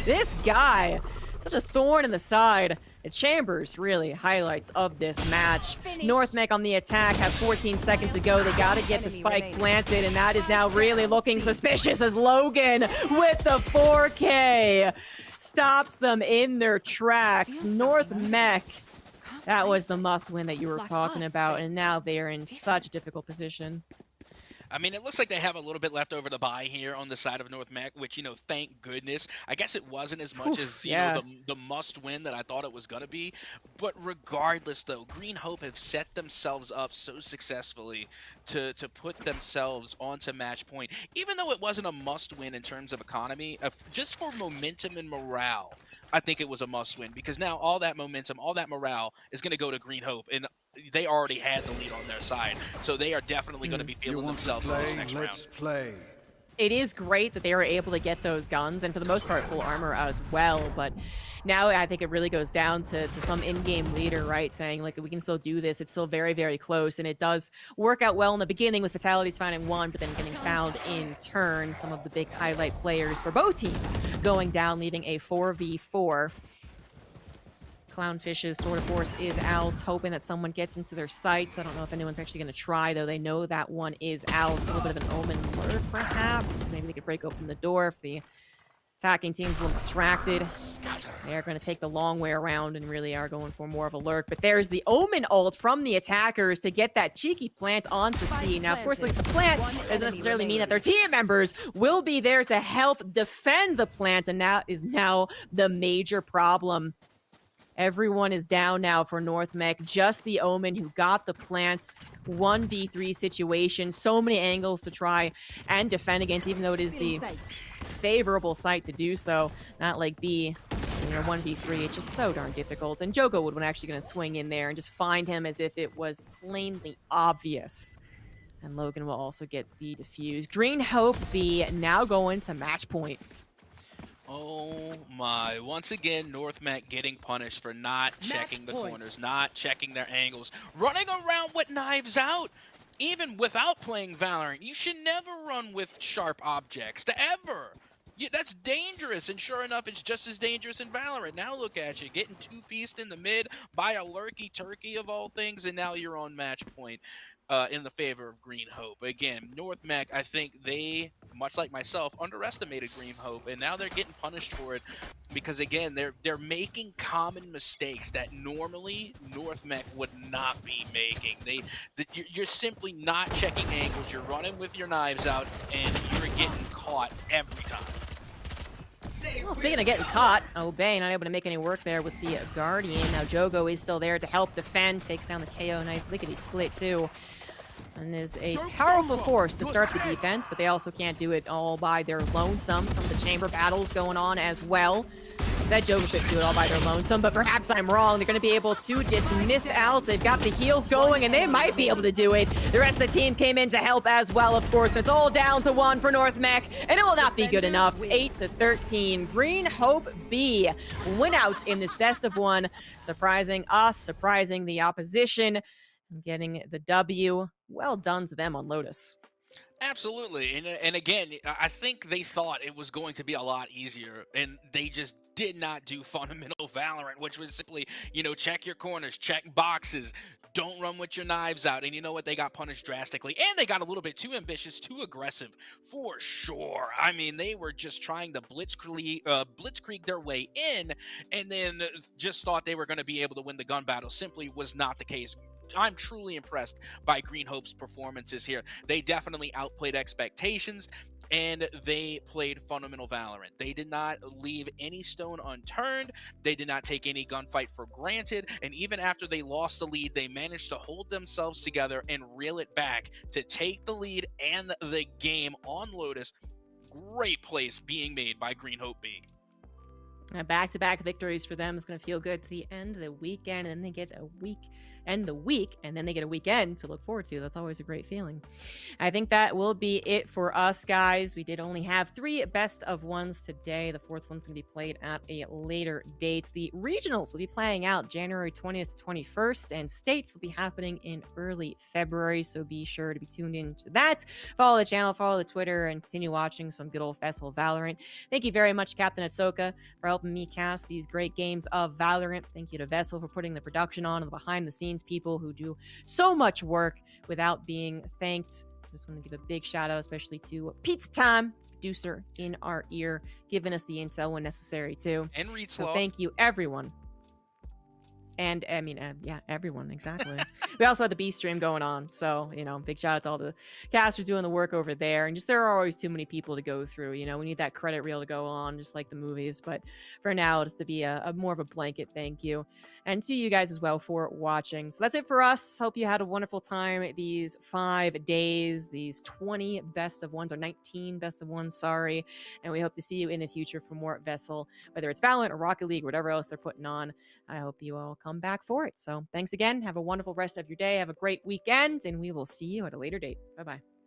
This guy, such a thorn in the side. The Chambers, really, highlights of this match. North Mech on the attack, have 14 seconds to go. They got to get the spike planted, and that is now really looking suspicious as Logan with the 4K stops them in their tracks. North Mech, that was the must-win that you were talking about, and now they are in such a difficult position. I mean, it looks like they have a little bit left over to buy here on the side of North Mac, which, thank goodness. I guess it wasn't as much Oof, as, yeah. the must win that I thought it was going to be. But regardless, though, Green Hope have set themselves up so successfully to put themselves onto match point, even though it wasn't a must win in terms of economy, just for momentum and morale. I think it was a must win because now all that momentum, all that morale is going to go to Green Hope. And they already had the lead on their side. So they are definitely going to be You feeling want to themselves in this play? next Let's round. play. It is great that they were able to get those guns, and for the most part, full armor as well. But now I think it really goes down to some in-game leader, right? Saying, like, we can still do this. It's still very, very close, and it does work out well in the beginning with fatalities finding one, but then getting found in turn. Some of the big highlight players for both teams going down, leaving a 4v4. Clownfish's Sword of Force is out, hoping that someone gets into their sights. I don't know if anyone's actually going to try, though. They know that one is out. It's a little bit of an omen lurk, perhaps. Maybe they could break open the door if the attacking team's a little distracted. They're going to take the long way around and really are going for more of a lurk. But there's the omen ult from the attackers to get that cheeky plant onto C. Now, of course, like, the plant doesn't necessarily mean that their team members will be there to help defend the plant, and that is now the major problem. Everyone is down now for North Mech. Just the Omen who got the plants. 1v3 situation. So many angles to try and defend against, even though it is the favorable site to do so. Not like B. 1v3, it's just so darn difficult. And Jogo would actually going to swing in there and just find him as if it was plainly obvious. And Logan will also get the defuse. Green Hope B now going to match point. Oh my. Once again, North Mac getting punished for not checking the corners, not checking their angles, running around with knives out. Even without playing Valorant, you should never run with sharp objects, to ever. That's dangerous, and sure enough, it's just as dangerous in Valorant. Now look at you, getting two-pieced in the mid by a lurky turkey of all things, and now you're on match point. In the favor of Green Hope. Again, North Mac, I think they, much like myself, underestimated Green Hope, and now they're getting punished for it because, again, they're making common mistakes that normally North Mac would not be making. You're simply not checking angles. You're running with your knives out, and you're getting caught every time. Well, speaking of getting caught, Obey not able to make any work there with the Guardian. Now Jogo is still there to help defend, takes down the KO knife, lickety split too. And is a powerful force to start the defense, but they also can't do it all by their lonesome. Some of the chamber battles going on as well. I said Jogo couldn't do it all by their lonesome, but perhaps I'm wrong. They're going to be able to dismiss out. They've got the heals going, and they might be able to do it. The rest of the team came in to help as well, of course. It's all down to 1 for North Mech, and it will not be good enough. 8-13. Green Hope B win out in this best of 1, surprising us, surprising the opposition, getting the W. Well done to them on Lotus. Absolutely. And again, I think they thought it was going to be a lot easier, and they just did not do fundamental Valorant, which was simply, check your corners, check boxes, don't run with your knives out. And you know what? They got punished drastically, and they got a little bit too ambitious, too aggressive, for sure. I mean, they were just trying to blitzkrieg their way in, and then just thought they were going to be able to win the gun battle. Simply was not the case. I'm truly impressed by Green Hope's performances here. They definitely outplayed expectations, and they played fundamental Valorant. They did not leave any stone unturned. They did not take any gunfight for granted. And even after they lost the lead, they managed to hold themselves together and reel it back to take the lead and the game on Lotus. Great place being made by Green Hope B. Back-to-back victories for them is going to feel good to the end of the weekend, and then they get a week and the week, and then they get a weekend to look forward to. That's always a great feeling. I think that will be it for us, guys. We did only have 3 best of 1s today. The 4th one's going to be played at a later date. The regionals will be playing out January 20th to 21st, and states will be happening in early February, so be sure to be tuned in to that. Follow the channel, follow the Twitter, and continue watching some good old VESL Valorant. Thank you very much, Captain Atsoka, for helping me cast these great games of Valorant. Thank you to VESL for putting the production on, and the behind-the-scenes people who do so much work without being thanked. I just want to give a big shout out, especially to Pizza Time, producer in our ear, giving us the intel when necessary too. And Reed So Sloth. thank you, everyone. And I mean, yeah, everyone, exactly. We also had the B stream going on. So, big shout out to all the casters doing the work over there. And just there are always too many people to go through. We need that credit reel to go on, just like the movies. But for now, just to be a more of a blanket thank you. And to you guys as well for watching. So that's it for us. Hope you had a wonderful time these 5 days, these 20 best of ones, or 19 best of ones, sorry. And we hope to see you in the future for more VESL, whether it's Valorant or Rocket League, or whatever else they're putting on. I hope you all come back for it. So thanks again. Have a wonderful rest of your day. Have a great weekend, and we will see you at a later date. Bye bye.